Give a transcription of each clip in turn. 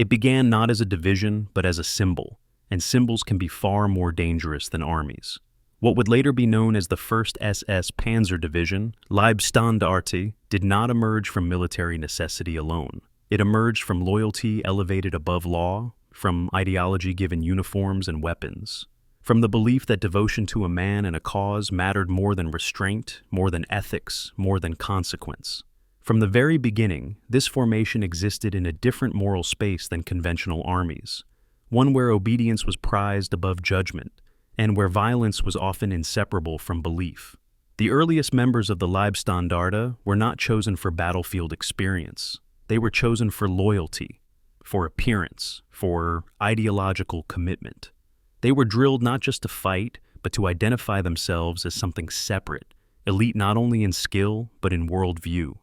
It began not as a division, but as a symbol, and symbols can be far more dangerous than armies. What would later be known as the 1st SS Panzer Division, Leibstandarte, did not emerge from military necessity alone. It emerged from loyalty elevated above law, from ideology given uniforms and weapons, from the belief that devotion to a man and a cause mattered more than restraint, more than ethics, more than consequence. From the very beginning, this formation existed in a different moral space than conventional armies, one where obedience was prized above judgment, and where violence was often inseparable from belief. The earliest members of the Leibstandarte were not chosen for battlefield experience. They were chosen for loyalty, for appearance, for ideological commitment. They were drilled not just to fight, but to identify themselves as something separate, elite not only in skill, but in worldview.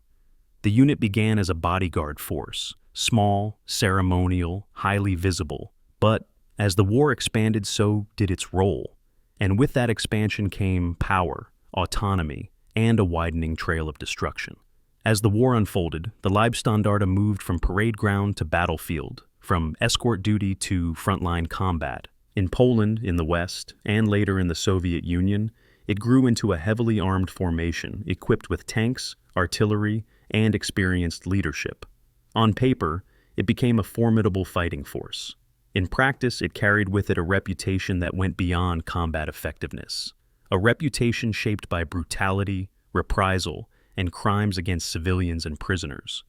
The unit began as a bodyguard force, small, ceremonial, highly visible, but as the war expanded, so did its role. And with that expansion came power, autonomy, and a widening trail of destruction. As the war unfolded, the Leibstandarte moved from parade ground to battlefield, from escort duty to frontline combat. In Poland, in the West, and later in the Soviet Union, it grew into a heavily armed formation equipped with tanks, artillery, and experienced leadership. On paper, it became a formidable fighting force. In practice, it carried with it a reputation that went beyond combat effectiveness, a reputation shaped by brutality, reprisal, and crimes against civilians and prisoners.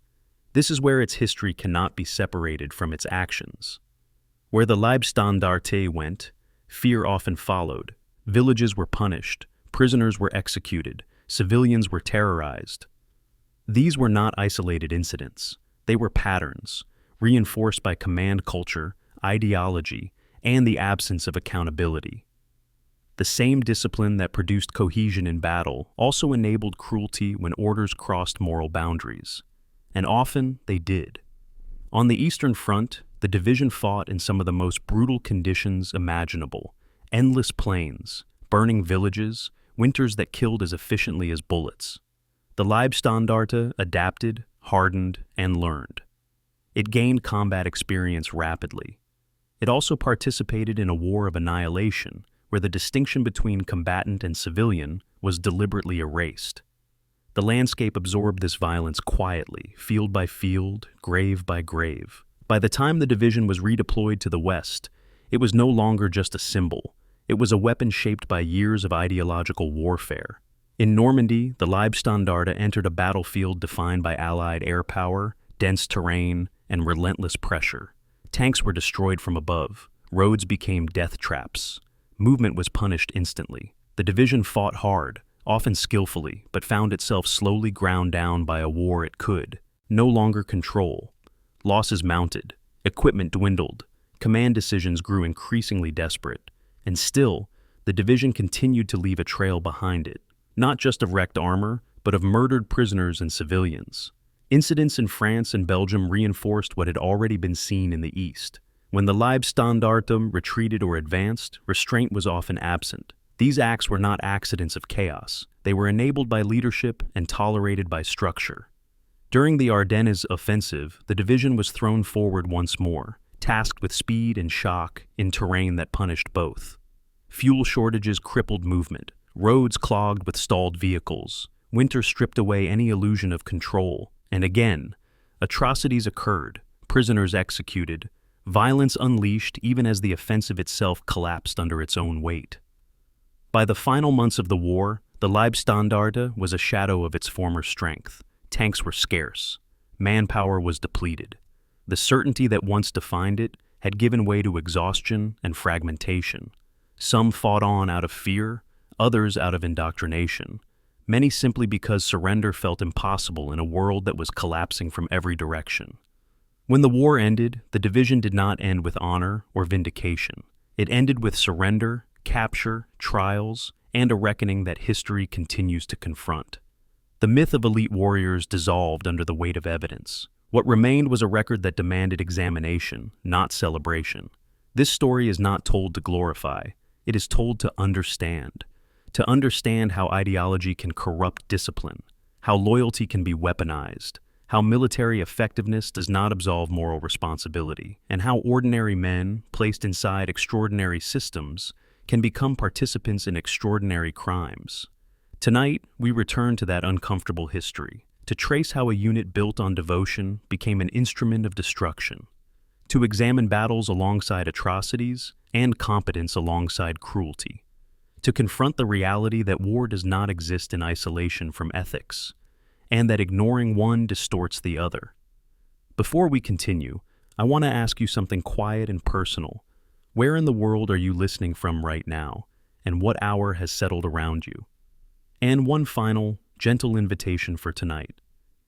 This is where its history cannot be separated from its actions. Where the Leibstandarte went, fear often followed. Villages were punished, prisoners were executed, civilians were terrorized. These were not isolated incidents. They were patterns, reinforced by command culture, ideology, and the absence of accountability. The same discipline that produced cohesion in battle also enabled cruelty when orders crossed moral boundaries. And often they did. On the Eastern Front, the division fought in some of the most brutal conditions imaginable: endless plains, burning villages, winters that killed as efficiently as bullets. The Leibstandarte adapted, hardened, and learned. It gained combat experience rapidly. It also participated in a war of annihilation, where the distinction between combatant and civilian was deliberately erased. The landscape absorbed this violence quietly, field by field, grave by grave. By the time the division was redeployed to the West, it was no longer just a symbol. It was a weapon shaped by years of ideological warfare. In Normandy, the Leibstandarte entered a battlefield defined by Allied air power, dense terrain, and relentless pressure. Tanks were destroyed from above. Roads became death traps. Movement was punished instantly. The division fought hard, often skillfully, but found itself slowly ground down by a war it could no longer control. Losses mounted. Equipment dwindled. Command decisions grew increasingly desperate. And still, the division continued to leave a trail behind it, not just of wrecked armor, but of murdered prisoners and civilians. Incidents in France and Belgium reinforced what had already been seen in the East. When the Leibstandarte retreated or advanced, restraint was often absent. These acts were not accidents of chaos. They were enabled by leadership and tolerated by structure. During the Ardennes Offensive, the division was thrown forward once more, tasked with speed and shock in terrain that punished both. Fuel shortages crippled movement. Roads clogged with stalled vehicles. Winter stripped away any illusion of control. And again, atrocities occurred, prisoners executed, violence unleashed even as the offensive itself collapsed under its own weight. By the final months of the war, the Leibstandarte was a shadow of its former strength. Tanks were scarce. Manpower was depleted. The certainty that once defined it had given way to exhaustion and fragmentation. Some fought on out of fear, others out of indoctrination. Many simply because surrender felt impossible in a world that was collapsing from every direction. When the war ended, the division did not end with honor or vindication. It ended with surrender, capture, trials, and a reckoning that history continues to confront. The myth of elite warriors dissolved under the weight of evidence. What remained was a record that demanded examination, not celebration. This story is not told to glorify. It is told to understand how ideology can corrupt discipline, how loyalty can be weaponized, how military effectiveness does not absolve moral responsibility, and how ordinary men, placed inside extraordinary systems, can become participants in extraordinary crimes. Tonight, we return to that uncomfortable history, to trace how a unit built on devotion became an instrument of destruction, to examine battles alongside atrocities and competence alongside cruelty, to confront the reality that war does not exist in isolation from ethics, and that ignoring one distorts the other. Before we continue, I want to ask you something quiet and personal. Where in the world are you listening from right now, and what hour has settled around you? And one final, gentle invitation for tonight.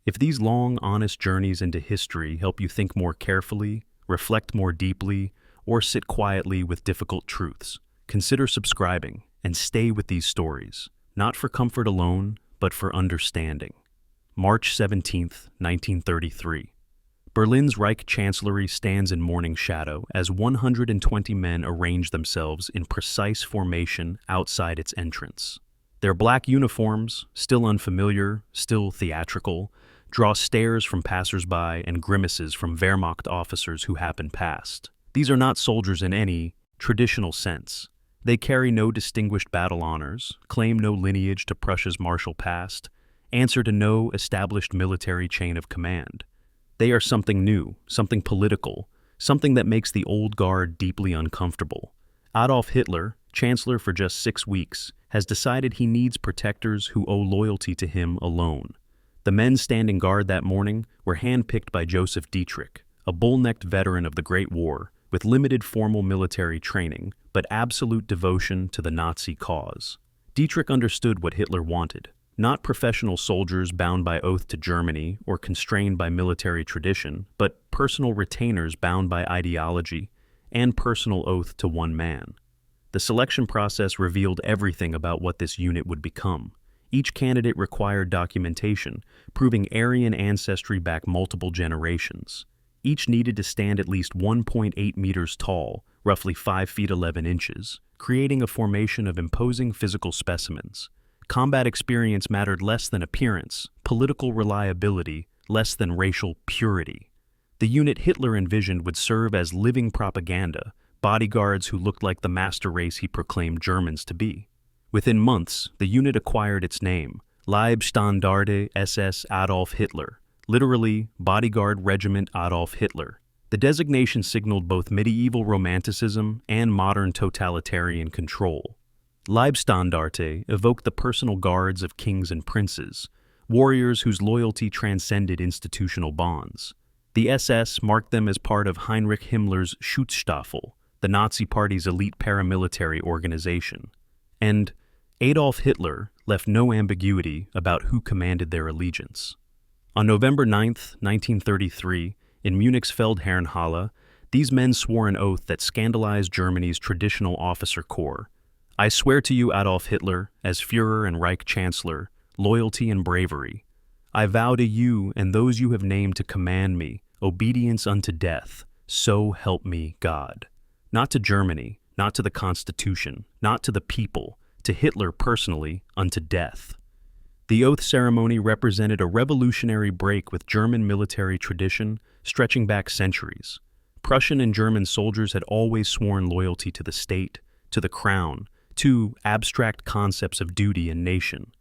If these long, honest journeys into history help you think more carefully, reflect more deeply, or sit quietly with difficult truths, consider subscribing and stay with these stories, not for comfort alone, but for understanding. March 17, 1933. Berlin's Reich Chancellery stands in morning shadow as 120 men arrange themselves in precise formation outside its entrance. Their black uniforms, still unfamiliar, still theatrical, draw stares from passers-by and grimaces from Wehrmacht officers who happen past. These are not soldiers in any traditional sense. They carry no distinguished battle honors, claim no lineage to Prussia's martial past, answer to no established military chain of command. They are something new, something political, something that makes the old guard deeply uncomfortable. Adolf Hitler, chancellor for just 6 weeks, has decided he needs protectors who owe loyalty to him alone. The men standing guard that morning were handpicked by Joseph Dietrich, a bull-necked veteran of the Great War, with limited formal military training, but absolute devotion to the Nazi cause. Dietrich understood what Hitler wanted. Not professional soldiers bound by oath to Germany or constrained by military tradition, but personal retainers bound by ideology and personal oath to one man. The selection process revealed everything about what this unit would become. Each candidate required documentation, proving Aryan ancestry back multiple generations. Each needed to stand at least 1.8 meters tall, roughly 5 feet 11 inches, creating a formation of imposing physical specimens. Combat experience mattered less than appearance, political reliability less than racial purity. The unit Hitler envisioned would serve as living propaganda, bodyguards who looked like the master race he proclaimed Germans to be. Within months, the unit acquired its name, Leibstandarte SS Adolf Hitler, literally Bodyguard Regiment Adolf Hitler. The designation signaled both medieval romanticism and modern totalitarian control. Leibstandarte evoked the personal guards of kings and princes, warriors whose loyalty transcended institutional bonds. The SS marked them as part of Heinrich Himmler's Schutzstaffel, the Nazi Party's elite paramilitary organization. And Adolf Hitler left no ambiguity about who commanded their allegiance. On November 9, 1933, in Munich's Feldherrnhalle, these men swore an oath that scandalized Germany's traditional officer corps. I swear to you, Adolf Hitler, as Führer and Reich Chancellor, loyalty and bravery. I vow to you and those you have named to command me, obedience unto death, so help me God. Not to Germany, not to the Constitution, not to the people, to Hitler personally, unto death. The oath ceremony represented a revolutionary break with German military tradition stretching back centuries. Prussian and German soldiers had always sworn loyalty to the state, to the crown, to abstract concepts of duty and nation.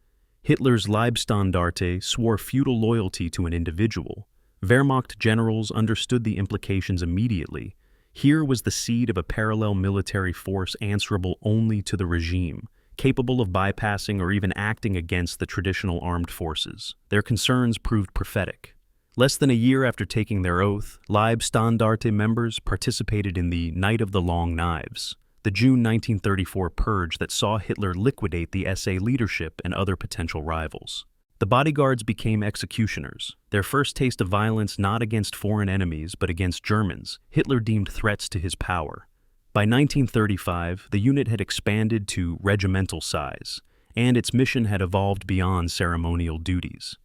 Hitler's Leibstandarte swore feudal loyalty to an individual. Wehrmacht generals understood the implications immediately. Here was the seed of a parallel military force answerable only to the regime, capable of bypassing or even acting against the traditional armed forces. Their concerns proved prophetic. Less than a year after taking their oath, Leibstandarte members participated in the Night of the Long Knives, the June 1934 purge that saw Hitler liquidate the SA leadership and other potential rivals. The bodyguards became executioners, their first taste of violence not against foreign enemies but against Germans Hitler deemed threats to his power. By 1935, the unit had expanded to regimental size, and its mission had evolved beyond ceremonial duties.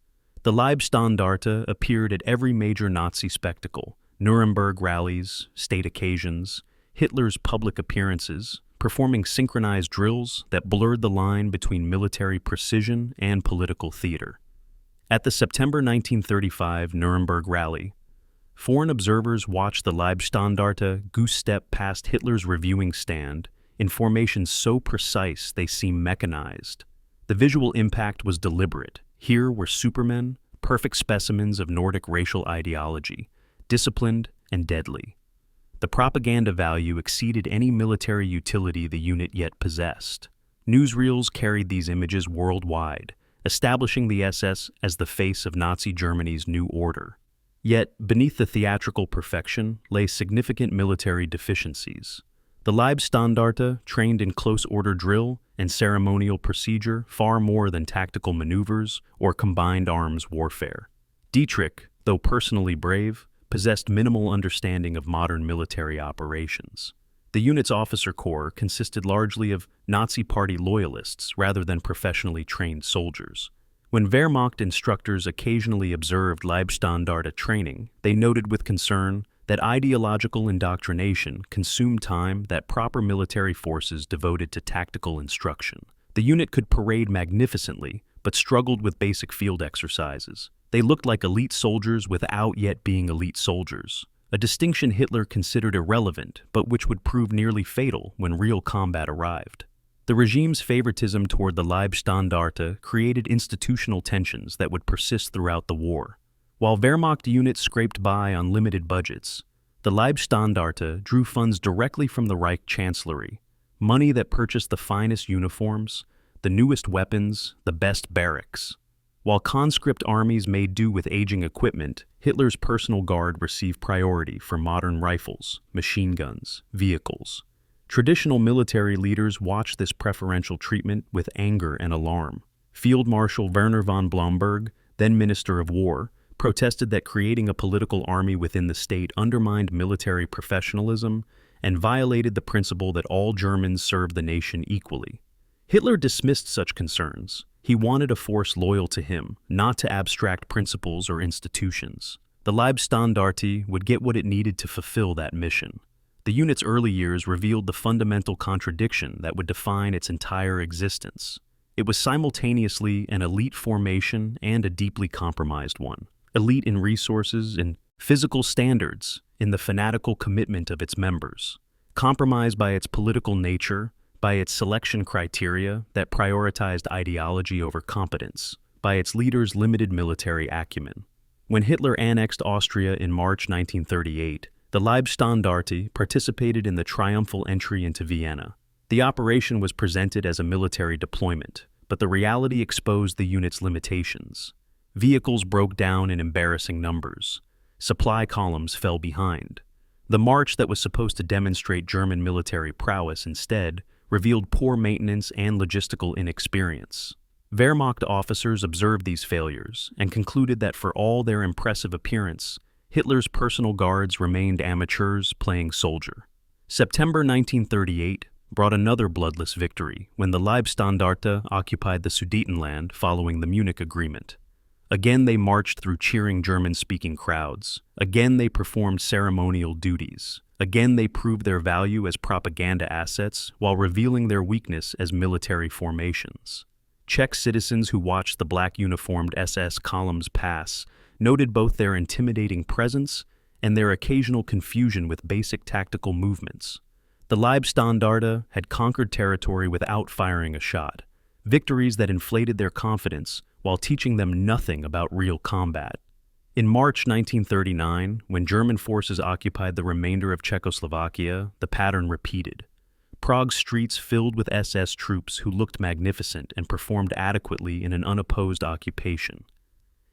The Leibstandarte appeared at every major Nazi spectacle, Nuremberg rallies, state occasions, Hitler's public appearances, performing synchronized drills that blurred the line between military precision and political theater. At the September 1935 Nuremberg rally, foreign observers watched the Leibstandarte goose step past Hitler's reviewing stand in formations so precise they seemed mechanized. The visual impact was deliberate. Here were supermen, perfect specimens of Nordic racial ideology, disciplined and deadly. The propaganda value exceeded any military utility the unit yet possessed. Newsreels carried these images worldwide, establishing the SS as the face of Nazi Germany's new order. Yet, beneath the theatrical perfection lay significant military deficiencies. The Leibstandarte trained in close order drill and ceremonial procedure far more than tactical maneuvers or combined arms warfare. Dietrich, though personally brave, possessed minimal understanding of modern military operations. The unit's officer corps consisted largely of Nazi Party loyalists rather than professionally trained soldiers. When Wehrmacht instructors occasionally observed Leibstandarte training, they noted with concern that ideological indoctrination consumed time that proper military forces devoted to tactical instruction. The unit could parade magnificently, but struggled with basic field exercises. They looked like elite soldiers without yet being elite soldiers, a distinction Hitler considered irrelevant, but which would prove nearly fatal when real combat arrived. The regime's favoritism toward the Leibstandarte created institutional tensions that would persist throughout the war. While Wehrmacht units scraped by on limited budgets, the Leibstandarte drew funds directly from the Reich Chancellery, money that purchased the finest uniforms, the newest weapons, the best barracks. While conscript armies made do with aging equipment, Hitler's personal guard received priority for modern rifles, machine guns, vehicles. Traditional military leaders watched this preferential treatment with anger and alarm. Field Marshal Werner von Blomberg, then Minister of War, protested that creating a political army within the state undermined military professionalism and violated the principle that all Germans serve the nation equally. Hitler dismissed such concerns. He wanted a force loyal to him, not to abstract principles or institutions. The Leibstandarte would get what it needed to fulfill that mission. The unit's early years revealed the fundamental contradiction that would define its entire existence. It was simultaneously an elite formation and a deeply compromised one. Elite in resources and physical standards, in the fanatical commitment of its members. Compromised by its political nature, by its selection criteria that prioritized ideology over competence, by its leaders' limited military acumen. When Hitler annexed Austria in March 1938, the Leibstandarte participated in the triumphal entry into Vienna. The operation was presented as a military deployment, but the reality exposed the unit's limitations. Vehicles broke down in embarrassing numbers. Supply columns fell behind. The march that was supposed to demonstrate German military prowess instead revealed poor maintenance and logistical inexperience. Wehrmacht officers observed these failures and concluded that for all their impressive appearance, Hitler's personal guards remained amateurs playing soldier. September 1938 brought another bloodless victory when the Leibstandarte occupied the Sudetenland following the Munich Agreement. Again they marched through cheering German-speaking crowds. Again they performed ceremonial duties. Again they proved their value as propaganda assets while revealing their weakness as military formations. Czech citizens who watched the black-uniformed SS columns pass noted both their intimidating presence and their occasional confusion with basic tactical movements. The Leibstandarte had conquered territory without firing a shot, victories that inflated their confidence while teaching them nothing about real combat. In March 1939, when German forces occupied the remainder of Czechoslovakia, the pattern repeated. Prague's streets filled with SS troops who looked magnificent and performed adequately in an unopposed occupation.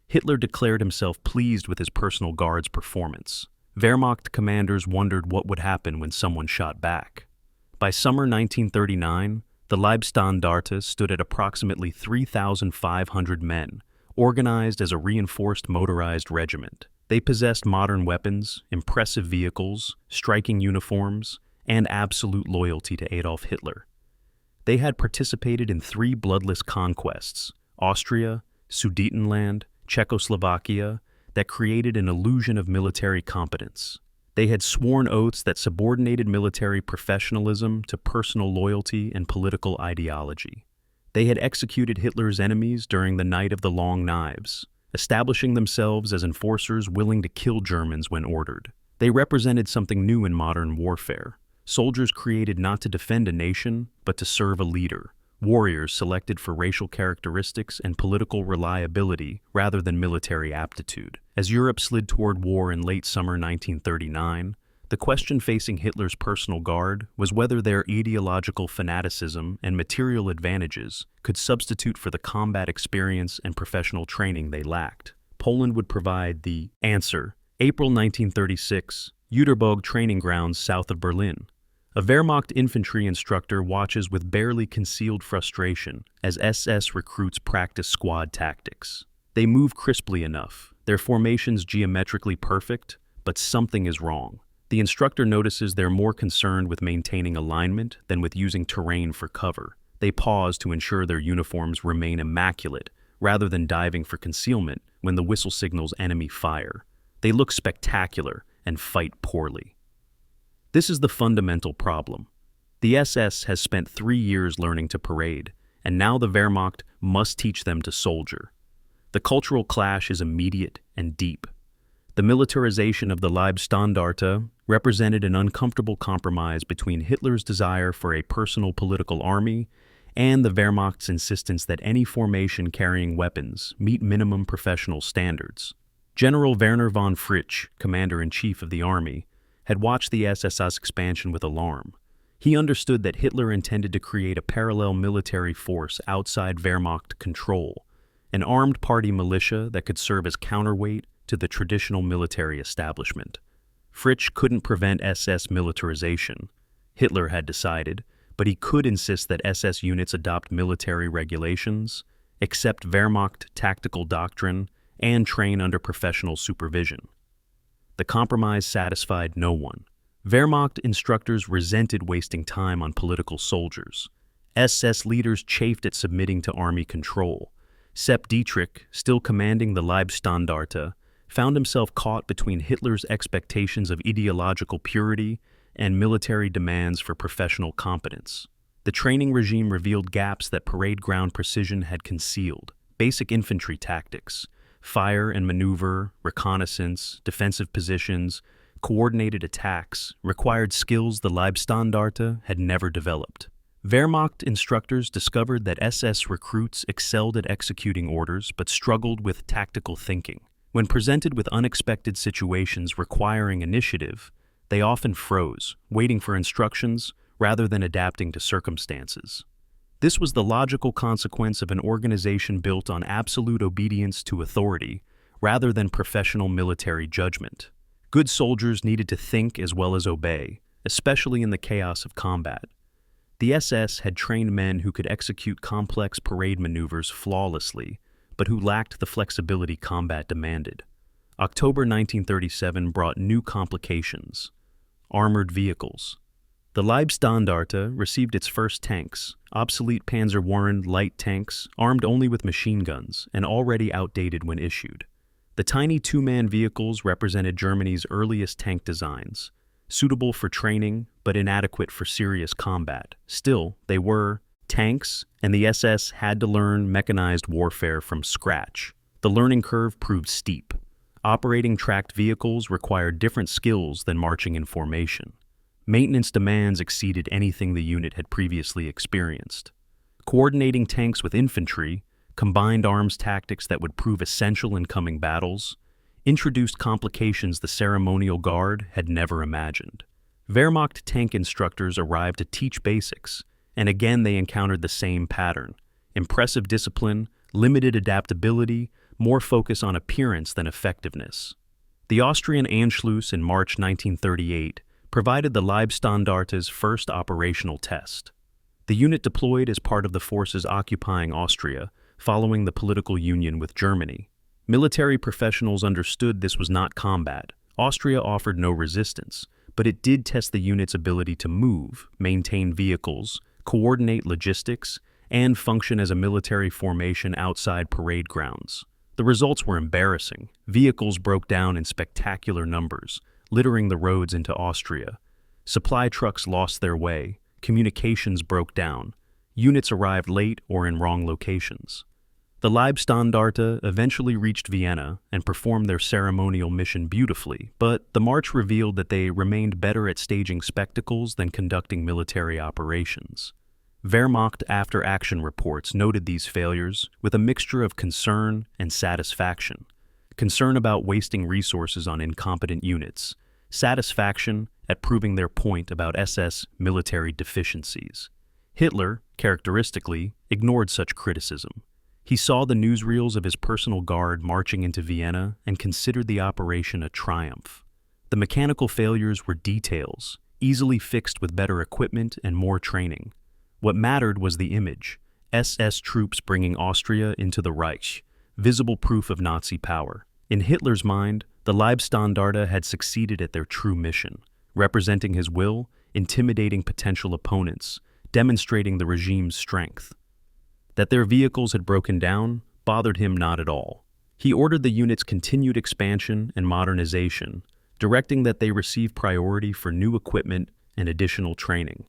Hitler declared himself pleased with his personal guard's performance. Wehrmacht commanders wondered what would happen when someone shot back. By summer 1939, the Leibstandarte stood at approximately 3,500 men, organized as a reinforced motorized regiment. They possessed modern weapons, impressive vehicles, striking uniforms, and absolute loyalty to Adolf Hitler. They had participated in 3 bloodless conquests, Austria, Sudetenland, Czechoslovakia, that created an illusion of military competence. They had sworn oaths that subordinated military professionalism to personal loyalty and political ideology. They had executed Hitler's enemies during the Night of the Long Knives, establishing themselves as enforcers willing to kill Germans when ordered. They represented something new in modern warfare. Soldiers created not to defend a nation, but to serve a leader. Warriors selected for racial characteristics and political reliability rather than military aptitude. As Europe slid toward war in late summer 1939, the question facing Hitler's personal guard was whether their ideological fanaticism and material advantages could substitute for the combat experience and professional training they lacked. Poland would provide the answer. April 1936, Jüterbog training grounds south of Berlin. A Wehrmacht infantry instructor watches with barely concealed frustration as SS recruits practice squad tactics. They move crisply enough, their formations geometrically perfect, but something is wrong. The instructor notices they're more concerned with maintaining alignment than with using terrain for cover. They pause to ensure their uniforms remain immaculate, rather than diving for concealment when the whistle signals enemy fire. They look spectacular and fight poorly. This is the fundamental problem. The SS has spent 3 years learning to parade, and now the Wehrmacht must teach them to soldier. The cultural clash is immediate and deep. The militarization of the Leibstandarte represented an uncomfortable compromise between Hitler's desire for a personal political army and the Wehrmacht's insistence that any formation carrying weapons meet minimum professional standards. General Werner von Fritsch, commander-in-chief of the army, had watched the SS's expansion with alarm. He understood that Hitler intended to create a parallel military force outside Wehrmacht control, an armed party militia that could serve as counterweight to the traditional military establishment. Fritsch couldn't prevent SS militarization, Hitler had decided, but he could insist that SS units adopt military regulations, accept Wehrmacht tactical doctrine, and train under professional supervision. The compromise satisfied no one. Wehrmacht instructors resented wasting time on political soldiers. SS leaders chafed at submitting to army control. Sepp Dietrich, still commanding the Leibstandarte, found himself caught between Hitler's expectations of ideological purity and military demands for professional competence. The training regime revealed gaps that parade ground precision had concealed. Basic infantry tactics, fire and maneuver, reconnaissance, defensive positions, coordinated attacks required skills the Leibstandarte had never developed. Wehrmacht instructors discovered that SS recruits excelled at executing orders but struggled with tactical thinking. When presented with unexpected situations requiring initiative, they often froze, waiting for instructions rather than adapting to circumstances. This was the logical consequence of an organization built on absolute obedience to authority rather than professional military judgment. Good soldiers needed to think as well as obey, especially in the chaos of combat. The SS had trained men who could execute complex parade maneuvers flawlessly, but who lacked the flexibility combat demanded. October 1937 brought new complications. Armored vehicles. The Leibstandarte received its first tanks, obsolete Panzer warrant light tanks, armed only with machine guns, and already outdated when issued. The tiny two-man vehicles represented Germany's earliest tank designs, suitable for training but inadequate for serious combat. Still, they were tanks, and the SS had to learn mechanized warfare from scratch. The learning curve proved steep. Operating tracked vehicles required different skills than marching in formation. Maintenance demands exceeded anything the unit had previously experienced. Coordinating tanks with infantry, combined arms tactics that would prove essential in coming battles, introduced complications the ceremonial guard had never imagined. Wehrmacht tank instructors arrived to teach basics, and again they encountered the same pattern: impressive discipline, limited adaptability, more focus on appearance than effectiveness. The Austrian Anschluss in March 1938 provided the Leibstandarte's first operational test. The unit deployed as part of the forces occupying Austria, following the political union with Germany. Military professionals understood this was not combat. Austria offered no resistance, but it did test the unit's ability to move, maintain vehicles, coordinate logistics, and function as a military formation outside parade grounds. The results were embarrassing. Vehicles broke down in spectacular numbers, littering the roads into Austria. Supply trucks lost their way, communications broke down, units arrived late or in wrong locations. The Leibstandarte eventually reached Vienna and performed their ceremonial mission beautifully, but the march revealed that they remained better at staging spectacles than conducting military operations. Wehrmacht after-action reports noted these failures with a mixture of concern and satisfaction. Concern about wasting resources on incompetent units, satisfaction at proving their point about SS military deficiencies. Hitler, characteristically, ignored such criticism. He saw the newsreels of his personal guard marching into Vienna and considered the operation a triumph. The mechanical failures were details, easily fixed with better equipment and more training. What mattered was the image, SS troops bringing Austria into the Reich, visible proof of Nazi power. In Hitler's mind, the Leibstandarte had succeeded at their true mission, representing his will, intimidating potential opponents, demonstrating the regime's strength. That their vehicles had broken down bothered him not at all. He ordered the unit's continued expansion and modernization, directing that they receive priority for new equipment and additional training.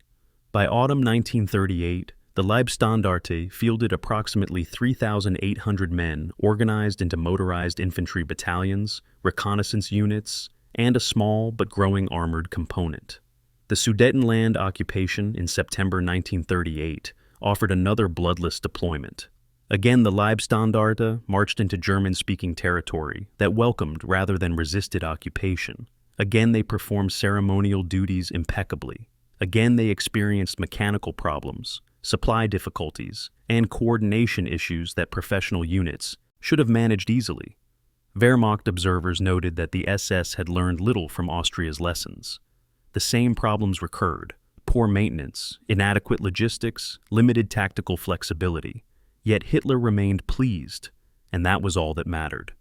By autumn 1938, the Leibstandarte fielded approximately 3,800 men organized into motorized infantry battalions, reconnaissance units, and a small but growing armored component. The Sudetenland occupation in September 1938 offered another bloodless deployment. Again, the Leibstandarte marched into German-speaking territory that welcomed rather than resisted occupation. Again, they performed ceremonial duties impeccably. Again, they experienced mechanical problems, supply difficulties, and coordination issues that professional units should have managed easily. Wehrmacht observers noted that the SS had learned little from Austria's lessons. The same problems recurred: poor maintenance, inadequate logistics, limited tactical flexibility. Yet Hitler remained pleased, and that was all that mattered.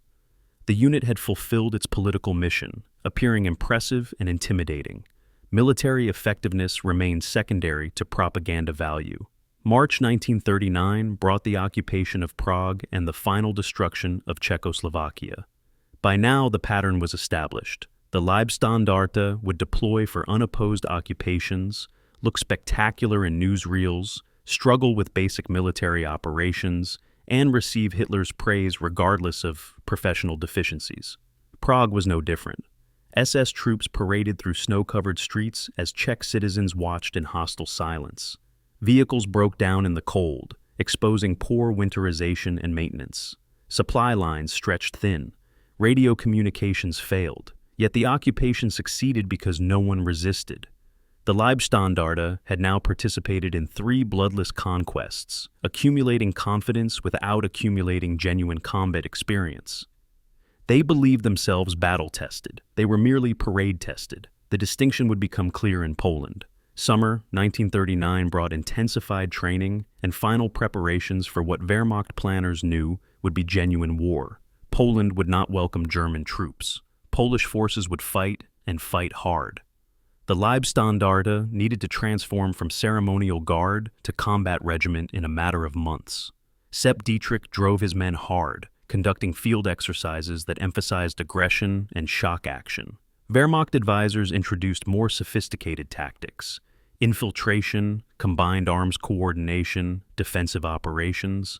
The unit had fulfilled its political mission, appearing impressive and intimidating. Military effectiveness remained secondary to propaganda value. March 1939 brought the occupation of Prague and the final destruction of Czechoslovakia. By now, the pattern was established. The Leibstandarte would deploy for unopposed occupations, look spectacular in newsreels, struggle with basic military operations, and receive Hitler's praise regardless of professional deficiencies. Prague was no different. SS troops paraded through snow-covered streets as Czech citizens watched in hostile silence. Vehicles broke down in the cold, exposing poor winterization and maintenance. Supply lines stretched thin. Radio communications failed. Yet the occupation succeeded because no one resisted. The Leibstandarte had now participated in 3 bloodless conquests, accumulating confidence without accumulating genuine combat experience. They believed themselves battle-tested. They were merely parade-tested. The distinction would become clear in Poland. Summer 1939 brought intensified training and final preparations for what Wehrmacht planners knew would be genuine war. Poland would not welcome German troops. Polish forces would fight, and fight hard. The Leibstandarte needed to transform from ceremonial guard to combat regiment in a matter of months. Sepp Dietrich drove his men hard, conducting field exercises that emphasized aggression and shock action. Wehrmacht advisors introduced more sophisticated tactics: infiltration, combined arms coordination, defensive operations.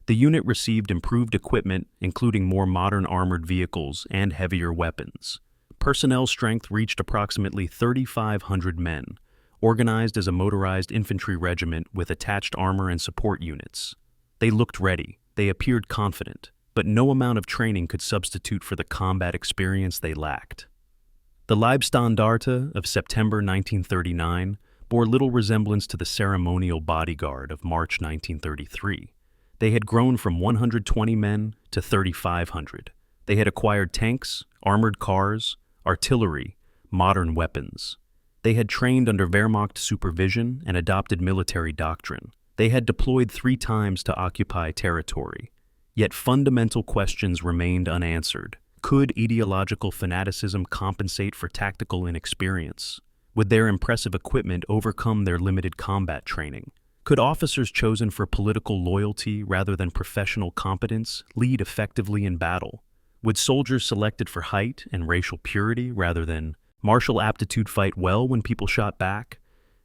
The unit received improved equipment, including more modern armored vehicles and heavier weapons. Personnel strength reached approximately 3,500 men, organized as a motorized infantry regiment with attached armor and support units. They looked ready, they appeared confident, but no amount of training could substitute for the combat experience they lacked. The Leibstandarte of September 1939 bore little resemblance to the ceremonial bodyguard of March 1933. They had grown from 120 men to 3,500. They had acquired tanks, armored cars, artillery, modern weapons. They had trained under Wehrmacht supervision and adopted military doctrine. They had deployed 3 times to occupy territory. Yet fundamental questions remained unanswered. Could ideological fanaticism compensate for tactical inexperience? Would their impressive equipment overcome their limited combat training? Could officers chosen for political loyalty rather than professional competence lead effectively in battle? Would soldiers selected for height and racial purity rather than martial aptitude fight well when people shot back?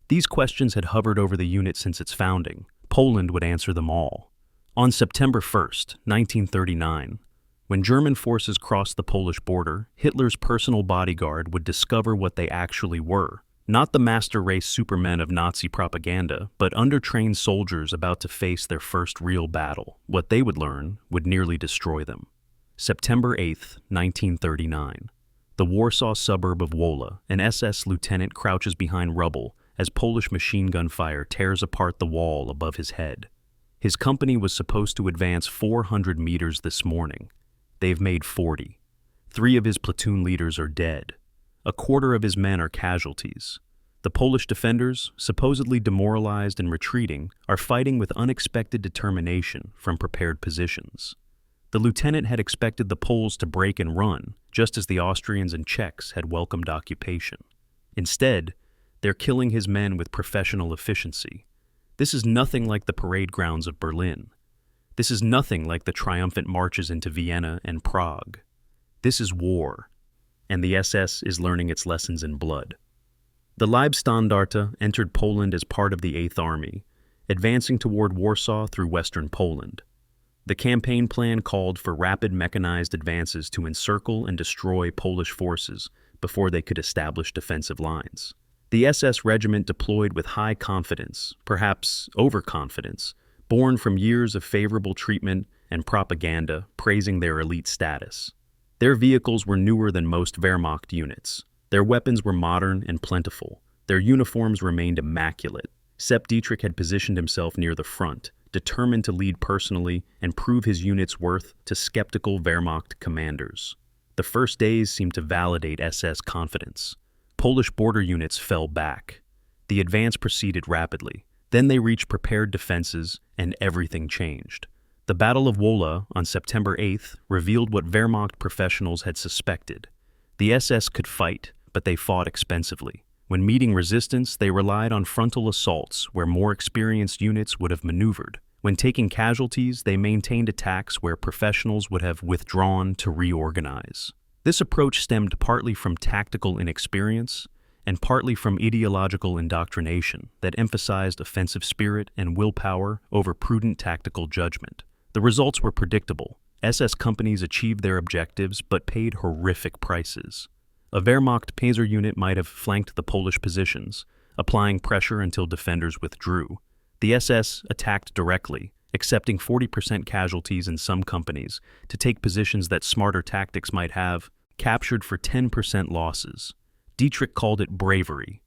These questions had hovered over the unit since its founding. Poland would answer them all. On September 1st, 1939, when German forces crossed the Polish border, Hitler's personal bodyguard would discover what they actually were. Not the master race supermen of Nazi propaganda, but undertrained soldiers about to face their first real battle. What they would learn would nearly destroy them. September 8th, 1939. The Warsaw suburb of Wola, an SS lieutenant crouches behind rubble as Polish machine gun fire tears apart the wall above his head. His company was supposed to advance 400 meters this morning. They've made 40. 3 of his platoon leaders are dead. A quarter of his men are casualties. The Polish defenders, supposedly demoralized and retreating, are fighting with unexpected determination from prepared positions. The lieutenant had expected the Poles to break and run, just as the Austrians and Czechs had welcomed occupation. Instead, they're killing his men with professional efficiency. This is nothing like the parade grounds of Berlin. This is nothing like the triumphant marches into Vienna and Prague. This is war, and the SS is learning its lessons in blood. The Leibstandarte entered Poland as part of the 8th Army, advancing toward Warsaw through western Poland. The campaign plan called for rapid mechanized advances to encircle and destroy Polish forces before they could establish defensive lines. The SS regiment deployed with high confidence, perhaps overconfidence, born from years of favorable treatment and propaganda praising their elite status. Their vehicles were newer than most Wehrmacht units. Their weapons were modern and plentiful. Their uniforms remained immaculate. Sepp Dietrich had positioned himself near the front, determined to lead personally and prove his unit's worth to skeptical Wehrmacht commanders. The first days seemed to validate SS confidence. Polish border units fell back. The advance proceeded rapidly. Then they reached prepared defenses, and everything changed. The Battle of Wola on September 8th revealed what Wehrmacht professionals had suspected. The SS could fight, but they fought expensively. When meeting resistance, they relied on frontal assaults where more experienced units would have maneuvered. When taking casualties, they maintained attacks where professionals would have withdrawn to reorganize. This approach stemmed partly from tactical inexperience and partly from ideological indoctrination that emphasized offensive spirit and willpower over prudent tactical judgment. The results were predictable. SS companies achieved their objectives but paid horrific prices. A Wehrmacht Panzer unit might have flanked the Polish positions, applying pressure until defenders withdrew. The SS attacked directly, accepting 40% casualties in some companies to take positions that smarter tactics might have, captured for 10% losses. Dietrich called it bravery.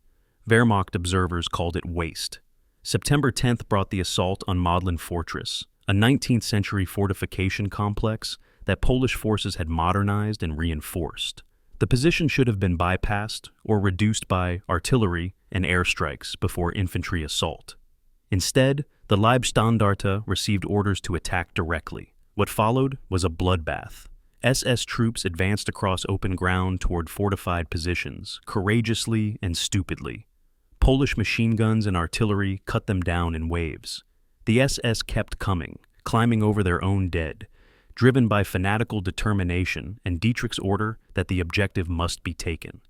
Wehrmacht observers called it waste. September 10th brought the assault on Modlin Fortress, a 19th century fortification complex that Polish forces had modernized and reinforced. The position should have been bypassed or reduced by artillery and airstrikes before infantry assault. Instead, the Leibstandarte received orders to attack directly. What followed was a bloodbath. SS troops advanced across open ground toward fortified positions, courageously and stupidly. Polish machine guns and artillery cut them down in waves. The SS kept coming, climbing over their own dead, driven by fanatical determination and Dietrich's order that the objective must be taken.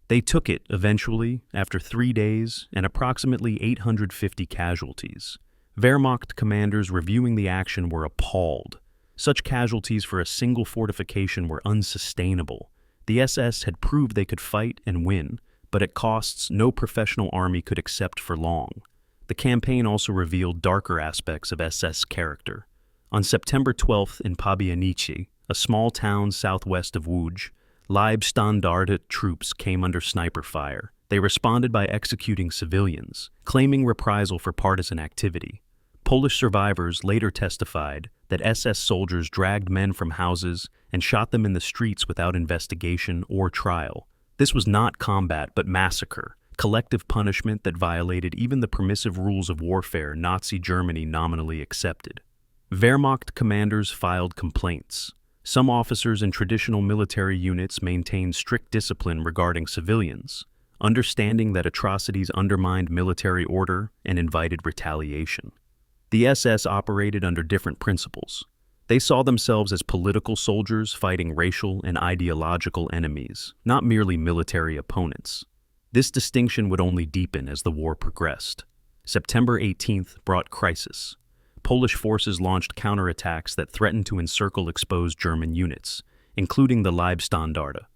They took it eventually, after 3 days and approximately 850 casualties. Wehrmacht commanders reviewing the action were appalled. Such casualties for a single fortification were unsustainable. The SS had proved they could fight and win, but at costs no professional army could accept for long. The campaign also revealed darker aspects of SS character. On September 12th in Pabianice, a small town southwest of Łódź, Leibstandarte troops came under sniper fire. They responded by executing civilians, claiming reprisal for partisan activity. Polish survivors later testified that SS soldiers dragged men from houses and shot them in the streets without investigation or trial. This was not combat but massacre, collective punishment that violated even the permissive rules of warfare Nazi Germany nominally accepted. Wehrmacht commanders filed complaints. Some officers in traditional military units maintained strict discipline regarding civilians, understanding that atrocities undermined military order and invited retaliation. The SS operated under different principles. They saw themselves as political soldiers fighting racial and ideological enemies, not merely military opponents. This distinction would only deepen as the war progressed. September 18th brought crisis. Polish forces launched counterattacks that threatened to encircle exposed German units, including the Leibstandarte.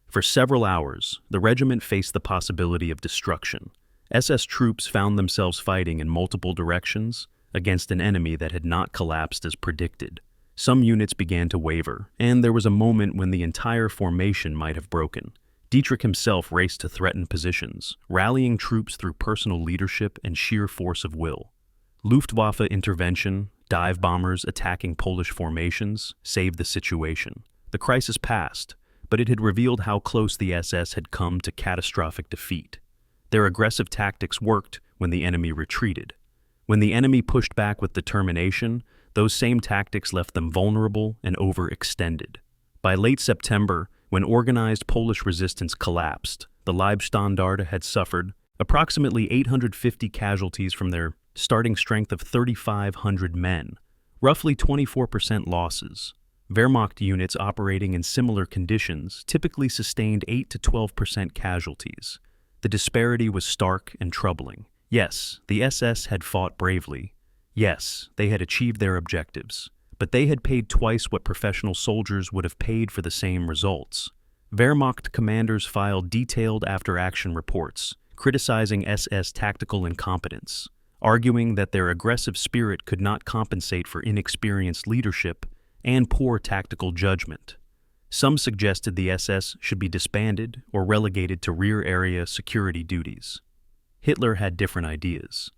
For several hours, the regiment faced the possibility of destruction. SS troops found themselves fighting in multiple directions against an enemy that had not collapsed as predicted. Some units began to waver, and there was a moment when the entire formation might have broken. Dietrich himself raced to threatened positions, rallying troops through personal leadership and sheer force of will. Luftwaffe intervention, dive bombers attacking Polish formations, saved the situation. The crisis passed, but it had revealed how close the SS had come to catastrophic defeat. Their aggressive tactics worked when the enemy retreated. When the enemy pushed back with determination, those same tactics left them vulnerable and overextended. By late September, when organized Polish resistance collapsed, the Leibstandarte had suffered approximately 850 casualties from their starting strength of 3,500 men, roughly 24% losses. Wehrmacht units operating in similar conditions typically sustained 8 to 12% casualties. The disparity was stark and troubling. Yes, the SS had fought bravely. Yes, they had achieved their objectives. But they had paid twice what professional soldiers would have paid for the same results. Wehrmacht commanders filed detailed after-action reports, criticizing SS tactical incompetence, arguing that their aggressive spirit could not compensate for inexperienced leadership and poor tactical judgment. Some suggested the SS should be disbanded or relegated to rear-area security duties. Hitler had different ideas.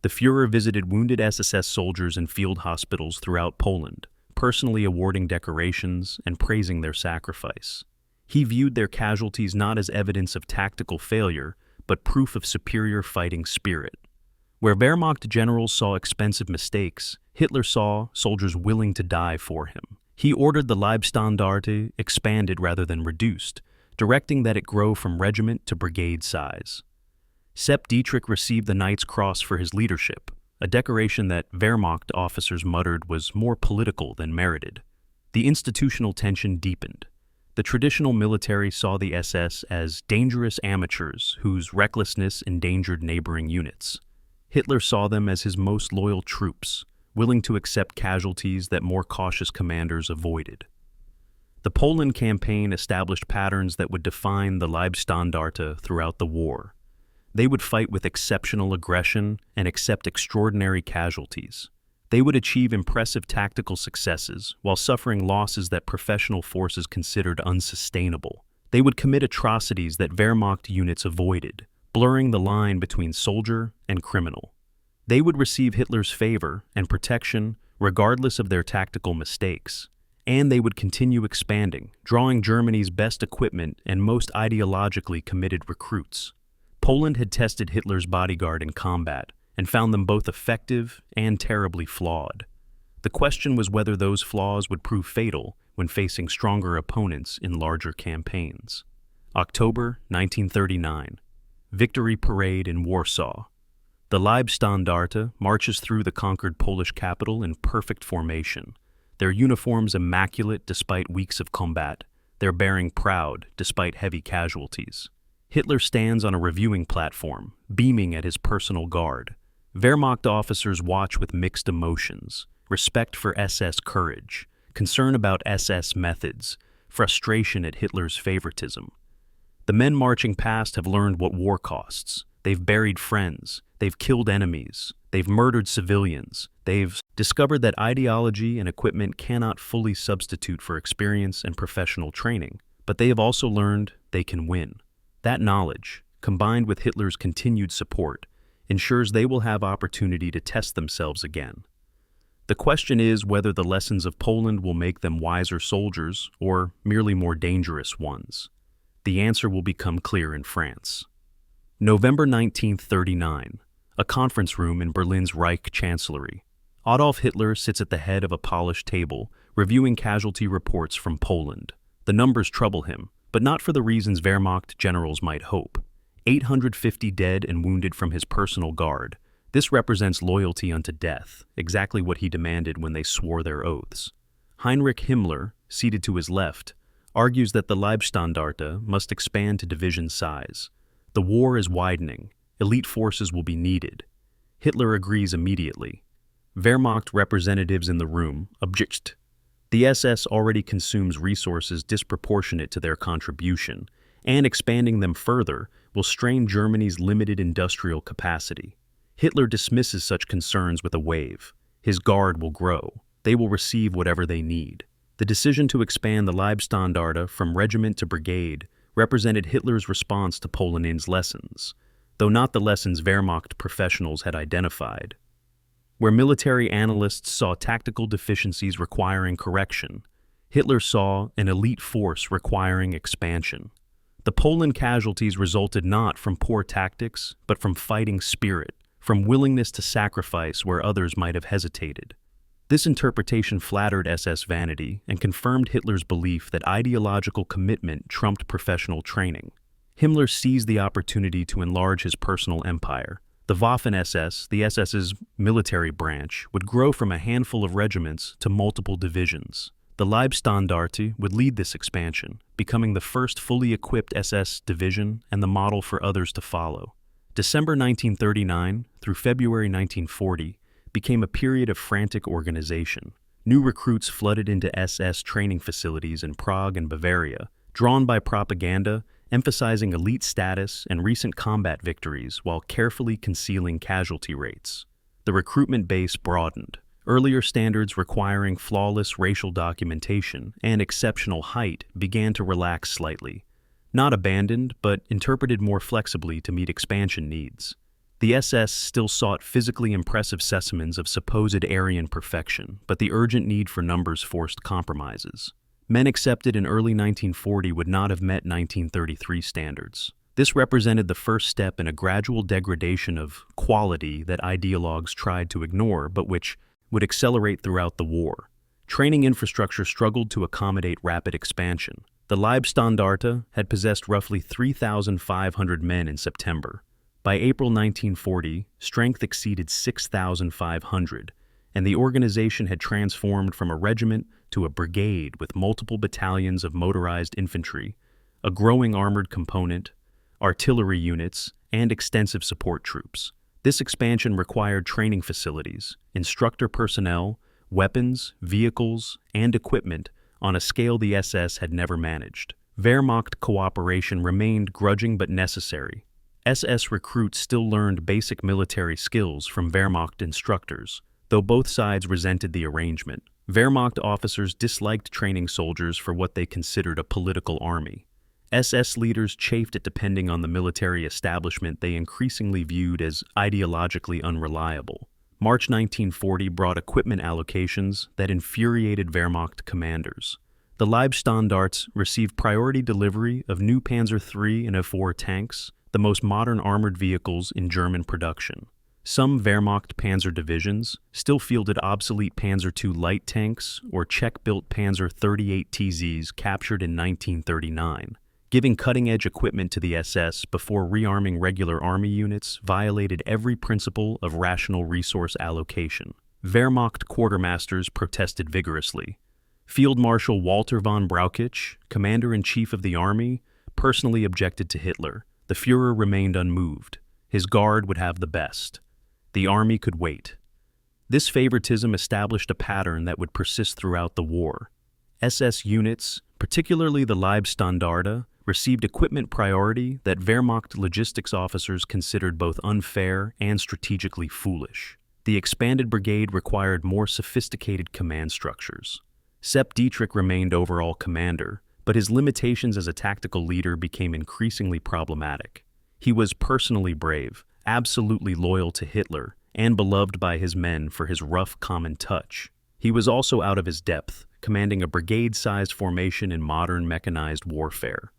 The Führer visited wounded SSS soldiers in field hospitals throughout Poland, personally awarding decorations and praising their sacrifice. He viewed their casualties not as evidence of tactical failure, but proof of superior fighting spirit. Where Wehrmacht generals saw expensive mistakes, Hitler saw soldiers willing to die for him. He ordered the Leibstandarte expanded rather than reduced, directing that it grow from regiment to brigade size. Sepp Dietrich received the Knight's Cross for his leadership, a decoration that Wehrmacht officers muttered was more political than merited. The institutional tension deepened. The traditional military saw the SS as dangerous amateurs whose recklessness endangered neighboring units. Hitler saw them as his most loyal troops, willing to accept casualties that more cautious commanders avoided. The Poland campaign established patterns that would define the Leibstandarte throughout the war. They would fight with exceptional aggression and accept extraordinary casualties. They would achieve impressive tactical successes while suffering losses that professional forces considered unsustainable. They would commit atrocities that Wehrmacht units avoided, blurring the line between soldier and criminal. They would receive Hitler's favor and protection regardless of their tactical mistakes, and they would continue expanding, drawing Germany's best equipment and most ideologically committed recruits. Poland had tested Hitler's bodyguard in combat and found them both effective and terribly flawed. The question was whether those flaws would prove fatal when facing stronger opponents in larger campaigns. October 1939. Victory Parade in Warsaw. The Leibstandarte marches through the conquered Polish capital in perfect formation, their uniforms immaculate despite weeks of combat, their bearing proud despite heavy casualties. Hitler stands on a reviewing platform, beaming at his personal guard. Wehrmacht officers watch with mixed emotions, respect for SS courage, concern about SS methods, frustration at Hitler's favoritism. The men marching past have learned what war costs. They've buried friends, they've killed enemies, they've murdered civilians, they've discovered that ideology and equipment cannot fully substitute for experience and professional training, but they have also learned they can win. That knowledge, combined with Hitler's continued support, ensures they will have opportunity to test themselves again. The question is whether the lessons of Poland will make them wiser soldiers or merely more dangerous ones. The answer will become clear in France. November 1939, a conference room in Berlin's Reich Chancellery. Adolf Hitler sits at the head of a polished table, reviewing casualty reports from Poland. The numbers trouble him, but not for the reasons Wehrmacht generals might hope. 850 dead and wounded from his personal guard. This represents loyalty unto death, exactly what he demanded when they swore their oaths. Heinrich Himmler, seated to his left, argues that the Leibstandarte must expand to division size. The war is widening. Elite forces will be needed. Hitler agrees immediately. Wehrmacht representatives in the room object. The SS already consumes resources disproportionate to their contribution, and expanding them further will strain Germany's limited industrial capacity. Hitler dismisses such concerns with a wave. His guard will grow. They will receive whatever they need. The decision to expand the Leibstandarte from regiment to brigade represented Hitler's response to Polanin's lessons, though not the lessons Wehrmacht professionals had identified. Where military analysts saw tactical deficiencies requiring correction, Hitler saw an elite force requiring expansion. The Poland casualties resulted not from poor tactics, but from fighting spirit, from willingness to sacrifice where others might have hesitated. This interpretation flattered SS vanity and confirmed Hitler's belief that ideological commitment trumped professional training. Himmler seized the opportunity to enlarge his personal empire. The Waffen-SS, the SS's military branch, would grow from a handful of regiments to multiple divisions. The Leibstandarte would lead this expansion, becoming the first fully equipped SS division and the model for others to follow. December 1939 through February 1940 became a period of frantic organization. New recruits flooded into SS training facilities in Prague and Bavaria, drawn by propaganda emphasizing elite status and recent combat victories while carefully concealing casualty rates. The recruitment base broadened. Earlier standards requiring flawless racial documentation and exceptional height began to relax slightly. Not abandoned, but interpreted more flexibly to meet expansion needs. The SS still sought physically impressive specimens of supposed Aryan perfection, but the urgent need for numbers forced compromises. Men accepted in early 1940 would not have met 1933 standards. This represented the first step in a gradual degradation of quality that ideologues tried to ignore, but which would accelerate throughout the war. Training infrastructure struggled to accommodate rapid expansion. The Leibstandarte had possessed roughly 3,500 men in September. By April 1940, strength exceeded 6,500, and the organization had transformed from a regiment to a brigade with multiple battalions of motorized infantry, a growing armored component, artillery units, and extensive support troops. This expansion required training facilities, instructor personnel, weapons, vehicles, and equipment on a scale the SS had never managed. Wehrmacht cooperation remained grudging but necessary. SS recruits still learned basic military skills from Wehrmacht instructors, though both sides resented the arrangement. Wehrmacht officers disliked training soldiers for what they considered a political army. SS leaders chafed at depending on the military establishment they increasingly viewed as ideologically unreliable. March 1940 brought equipment allocations that infuriated Wehrmacht commanders. The Leibstandartes received priority delivery of new Panzer III and IV tanks, the most modern armored vehicles in German production. Some Wehrmacht Panzer divisions still fielded obsolete Panzer II light tanks or Czech-built Panzer 38 TZs captured in 1939. Giving cutting-edge equipment to the SS before rearming regular army units violated every principle of rational resource allocation. Wehrmacht quartermasters protested vigorously. Field Marshal Walter von Brauchitsch, commander-in-chief of the army, personally objected to Hitler. The Führer remained unmoved. His guard would have the best. The army could wait. This favoritism established a pattern that would persist throughout the war. SS units, particularly the Leibstandarte, received equipment priority that Wehrmacht logistics officers considered both unfair and strategically foolish. The expanded brigade required more sophisticated command structures. Sepp Dietrich remained overall commander, but his limitations as a tactical leader became increasingly problematic. He was personally brave, absolutely loyal to Hitler, and beloved by his men for his rough common touch. He was also out of his depth, commanding a brigade-sized formation in modern mechanized warfare.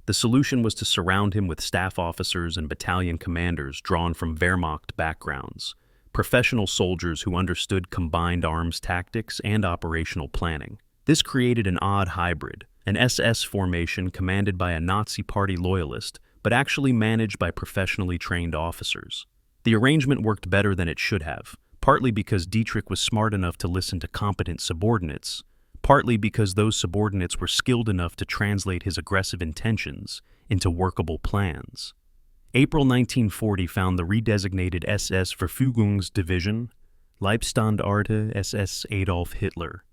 The solution was to surround him with staff officers and battalion commanders drawn from Wehrmacht backgrounds, professional soldiers who understood combined arms tactics and operational planning. This created an odd hybrid, an SS formation commanded by a Nazi Party loyalist, but actually managed by professionally trained officers. The arrangement worked better than it should have, partly because Dietrich was smart enough to listen to competent subordinates, partly because those subordinates were skilled enough to translate his aggressive intentions into workable plans. April 1940 found the redesignated SS Verfügungsdivision, Leibstandarte SS Adolf Hitler,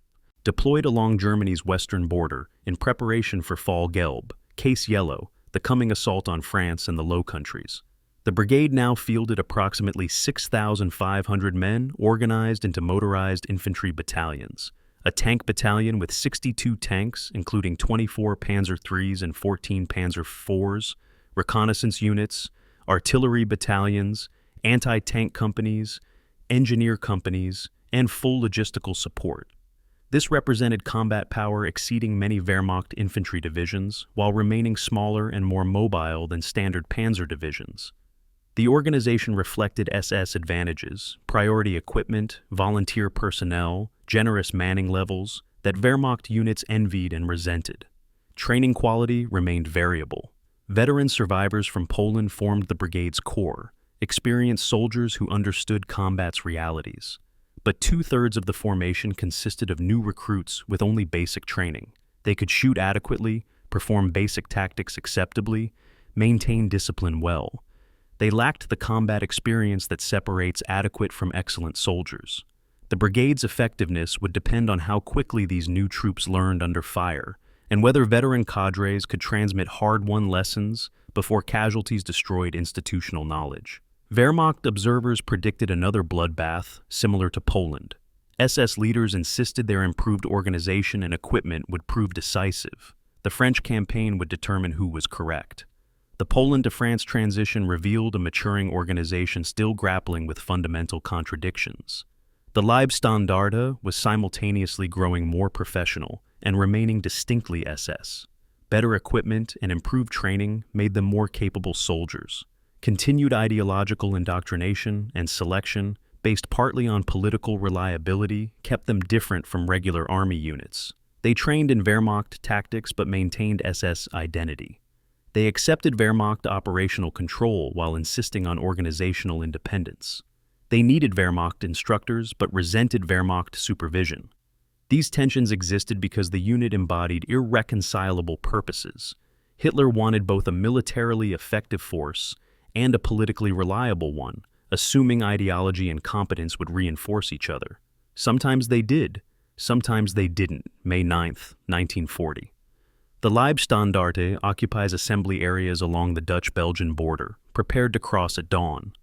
deployed along Germany's western border in preparation for Fall Gelb, Case Yellow, the coming assault on France and the Low Countries. The brigade now fielded approximately 6,500 men organized into motorized infantry battalions, a tank battalion with 62 tanks, including 24 Panzer IIIs and 14 Panzer IVs, reconnaissance units, artillery battalions, anti-tank companies, engineer companies, and full logistical support. This represented combat power exceeding many Wehrmacht infantry divisions, while remaining smaller and more mobile than standard Panzer divisions. The organization reflected SS advantages, priority equipment, volunteer personnel, generous manning levels that Wehrmacht units envied and resented. Training quality remained variable. Veteran survivors from Poland formed the brigade's core, experienced soldiers who understood combat's realities. But two-thirds of the formation consisted of new recruits with only basic training. They could shoot adequately, perform basic tactics acceptably, maintain discipline well. They lacked the combat experience that separates adequate from excellent soldiers. The brigade's effectiveness would depend on how quickly these new troops learned under fire, and whether veteran cadres could transmit hard-won lessons before casualties destroyed institutional knowledge. Wehrmacht observers predicted another bloodbath similar to Poland. SS leaders insisted their improved organization and equipment would prove decisive. The French campaign would determine who was correct. The Poland to France transition revealed a maturing organization still grappling with fundamental contradictions. The Leibstandarte was simultaneously growing more professional and remaining distinctly SS. Better equipment and improved training made them more capable soldiers. Continued ideological indoctrination and selection, based partly on political reliability, kept them different from regular army units. They trained in Wehrmacht tactics but maintained SS identity. They accepted Wehrmacht operational control while insisting on organizational independence. They needed Wehrmacht instructors but resented Wehrmacht supervision. These tensions existed because the unit embodied irreconcilable purposes. Hitler wanted both a militarily effective force and a politically reliable one, assuming ideology and competence would reinforce each other. Sometimes they did, sometimes they didn't. May 9th, 1940. The Leibstandarte occupies assembly areas along the Dutch-Belgian border, prepared to cross at dawn.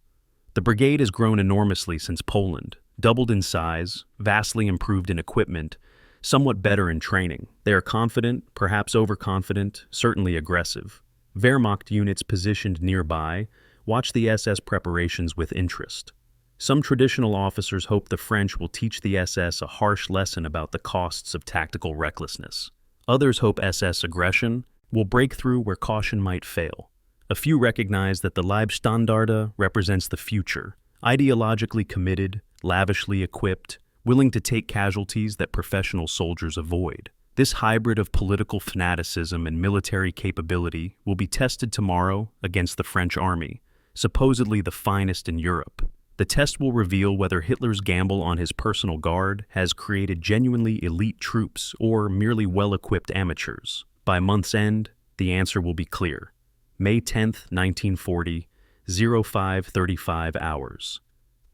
The brigade has grown enormously since Poland, doubled in size, vastly improved in equipment, somewhat better in training. They are confident, perhaps overconfident, certainly aggressive. Wehrmacht units positioned nearby watch the SS preparations with interest. Some traditional officers hope the French will teach the SS a harsh lesson about the costs of tactical recklessness. Others hope SS aggression will break through where caution might fail. A few recognize that the Leibstandarte represents the future, ideologically committed, lavishly equipped, willing to take casualties that professional soldiers avoid. This hybrid of political fanaticism and military capability will be tested tomorrow against the French army, supposedly the finest in Europe. The test will reveal whether Hitler's gamble on his personal guard has created genuinely elite troops or merely well-equipped amateurs. By month's end, the answer will be clear. May 10th, 1940, 05:35 hours.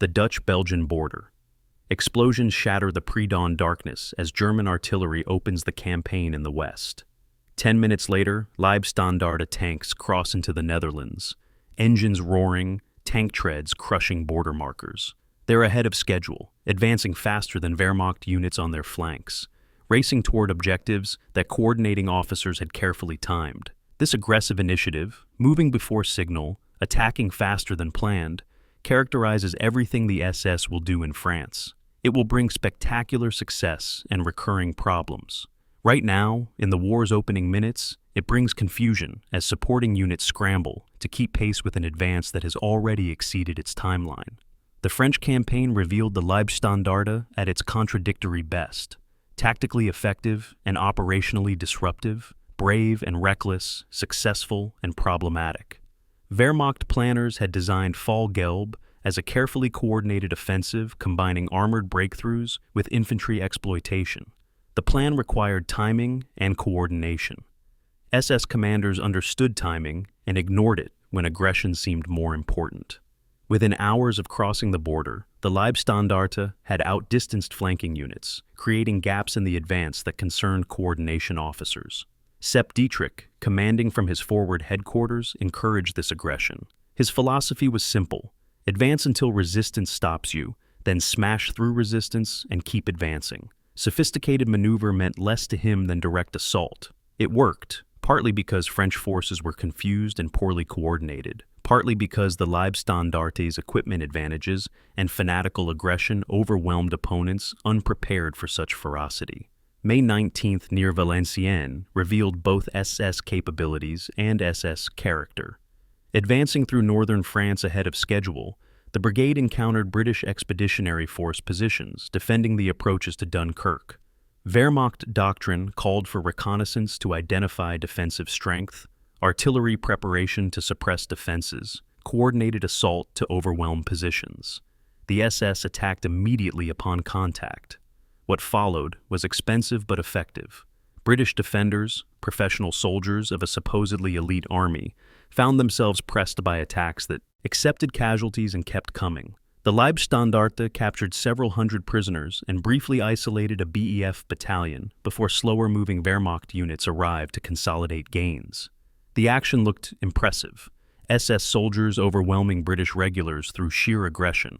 The Dutch-Belgian border. Explosions shatter the pre-dawn darkness as German artillery opens the campaign in the west. 10 minutes later, Leibstandarte tanks cross into the Netherlands, engines roaring, tank treads crushing border markers. They're ahead of schedule, advancing faster than Wehrmacht units on their flanks, racing toward objectives that coordinating officers had carefully timed. This aggressive initiative, moving before signal, attacking faster than planned, characterizes everything the SS will do in France. It will bring spectacular success and recurring problems. Right now, in the war's opening minutes, it brings confusion as supporting units scramble to keep pace with an advance that has already exceeded its timeline. The French campaign revealed the Leibstandarte at its contradictory best: tactically effective and operationally disruptive, brave and reckless, successful and problematic. Wehrmacht planners had designed Fall Gelb as a carefully coordinated offensive combining armored breakthroughs with infantry exploitation. The plan required timing and coordination. SS commanders understood timing and ignored it when aggression seemed more important. Within hours of crossing the border, the Leibstandarte had outdistanced flanking units, creating gaps in the advance that concerned coordination officers. Sepp Dietrich, commanding from his forward headquarters, encouraged this aggression. His philosophy was simple: advance until resistance stops you, then smash through resistance and keep advancing. Sophisticated maneuver meant less to him than direct assault. It worked, partly because French forces were confused and poorly coordinated, partly because the Leibstandarte's equipment advantages and fanatical aggression overwhelmed opponents unprepared for such ferocity. May 19th near Valenciennes revealed both SS capabilities and SS character. Advancing through northern France ahead of schedule, the brigade encountered British Expeditionary Force positions defending the approaches to Dunkirk. Wehrmacht doctrine called for reconnaissance to identify defensive strength, artillery preparation to suppress defenses, coordinated assault to overwhelm positions. The SS attacked immediately upon contact. What followed was expensive but effective. British defenders, professional soldiers of a supposedly elite army, found themselves pressed by attacks that accepted casualties and kept coming. The Leibstandarte captured several hundred prisoners and briefly isolated a BEF battalion before slower-moving Wehrmacht units arrived to consolidate gains. The action looked impressive, SS soldiers overwhelming British regulars through sheer aggression.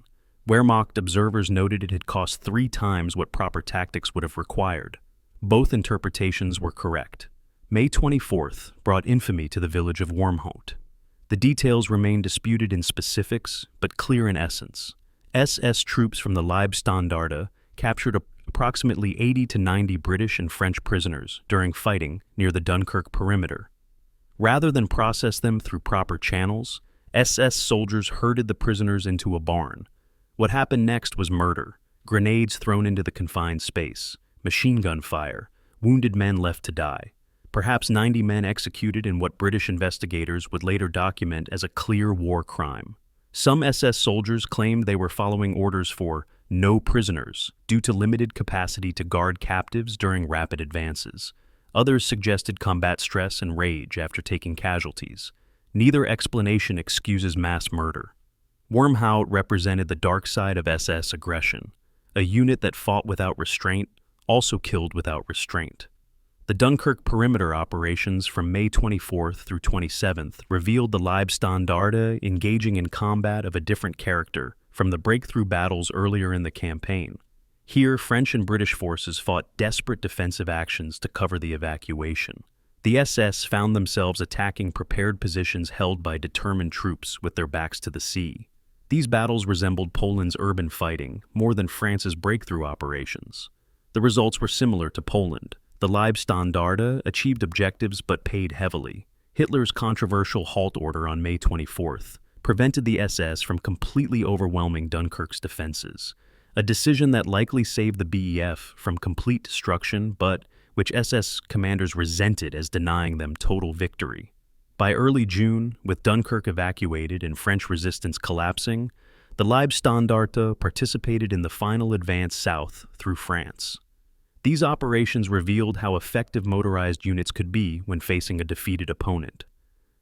Wehrmacht observers noted it had cost 3 times what proper tactics would have required. Both interpretations were correct. May 24th brought infamy to the village of Wormhout. The details remain disputed in specifics, but clear in essence. SS troops from the Leibstandarte captured approximately 80 to 90 British and French prisoners during fighting near the Dunkirk perimeter. Rather than process them through proper channels, SS soldiers herded the prisoners into a barn. What happened next was murder: grenades thrown into the confined space, machine gun fire, wounded men left to die. Perhaps 90 men executed in what British investigators would later document as a clear war crime. Some SS soldiers claimed they were following orders for no prisoners due to limited capacity to guard captives during rapid advances. Others suggested combat stress and rage after taking casualties. Neither explanation excuses mass murder. Wormhout represented the dark side of SS aggression. A unit that fought without restraint also killed without restraint. The Dunkirk perimeter operations from May 24th through 27th revealed the Leibstandarte engaging in combat of a different character from the breakthrough battles earlier in the campaign. Here, French and British forces fought desperate defensive actions to cover the evacuation. The SS found themselves attacking prepared positions held by determined troops with their backs to the sea. These battles resembled Poland's urban fighting more than France's breakthrough operations. The results were similar to Poland. The Leibstandarte achieved objectives but paid heavily. Hitler's controversial halt order on May 24th prevented the SS from completely overwhelming Dunkirk's defenses, a decision that likely saved the BEF from complete destruction but which SS commanders resented as denying them total victory. By early June, with Dunkirk evacuated and French resistance collapsing, the Leibstandarte participated in the final advance south through France. These operations revealed how effective motorized units could be when facing a defeated opponent.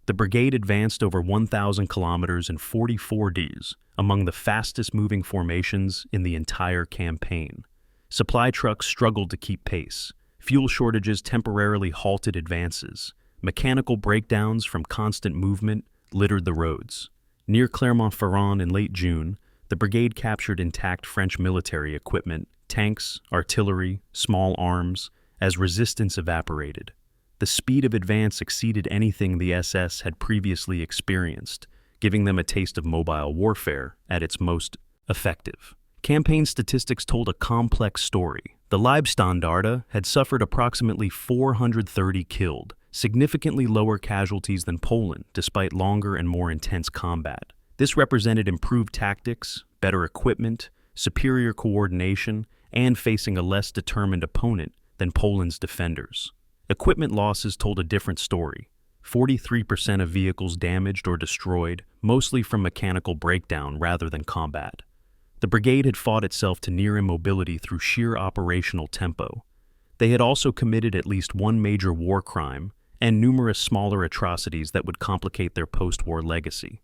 The brigade advanced over 1,000 kilometers in 44 days, among the fastest-moving formations in the entire campaign. Supply trucks struggled to keep pace. Fuel shortages temporarily halted advances. Mechanical breakdowns from constant movement littered the roads. Near Clermont-Ferrand in late June, the brigade captured intact French military equipment, tanks, artillery, small arms, as resistance evaporated. The speed of advance exceeded anything the SS had previously experienced, giving them a taste of mobile warfare at its most effective. Campaign statistics told a complex story. The Leibstandarte had suffered approximately 430 killed, significantly lower casualties than Poland despite longer and more intense combat. This represented improved tactics, better equipment, superior coordination, and facing a less determined opponent than Poland's defenders. Equipment losses told a different story. 43% of vehicles damaged or destroyed, mostly from mechanical breakdown rather than combat. The brigade had fought itself to near immobility through sheer operational tempo. They had also committed at least one major war crime and numerous smaller atrocities that would complicate their post-war legacy.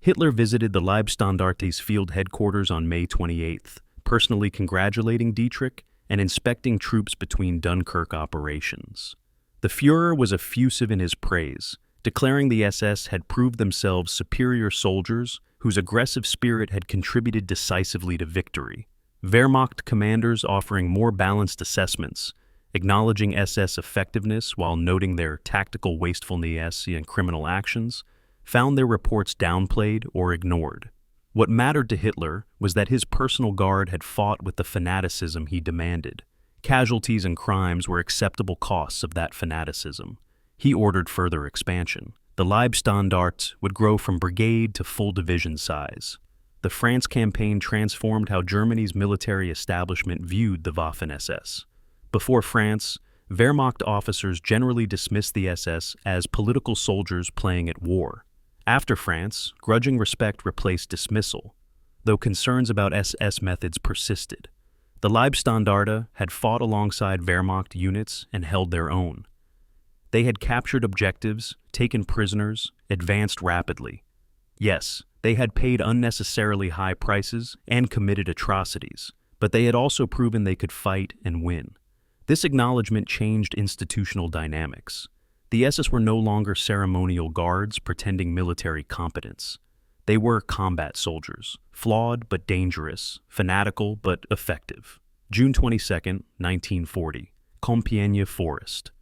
Hitler visited the Leibstandarte's field headquarters on May 28th, personally congratulating Dietrich and inspecting troops between Dunkirk operations. The Führer was effusive in his praise, declaring the SS had proved themselves superior soldiers whose aggressive spirit had contributed decisively to victory. Wehrmacht commanders offering more balanced assessments, acknowledging SS effectiveness while noting their tactical wastefulness and criminal actions, found their reports downplayed or ignored. What mattered to Hitler was that his personal guard had fought with the fanaticism he demanded. Casualties and crimes were acceptable costs of that fanaticism. He ordered further expansion. The Leibstandarte would grow from brigade to full division size. The France campaign transformed how Germany's military establishment viewed the Waffen-SS. Before France, Wehrmacht officers generally dismissed the SS as political soldiers playing at war. After France, grudging respect replaced dismissal, though concerns about SS methods persisted. The Leibstandarte had fought alongside Wehrmacht units and held their own. They had captured objectives, taken prisoners, advanced rapidly. Yes, they had paid unnecessarily high prices and committed atrocities, but they had also proven they could fight and win. This acknowledgement changed institutional dynamics. The SS were no longer ceremonial guards pretending military competence. They were combat soldiers, flawed but dangerous, fanatical but effective. June 22, 1940, Compiègne Forest.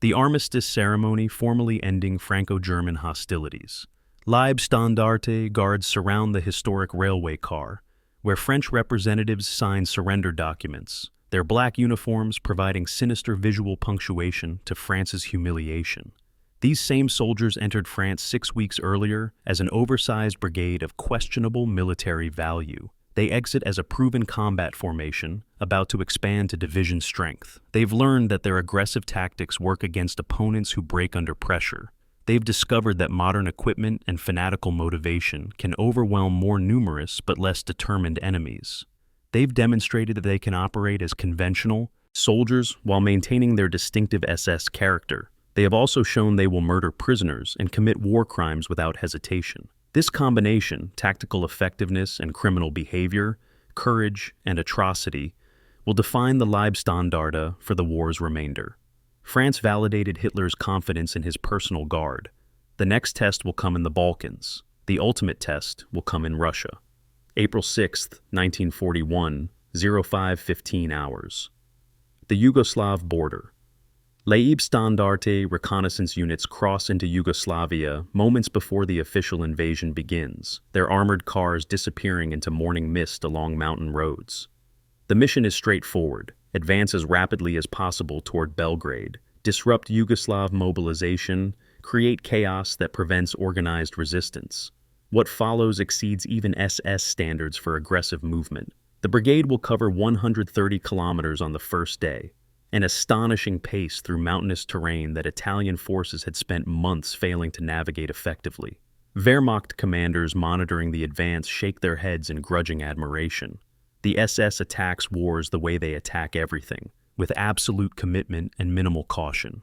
The armistice ceremony formally ending Franco-German hostilities. Leibstandarte guards surround the historic railway car, where French representatives sign surrender documents, their black uniforms providing sinister visual punctuation to France's humiliation. These same soldiers entered France 6 weeks earlier as an oversized brigade of questionable military value. They exit as a proven combat formation, about to expand to division strength. They've learned that their aggressive tactics work against opponents who break under pressure. They've discovered that modern equipment and fanatical motivation can overwhelm more numerous but less determined enemies. They've demonstrated that they can operate as conventional soldiers while maintaining their distinctive SS character. They have also shown they will murder prisoners and commit war crimes without hesitation. This combination, tactical effectiveness and criminal behavior, courage and atrocity, will define the Leibstandarte for the war's remainder. France validated Hitler's confidence in his personal guard. The next test will come in the Balkans. The ultimate test will come in Russia. April 6, 1941, 05:15 hours. The Yugoslav border. Leibstandarte reconnaissance units cross into Yugoslavia moments before the official invasion begins, their armored cars disappearing into morning mist along mountain roads. The mission is straightforward: advance as rapidly as possible toward Belgrade, disrupt Yugoslav mobilization, create chaos that prevents organized resistance. What follows exceeds even SS standards for aggressive movement. The brigade will cover 130 kilometers on the first day, an astonishing pace through mountainous terrain that Italian forces had spent months failing to navigate effectively. Wehrmacht commanders monitoring the advance shake their heads in grudging admiration. The SS attacks wars the way they attack everything, with absolute commitment and minimal caution.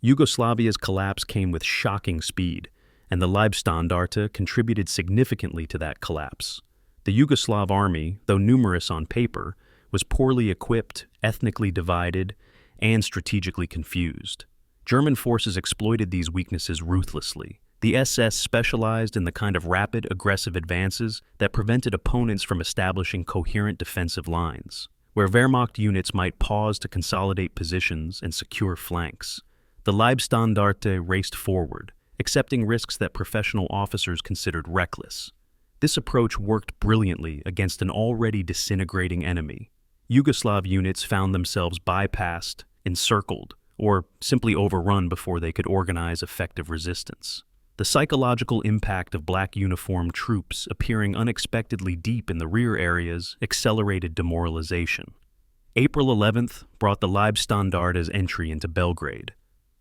Yugoslavia's collapse came with shocking speed, and the Leibstandarte contributed significantly to that collapse. The Yugoslav army, though numerous on paper, was poorly equipped, ethnically divided, and strategically confused. German forces exploited these weaknesses ruthlessly. The SS specialized in the kind of rapid, aggressive advances that prevented opponents from establishing coherent defensive lines. Where Wehrmacht units might pause to consolidate positions and secure flanks, the Leibstandarte raced forward, accepting risks that professional officers considered reckless. This approach worked brilliantly against an already disintegrating enemy. Yugoslav units found themselves bypassed, encircled, or simply overrun before they could organize effective resistance. The psychological impact of black uniformed troops appearing unexpectedly deep in the rear areas accelerated demoralization. April 11th brought the Leibstandarte's entry into Belgrade.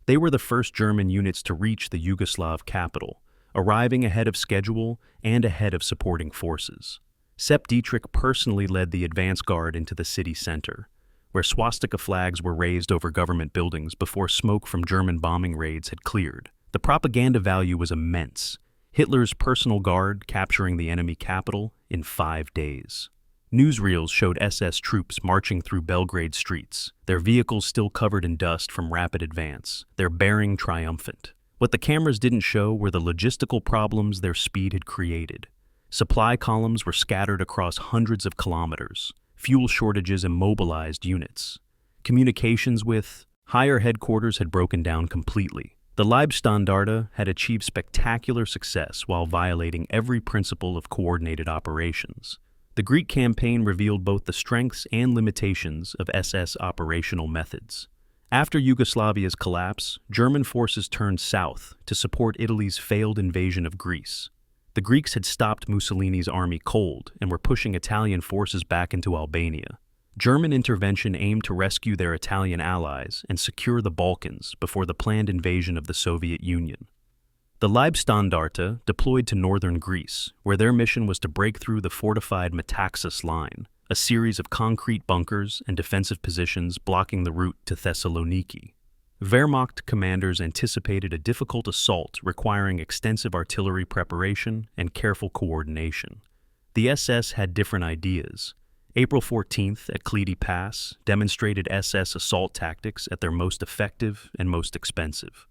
They were the first German units to reach the Yugoslav capital, arriving ahead of schedule and ahead of supporting forces. Sepp Dietrich personally led the advance guard into the city center, where swastika flags were raised over government buildings before smoke from German bombing raids had cleared. The propaganda value was immense. Hitler's personal guard capturing the enemy capital in 5 days. Newsreels showed SS troops marching through Belgrade streets, their vehicles still covered in dust from rapid advance, their bearing triumphant. What the cameras didn't show were the logistical problems their speed had created. Supply columns were scattered across hundreds of kilometers. Fuel shortages immobilized units. Communications with higher headquarters had broken down completely. The Leibstandarte had achieved spectacular success while violating every principle of coordinated operations. The Greek campaign revealed both the strengths and limitations of SS operational methods. After Yugoslavia's collapse, German forces turned south to support Italy's failed invasion of Greece. The Greeks had stopped Mussolini's army cold and were pushing Italian forces back into Albania. German intervention aimed to rescue their Italian allies and secure the Balkans before the planned invasion of the Soviet Union. The Leibstandarte deployed to northern Greece, where their mission was to break through the fortified Metaxas line, a series of concrete bunkers and defensive positions blocking the route to Thessaloniki. Wehrmacht commanders anticipated a difficult assault requiring extensive artillery preparation and careful coordination. The SS had different ideas. April 14th at Klidi Pass demonstrated SS assault tactics at their most effective and most expensive.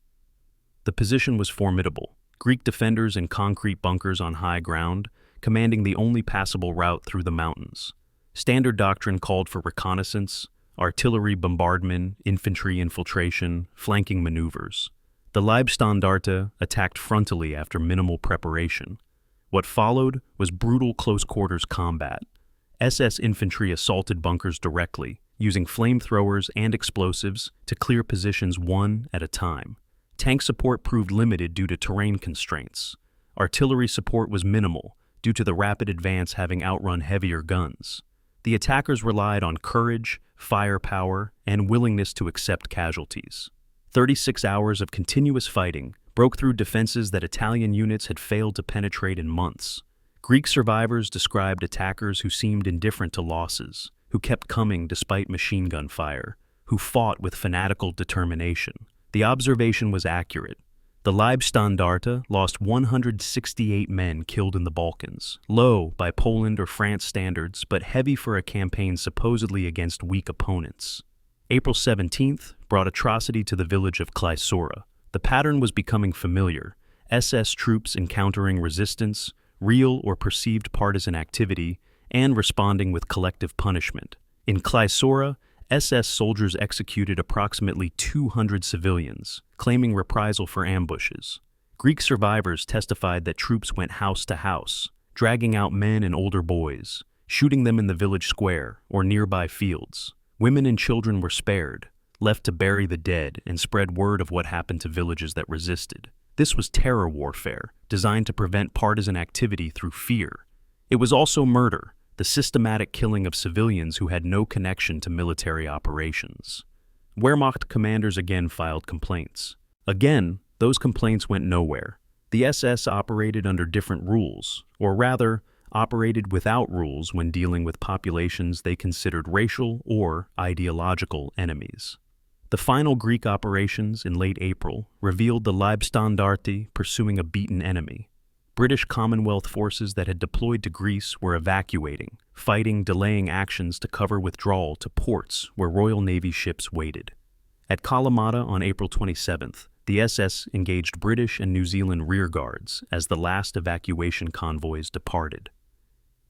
The position was formidable, Greek defenders in concrete bunkers on high ground, commanding the only passable route through the mountains. Standard doctrine called for reconnaissance, artillery bombardment, infantry infiltration, flanking maneuvers. The Leibstandarte attacked frontally after minimal preparation. What followed was brutal close-quarters combat. SS infantry assaulted bunkers directly, using flamethrowers and explosives to clear positions one at a time. Tank support proved limited due to terrain constraints. Artillery support was minimal, due to the rapid advance having outrun heavier guns. The attackers relied on courage, firepower, and willingness to accept casualties. 36 hours of continuous fighting broke through defenses that Italian units had failed to penetrate in months. Greek survivors described attackers who seemed indifferent to losses, who kept coming despite machine gun fire, who fought with fanatical determination. The observation was accurate. The Leibstandarte lost 168 men killed in the Balkans, low by Poland or France standards, but heavy for a campaign supposedly against weak opponents. April 17th brought atrocity to the village of Klysora. The pattern was becoming familiar. SS troops encountering resistance, real or perceived partisan activity, and responding with collective punishment. In Klysora, SS soldiers executed approximately 200 civilians, claiming reprisal for ambushes. Greek survivors testified that troops went house to house, dragging out men and older boys, shooting them in the village square or nearby fields. Women and children were spared, left to bury the dead and spread word of what happened to villages that resisted. This was terror warfare, designed to prevent partisan activity through fear. It was also murder, the systematic killing of civilians who had no connection to military operations. Wehrmacht commanders again filed complaints. Again, those complaints went nowhere. The SS operated under different rules, or rather, operated without rules when dealing with populations they considered racial or ideological enemies. The final Greek operations in late April revealed the Leibstandarte pursuing a beaten enemy. British Commonwealth forces that had deployed to Greece were evacuating, fighting delaying actions to cover withdrawal to ports where Royal Navy ships waited. At Kalamata on April 27th, the SS engaged British and New Zealand rearguards as the last evacuation convoys departed.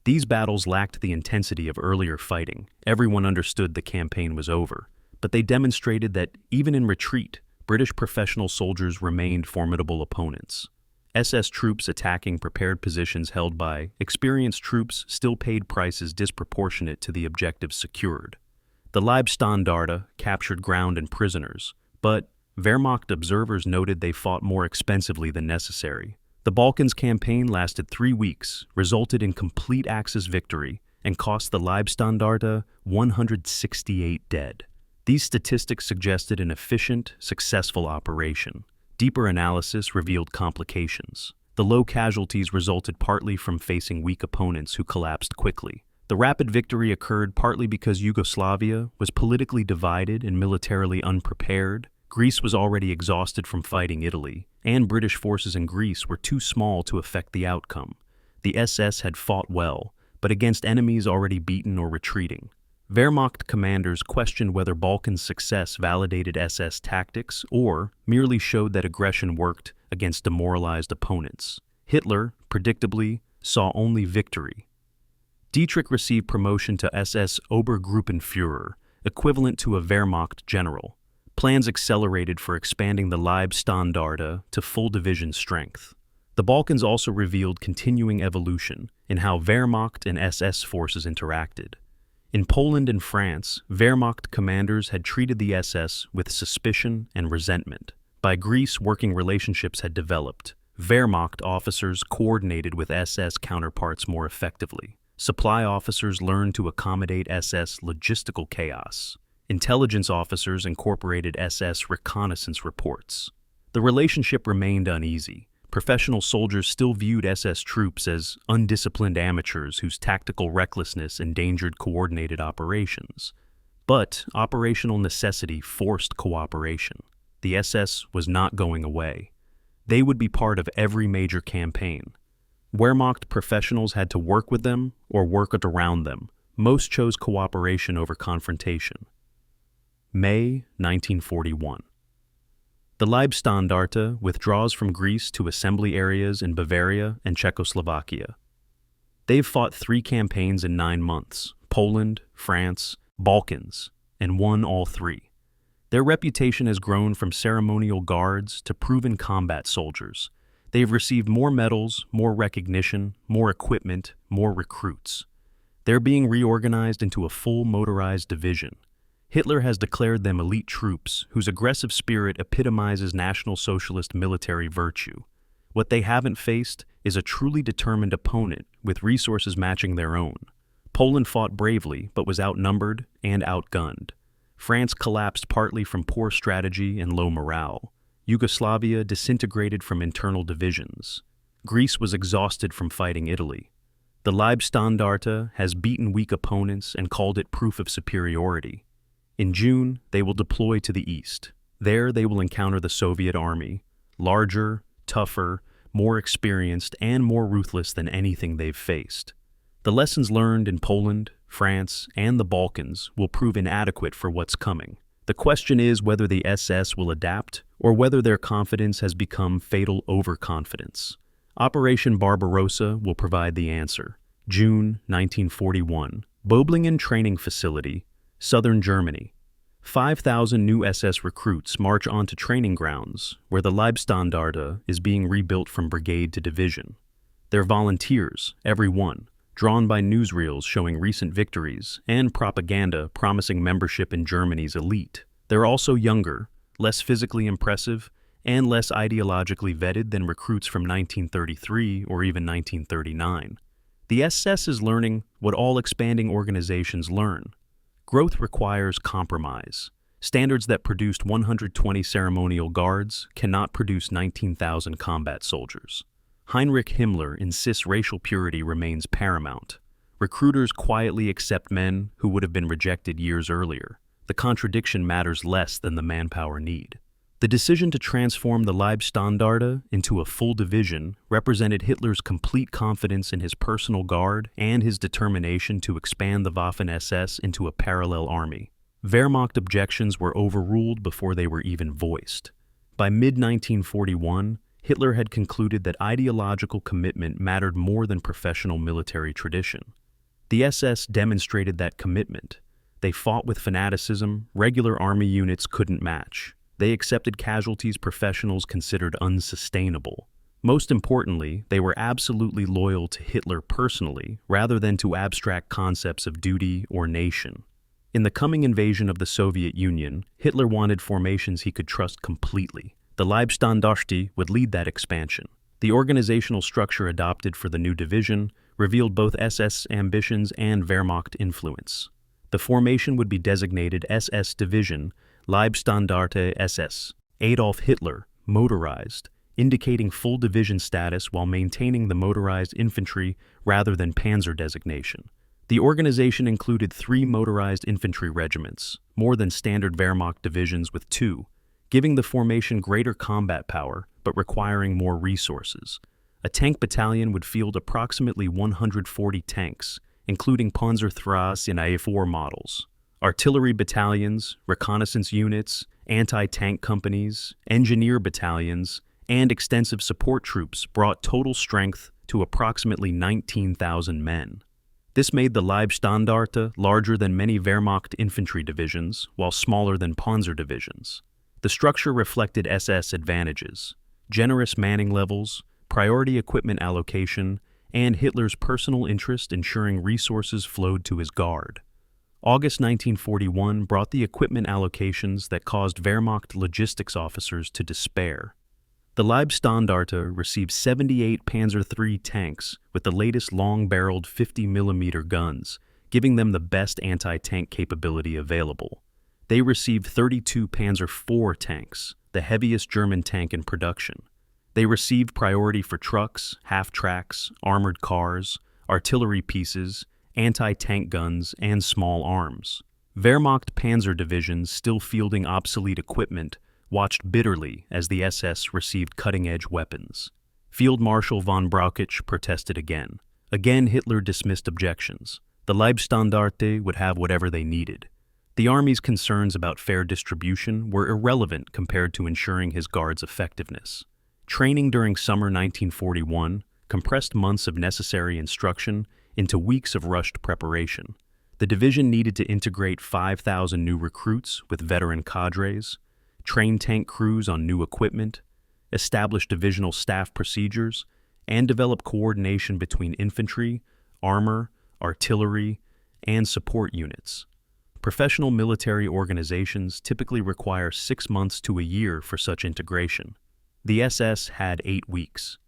These battles lacked the intensity of earlier fighting. Everyone understood the campaign was over, but they demonstrated that, even in retreat, British professional soldiers remained formidable opponents. SS troops attacking prepared positions held by experienced troops still paid prices disproportionate to the objectives secured. The Leibstandarte captured ground and prisoners, but Wehrmacht observers noted they fought more expensively than necessary. The Balkans Campaign lasted 3 weeks, resulted in complete Axis victory, and cost the Leibstandarte 168 dead. These statistics suggested an efficient, successful operation. Deeper analysis revealed complications. The low casualties resulted partly from facing weak opponents who collapsed quickly. The rapid victory occurred partly because Yugoslavia was politically divided and militarily unprepared. Greece was already exhausted from fighting Italy, and British forces in Greece were too small to affect the outcome. The SS had fought well, but against enemies already beaten or retreating. Wehrmacht commanders questioned whether Balkan's success validated SS tactics or merely showed that aggression worked against demoralized opponents. Hitler, predictably, saw only victory. Dietrich received promotion to SS Obergruppenführer, equivalent to a Wehrmacht general. Plans accelerated for expanding the Leibstandarte to full division strength. The Balkans also revealed continuing evolution in how Wehrmacht and SS forces interacted. In Poland and France, Wehrmacht commanders had treated the SS with suspicion and resentment. By Greece, working relationships had developed. Wehrmacht officers coordinated with SS counterparts more effectively. Supply officers learned to accommodate SS logistical chaos. Intelligence officers incorporated SS reconnaissance reports. The relationship remained uneasy. Professional soldiers still viewed SS troops as undisciplined amateurs whose tactical recklessness endangered coordinated operations. But operational necessity forced cooperation. The SS was not going away. They would be part of every major campaign. Wehrmacht professionals had to work with them or work around them. Most chose cooperation over confrontation. May 1941. The Leibstandarte withdraws from Greece to assembly areas in Bavaria and Czechoslovakia. They've fought 3 campaigns in 9 months: Poland, France, Balkans, and won all 3. Their reputation has grown from ceremonial guards to proven combat soldiers. They've received more medals, more recognition, more equipment, more recruits. They're being reorganized into a full motorized division. Hitler has declared them elite troops whose aggressive spirit epitomizes National Socialist military virtue. What they haven't faced is a truly determined opponent with resources matching their own. Poland fought bravely but was outnumbered and outgunned. France collapsed partly from poor strategy and low morale. Yugoslavia disintegrated from internal divisions. Greece was exhausted from fighting Italy. The Leibstandarte has beaten weak opponents and called it proof of superiority. In June, they will deploy to the east. There, they will encounter the Soviet army, larger, tougher, more experienced, and more ruthless than anything they've faced. The lessons learned in Poland, France, and the Balkans will prove inadequate for what's coming. The question is whether the SS will adapt or whether their confidence has become fatal overconfidence. Operation Barbarossa will provide the answer. June 1941. Böblingen Training Facility, Southern Germany. 5,000 new SS recruits march onto training grounds where the Leibstandarte is being rebuilt from brigade to division. They're volunteers, every one, drawn by newsreels showing recent victories and propaganda promising membership in Germany's elite. They're also younger, less physically impressive, and less ideologically vetted than recruits from 1933 or even 1939. The SS is learning what all expanding organizations learn. Growth requires compromise. Standards that produced 120 ceremonial guards cannot produce 19,000 combat soldiers. Heinrich Himmler insists racial purity remains paramount. Recruiters quietly accept men who would have been rejected years earlier. The contradiction matters less than the manpower need. The decision to transform the Leibstandarte into a full division represented Hitler's complete confidence in his personal guard and his determination to expand the Waffen-SS into a parallel army. Wehrmacht objections were overruled before they were even voiced. By mid-1941, Hitler had concluded that ideological commitment mattered more than professional military tradition. The SS demonstrated that commitment. They fought with fanaticism regular army units couldn't match. They accepted casualties professionals considered unsustainable. Most importantly, they were absolutely loyal to Hitler personally, rather than to abstract concepts of duty or nation. In the coming invasion of the Soviet Union, Hitler wanted formations he could trust completely. The Leibstandarte would lead that expansion. The organizational structure adopted for the new division revealed both SS ambitions and Wehrmacht influence. The formation would be designated SS Division, Leibstandarte SS, Adolf Hitler, motorized, indicating full division status while maintaining the motorized infantry rather than Panzer designation. The organization included 3 motorized infantry regiments, more than standard Wehrmacht divisions with 2, giving the formation greater combat power but requiring more resources. A tank battalion would field approximately 140 tanks, including Panzer and A4 models. Artillery battalions, reconnaissance units, anti-tank companies, engineer battalions, and extensive support troops brought total strength to approximately 19,000 men. This made the Leibstandarte larger than many Wehrmacht infantry divisions, while smaller than Panzer divisions. The structure reflected SS advantages: generous manning levels, priority equipment allocation, and Hitler's personal interest ensuring resources flowed to his guard. August 1941 brought the equipment allocations that caused Wehrmacht logistics officers to despair. The Leibstandarte received 78 Panzer III tanks with the latest long-barreled 50mm guns, giving them the best anti-tank capability available. They received 32 Panzer IV tanks, the heaviest German tank in production. They received priority for trucks, half-tracks, armored cars, artillery pieces, anti-tank guns, and small arms. Wehrmacht panzer divisions still fielding obsolete equipment watched bitterly as the SS received cutting-edge weapons. Field Marshal von Brauchitsch protested again. Again, Hitler dismissed objections. The Leibstandarte would have whatever they needed. The army's concerns about fair distribution were irrelevant compared to ensuring his guard's effectiveness. Training during summer 1941 compressed months of necessary instruction into weeks of rushed preparation. The division needed to integrate 5,000 new recruits with veteran cadres, train tank crews on new equipment, establish divisional staff procedures, and develop coordination between infantry, armor, artillery, and support units. Professional military organizations typically require 6 months to a year for such integration. The SS had 8 weeks.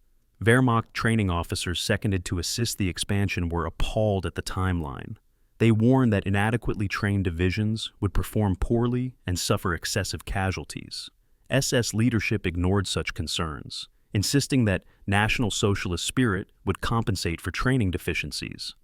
Wehrmacht training officers seconded to assist the expansion were appalled at the timeline. They warned that inadequately trained divisions would perform poorly and suffer excessive casualties. SS leadership ignored such concerns, insisting that National Socialist spirit would compensate for training deficiencies.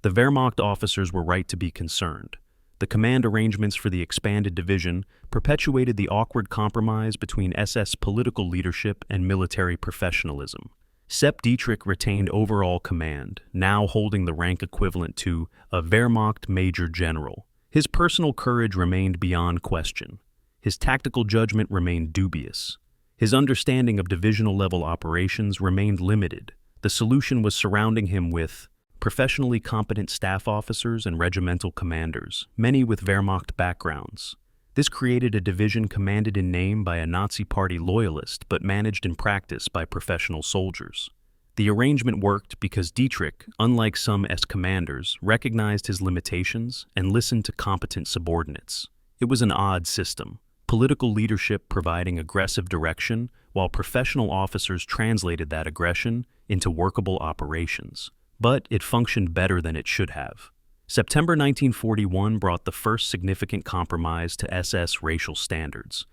The Wehrmacht officers were right to be concerned. The command arrangements for the expanded division perpetuated the awkward compromise between SS political leadership and military professionalism. Sepp Dietrich retained overall command, now holding the rank equivalent to a Wehrmacht Major General. His personal courage remained beyond question. His tactical judgment remained dubious. His understanding of divisional-level operations remained limited. The solution was surrounding him with professionally competent staff officers and regimental commanders, many with Wehrmacht backgrounds. This created a division commanded in name by a Nazi Party loyalist but managed in practice by professional soldiers. The arrangement worked because Dietrich, unlike some SS commanders, recognized his limitations and listened to competent subordinates. It was an odd system, political leadership providing aggressive direction while professional officers translated that aggression into workable operations. But it functioned better than it should have. September 1941 brought the first significant compromise to SS racial standards.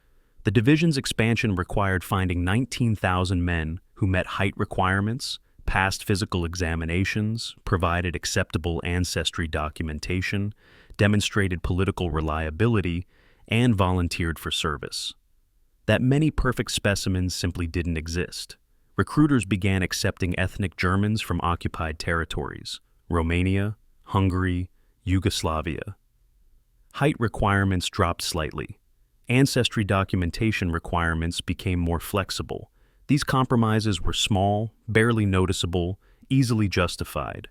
The division's expansion required finding 19,000 men who met height requirements, passed physical examinations, provided acceptable ancestry documentation, demonstrated political reliability, and volunteered for service. That many perfect specimens simply didn't exist. Recruiters began accepting ethnic Germans from occupied territories, Romania, Hungary, Yugoslavia. Height requirements dropped slightly. Ancestry documentation requirements became more flexible. These compromises were small, barely noticeable, easily justified.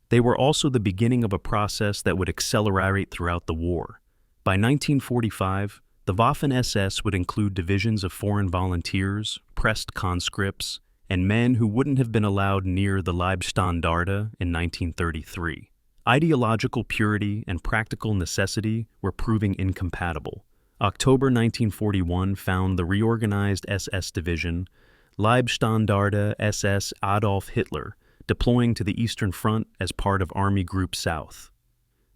They were also the beginning of a process that would accelerate throughout the war. By 1945, the Waffen-SS would include divisions of foreign volunteers, pressed conscripts, and men who wouldn't have been allowed near the Leibstandarte in 1933. Ideological purity and practical necessity were proving incompatible. October 1941 found the reorganized SS division, Leibstandarte SS Adolf Hitler, deploying to the Eastern Front as part of Army Group South.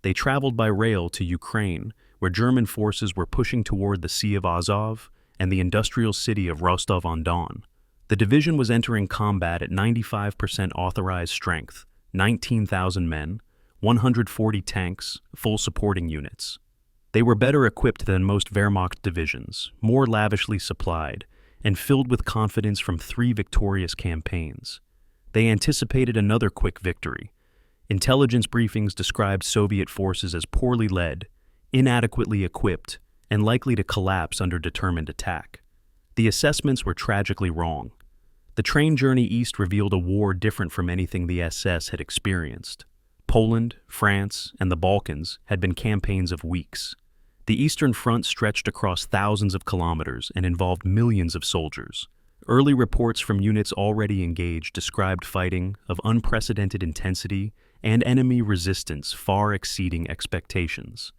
They traveled by rail to Ukraine, where German forces were pushing toward the Sea of Azov and the industrial city of Rostov-on-Don. The division was entering combat at 95% authorized strength, 19,000 men, 140 tanks, full supporting units. They were better equipped than most Wehrmacht divisions, more lavishly supplied, and filled with confidence from 3 victorious campaigns. They anticipated another quick victory. Intelligence briefings described Soviet forces as poorly led, inadequately equipped, and likely to collapse under determined attack. The assessments were tragically wrong. The train journey east revealed a war different from anything the SS had experienced. Poland, France, and the Balkans had been campaigns of weeks. The Eastern Front stretched across thousands of kilometers and involved millions of soldiers. Early reports from units already engaged described fighting of unprecedented intensity and enemy resistance far exceeding expectations.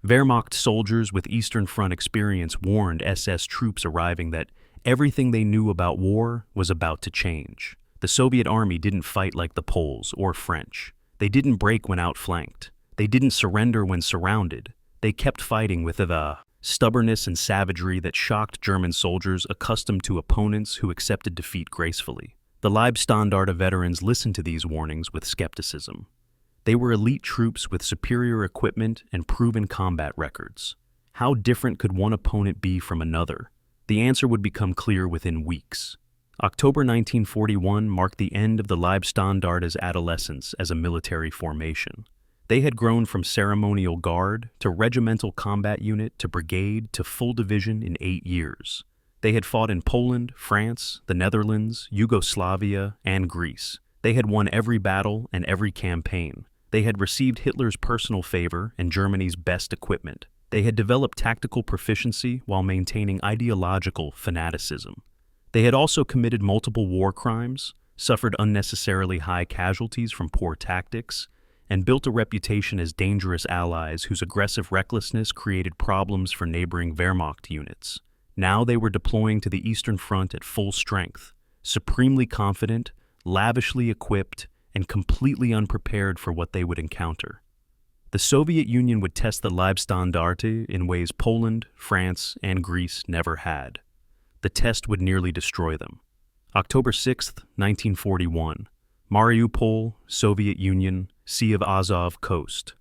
Wehrmacht soldiers with Eastern Front experience warned SS troops arriving that everything they knew about war was about to change. The Soviet army didn't fight like the Poles or French. They didn't break when outflanked. They didn't surrender when surrounded. They kept fighting with the stubbornness and savagery that shocked German soldiers accustomed to opponents who accepted defeat gracefully. The Leibstandarte veterans listened to these warnings with skepticism. They were elite troops with superior equipment and proven combat records. How different could one opponent be from another? The answer would become clear within weeks. October 1941 marked the end of the Leibstandarte's adolescence as a military formation. They had grown from ceremonial guard to regimental combat unit to brigade to full division in 8 years. They had fought in Poland, France, the Netherlands, Yugoslavia, and Greece. They had won every battle and every campaign. They had received Hitler's personal favor and Germany's best equipment. They had developed tactical proficiency while maintaining ideological fanaticism. They had also committed multiple war crimes, suffered unnecessarily high casualties from poor tactics, and built a reputation as dangerous allies whose aggressive recklessness created problems for neighboring Wehrmacht units. Now they were deploying to the Eastern Front at full strength, supremely confident, lavishly equipped, and completely unprepared for what they would encounter. The Soviet Union would test the Leibstandarte in ways Poland, France, and Greece never had. The test would nearly destroy them. October 6, 1941, Mariupol, Soviet Union, Sea of Azov coast.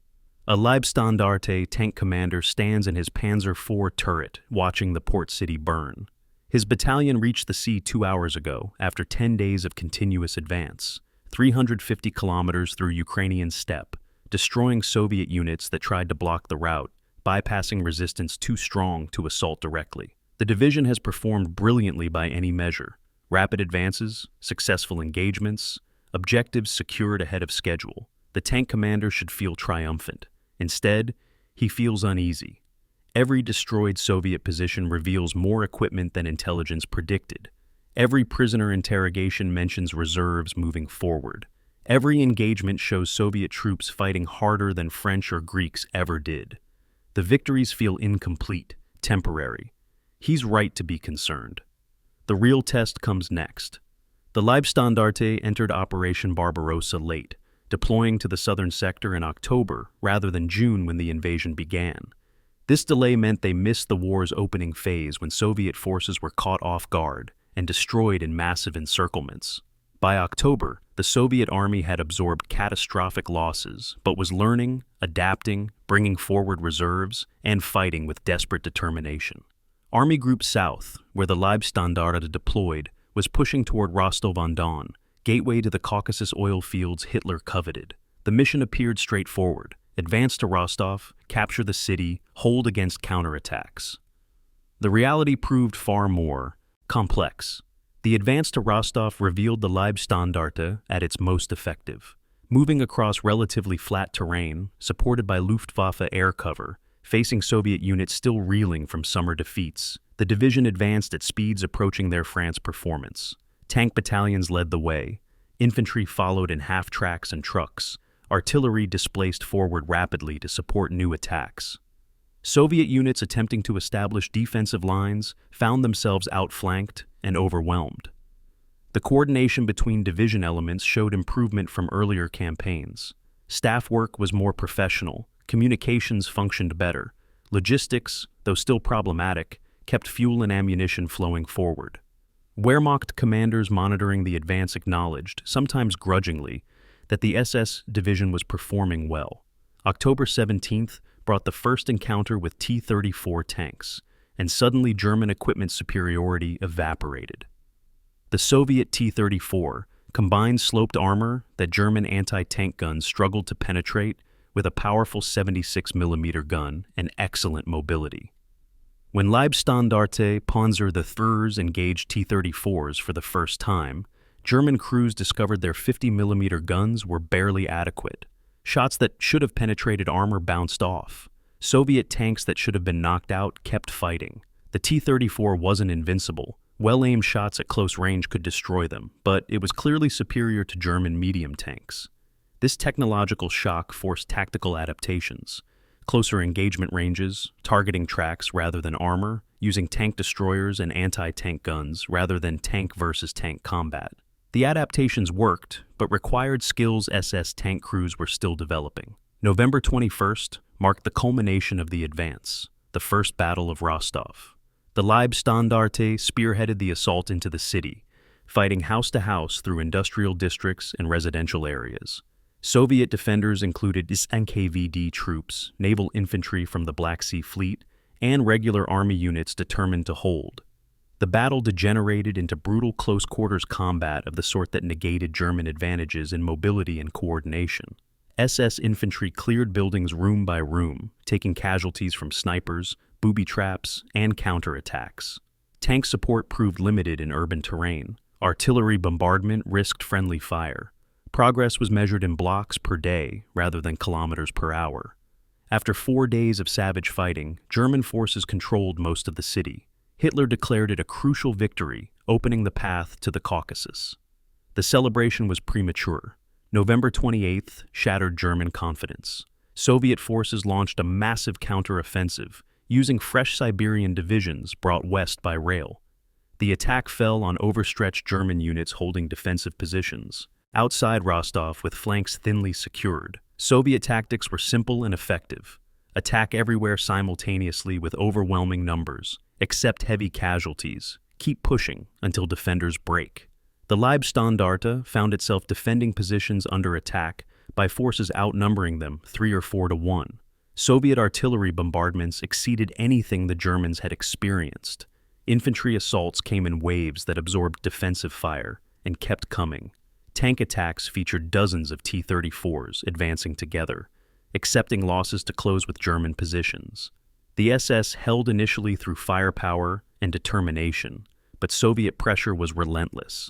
A Leibstandarte tank commander stands in his Panzer IV turret watching the port city burn. His battalion reached the sea 2 hours ago after 10 days of continuous advance, 350 kilometers through Ukrainian steppe, destroying Soviet units that tried to block the route, bypassing resistance too strong to assault directly. The division has performed brilliantly by any measure. Rapid advances, successful engagements, objectives secured ahead of schedule. The tank commander should feel triumphant. Instead, he feels uneasy. Every destroyed Soviet position reveals more equipment than intelligence predicted. Every prisoner interrogation mentions reserves moving forward. Every engagement shows Soviet troops fighting harder than French or Greeks ever did. The victories feel incomplete, temporary. He's right to be concerned. The real test comes next. The Leibstandarte entered Operation Barbarossa late, deploying to the southern sector in October rather than June when the invasion began. This delay meant they missed the war's opening phase when Soviet forces were caught off guard and destroyed in massive encirclements. By October, the Soviet army had absorbed catastrophic losses, but was learning, adapting, bringing forward reserves, and fighting with desperate determination. Army Group South, where the Leibstandarte deployed, was pushing toward Rostov-on-Don, gateway to the Caucasus oil fields Hitler coveted. The mission appeared straightforward: advance to Rostov, capture the city, hold against counterattacks. The reality proved far more complex. The advance to Rostov revealed the Leibstandarte at its most effective. Moving across relatively flat terrain, supported by Luftwaffe air cover, facing Soviet units still reeling from summer defeats, the division advanced at speeds approaching their France performance. Tank battalions led the way. Infantry followed in half-tracks and trucks. Artillery displaced forward rapidly to support new attacks. Soviet units attempting to establish defensive lines found themselves outflanked and overwhelmed. The coordination between division elements showed improvement from earlier campaigns. Staff work was more professional, communications functioned better. Logistics, though still problematic, kept fuel and ammunition flowing forward. Wehrmacht commanders monitoring the advance acknowledged, sometimes grudgingly, that the SS division was performing well. October 17th brought the first encounter with T-34 tanks. and suddenly German equipment superiority evaporated. The Soviet T-34 combined sloped armor that German anti-tank guns struggled to penetrate with a powerful 76mm gun and excellent mobility. When Leibstandarte Panzer III's engaged T-34s for the first time, German crews discovered their 50mm guns were barely adequate. Shots that should have penetrated armor bounced off. Soviet tanks that should have been knocked out kept fighting. The T-34 wasn't invincible. Well-aimed shots at close range could destroy them, but it was clearly superior to German medium tanks. This technological shock forced tactical adaptations. Closer engagement ranges, targeting tracks rather than armor, using tank destroyers and anti-tank guns rather than tank versus tank combat. The adaptations worked, but required skills SS tank crews were still developing. November 21st marked the culmination of the advance, the First Battle of Rostov. The Leibstandarte spearheaded the assault into the city, fighting house to house through industrial districts and residential areas. Soviet defenders included NKVD troops, naval infantry from the Black Sea Fleet, and regular army units determined to hold. The battle degenerated into brutal close-quarters combat of the sort that negated German advantages in mobility and coordination. SS infantry cleared buildings room by room, taking casualties from snipers, booby traps, and counterattacks. Tank support proved limited in urban terrain. Artillery bombardment risked friendly fire. Progress was measured in blocks per day rather than kilometers per hour. After 4 days of savage fighting, German forces controlled most of the city. Hitler declared it a crucial victory, opening the path to the Caucasus. The celebration was premature. November 28th shattered German confidence. Soviet forces launched a massive counter-offensive, using fresh Siberian divisions brought west by rail. The attack fell on overstretched German units holding defensive positions. Outside Rostov, with flanks thinly secured, Soviet tactics were simple and effective. Attack everywhere simultaneously with overwhelming numbers. Accept heavy casualties. Keep pushing until defenders break. The Leibstandarte found itself defending positions under attack by forces outnumbering them 3 or 4 to 1. Soviet artillery bombardments exceeded anything the Germans had experienced. Infantry assaults came in waves that absorbed defensive fire and kept coming. Tank attacks featured dozens of T-34s advancing together, accepting losses to close with German positions. The SS held initially through firepower and determination, but Soviet pressure was relentless.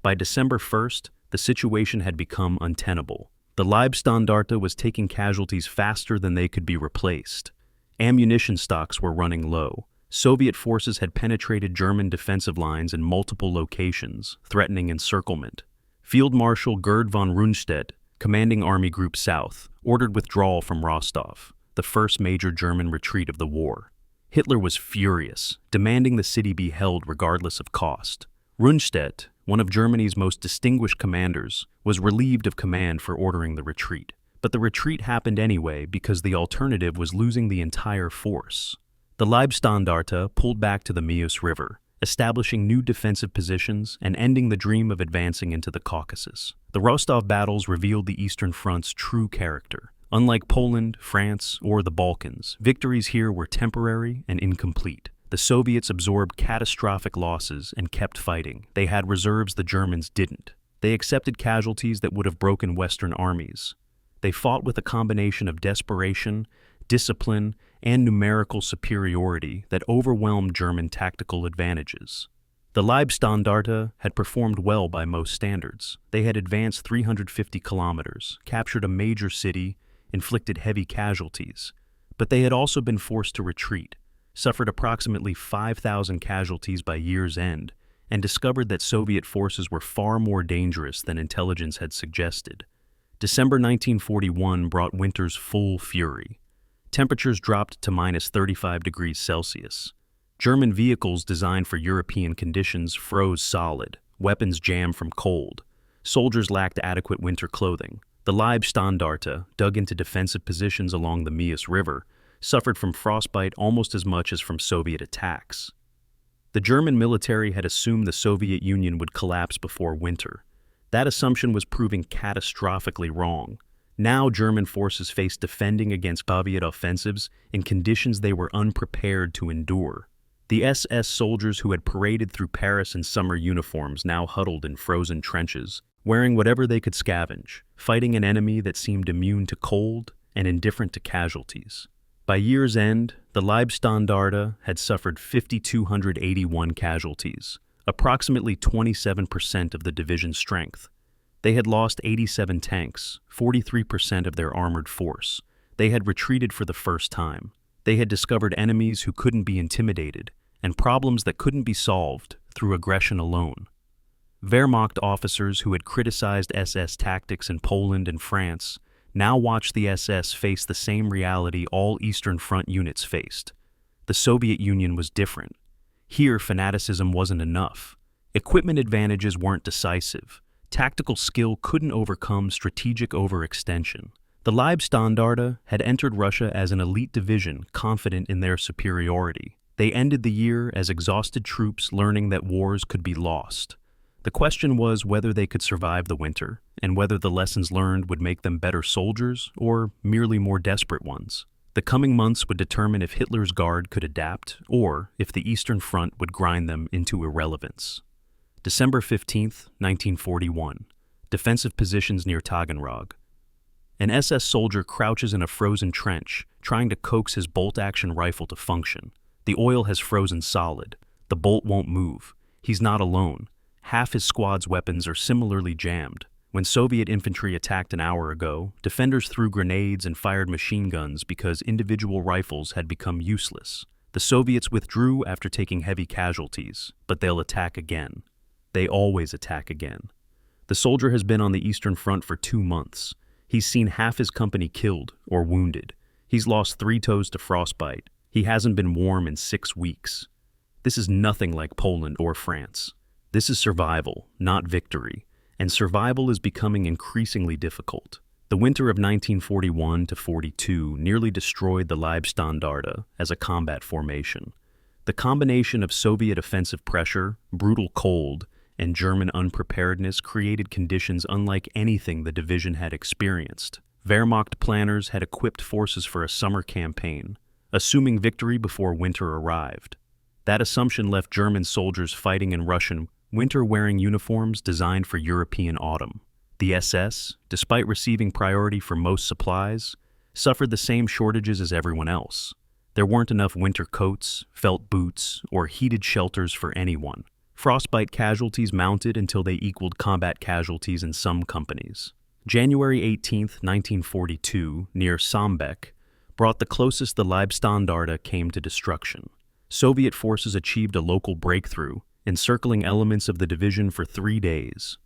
By December 1st, the situation had become untenable. The Leibstandarte was taking casualties faster than they could be replaced. Ammunition stocks were running low. Soviet forces had penetrated German defensive lines in multiple locations, threatening encirclement. Field Marshal Gerd von Rundstedt, commanding Army Group South, ordered withdrawal from Rostov, the first major German retreat of the war. Hitler was furious, demanding the city be held regardless of cost. Rundstedt, one of Germany's most distinguished commanders, was relieved of command for ordering the retreat. But the retreat happened anyway because the alternative was losing the entire force. The Leibstandarte pulled back to the Mius River, establishing new defensive positions and ending the dream of advancing into the Caucasus. The Rostov battles revealed the Eastern Front's true character. Unlike Poland, France, or the Balkans, victories here were temporary and incomplete. The Soviets absorbed catastrophic losses and kept fighting. They had reserves the Germans didn't. They accepted casualties that would have broken Western armies. They fought with a combination of desperation, discipline, and numerical superiority that overwhelmed German tactical advantages. The Leibstandarte had performed well by most standards. They had advanced 350 kilometers, captured a major city, inflicted heavy casualties, but they had also been forced to retreat, suffered approximately 5,000 casualties by year's end, and discovered that Soviet forces were far more dangerous than intelligence had suggested. December 1941 brought winter's full fury. Temperatures dropped to minus 35 degrees Celsius. German vehicles designed for European conditions froze solid, weapons jammed from cold. Soldiers lacked adequate winter clothing. The Leibstandarte, dug into defensive positions along the Mius River, suffered from frostbite almost as much as from Soviet attacks. The German military had assumed the Soviet Union would collapse before winter. That assumption was proving catastrophically wrong. Now German forces faced defending against Soviet offensives in conditions they were unprepared to endure. The SS soldiers who had paraded through Paris in summer uniforms now huddled in frozen trenches, wearing whatever they could scavenge, fighting an enemy that seemed immune to cold and indifferent to casualties. By year's end, the Leibstandarte had suffered 5,281 casualties, approximately 27% of the division's strength. They had lost 87 tanks, 43% of their armored force. They had retreated for the first time. They had discovered enemies who couldn't be intimidated, and problems that couldn't be solved through aggression alone. Wehrmacht officers who had criticized SS tactics in Poland and France now watched the SS face the same reality all Eastern Front units faced. The Soviet Union was different. Here, fanaticism wasn't enough. Equipment advantages weren't decisive. Tactical skill couldn't overcome strategic overextension. The Leibstandarte had entered Russia as an elite division confident in their superiority. They ended the year as exhausted troops learning that wars could be lost. The question was whether they could survive the winter, and whether the lessons learned would make them better soldiers or merely more desperate ones. The coming months would determine if Hitler's Guard could adapt, or if the Eastern Front would grind them into irrelevance. December 15, 1941. Defensive positions near Taganrog. An SS soldier crouches in a frozen trench, trying to coax his bolt-action rifle to function. The oil has frozen solid. The bolt won't move. He's not alone. Half his squad's weapons are similarly jammed. When Soviet infantry attacked an hour ago, defenders threw grenades and fired machine guns because individual rifles had become useless. The Soviets withdrew after taking heavy casualties, but they'll attack again. They always attack again. The soldier has been on the Eastern Front for 2 months. He's seen half his company killed or wounded. He's lost 3 toes to frostbite. He hasn't been warm in 6 weeks. This is nothing like Poland or France. This is survival, not victory, and survival is becoming increasingly difficult. The winter of 1941 to 42 nearly destroyed the Leibstandarte as a combat formation. The combination of Soviet offensive pressure, brutal cold, and German unpreparedness created conditions unlike anything the division had experienced. Wehrmacht planners had equipped forces for a summer campaign, assuming victory before winter arrived. That assumption left German soldiers fighting in Russian winter-wearing uniforms designed for European autumn. The SS, despite receiving priority for most supplies, suffered the same shortages as everyone else. There weren't enough winter coats, felt boots, or heated shelters for anyone. Frostbite casualties mounted until they equaled combat casualties in some companies. January 18, 1942, near Sambeck, brought the closest the Leibstandarte came to destruction. Soviet forces achieved a local breakthrough, encircling elements of the division for 3 days.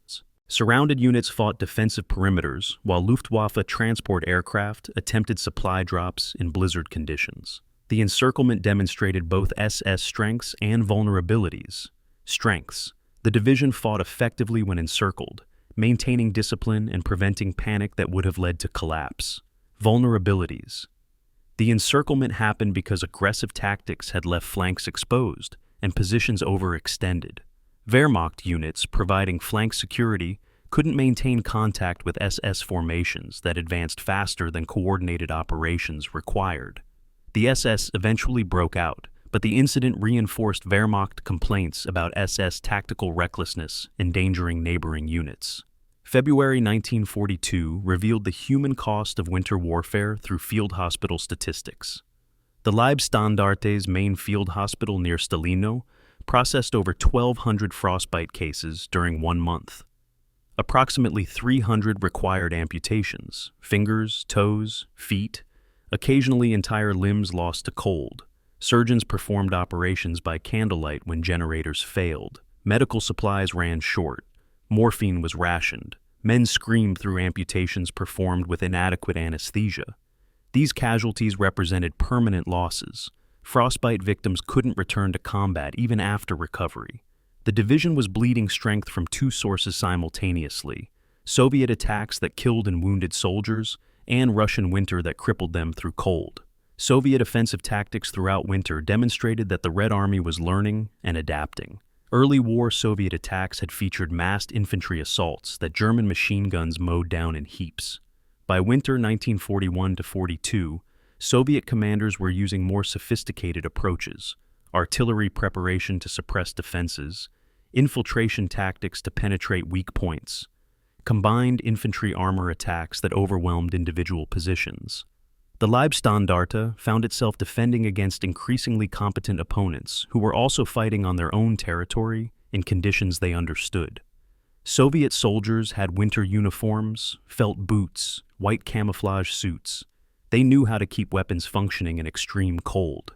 Surrounded units fought defensive perimeters, while Luftwaffe transport aircraft attempted supply drops in blizzard conditions. The encirclement demonstrated both SS strengths and vulnerabilities. Strengths. The division fought effectively when encircled, maintaining discipline and preventing panic that would have led to collapse. Vulnerabilities. The encirclement happened because aggressive tactics had left flanks exposed and positions overextended. Wehrmacht units providing flank security couldn't maintain contact with SS formations that advanced faster than coordinated operations required. The SS eventually broke out, but the incident reinforced Wehrmacht complaints about SS tactical recklessness endangering neighboring units. February 1942 revealed the human cost of winter warfare through field hospital statistics. The Leibstandarte's main field hospital near Stalino processed over 1,200 frostbite cases during 1 month. Approximately 300 required amputations, fingers, toes, feet, occasionally entire limbs lost to cold. Surgeons performed operations by candlelight when generators failed. Medical supplies ran short. Morphine was rationed. Men screamed through amputations performed with inadequate anesthesia. These casualties represented permanent losses. Frostbite victims couldn't return to combat even after recovery. The division was bleeding strength from 2 sources simultaneously: Soviet attacks that killed and wounded soldiers, and Russian winter that crippled them through cold. Soviet offensive tactics throughout winter demonstrated that the Red Army was learning and adapting. Early war Soviet attacks had featured massed infantry assaults that German machine guns mowed down in heaps. By winter 1941 to 42, Soviet commanders were using more sophisticated approaches: artillery preparation to suppress defenses, infiltration tactics to penetrate weak points, combined infantry armor attacks that overwhelmed individual positions. The Leibstandarte found itself defending against increasingly competent opponents who were also fighting on their own territory in conditions they understood. Soviet soldiers had winter uniforms, felt boots, white camouflage suits. They knew how to keep weapons functioning in extreme cold.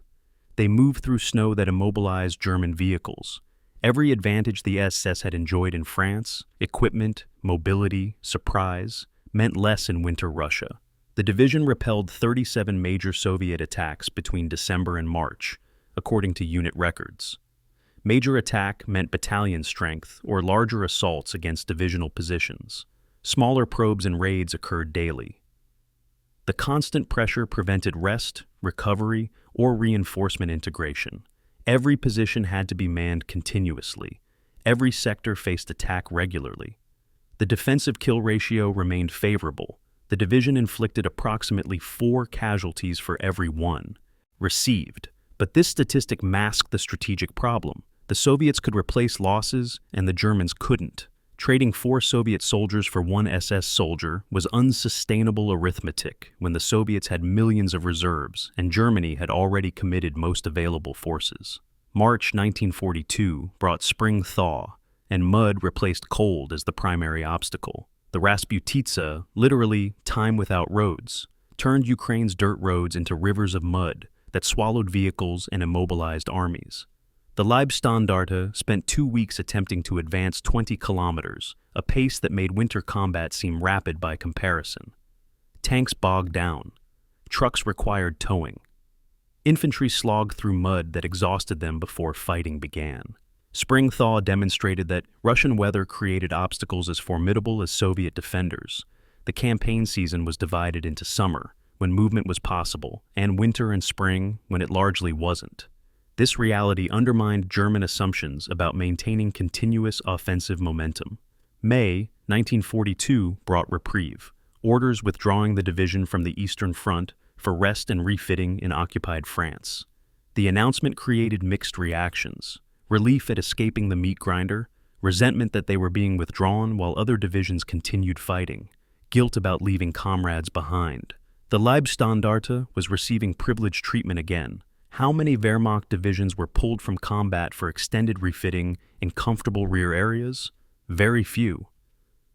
They moved through snow that immobilized German vehicles. Every advantage the SS had enjoyed in France, equipment, mobility, surprise, meant less in winter Russia. The division repelled 37 major Soviet attacks between December and March, according to unit records. Major attack meant battalion strength or larger assaults against divisional positions. Smaller probes and raids occurred daily. The constant pressure prevented rest, recovery, or reinforcement integration. Every position had to be manned continuously. Every sector faced attack regularly. The defensive kill ratio remained favorable. The division inflicted approximately 4 casualties for every 1 received. But this statistic masked the strategic problem. The Soviets could replace losses, and the Germans couldn't. Trading 4 Soviet soldiers for 1 SS soldier was unsustainable arithmetic when the Soviets had millions of reserves and Germany had already committed most available forces. March 1942 brought spring thaw, and mud replaced cold as the primary obstacle. The Rasputitsa, literally time without roads, turned Ukraine's dirt roads into rivers of mud that swallowed vehicles and immobilized armies. The Leibstandarte spent 2 weeks attempting to advance 20 kilometers, a pace that made winter combat seem rapid by comparison. Tanks bogged down. Trucks required towing. Infantry slogged through mud that exhausted them before fighting began. Spring thaw demonstrated that Russian weather created obstacles as formidable as Soviet defenders. The campaign season was divided into summer, when movement was possible, and winter and spring, when it largely wasn't. This reality undermined German assumptions about maintaining continuous offensive momentum. May 1942 brought reprieve, orders withdrawing the division from the Eastern Front for rest and refitting in occupied France. The announcement created mixed reactions: relief at escaping the meat grinder, resentment that they were being withdrawn while other divisions continued fighting, guilt about leaving comrades behind. The Leibstandarte was receiving privileged treatment again. How many Wehrmacht divisions were pulled from combat for extended refitting in comfortable rear areas? Very few.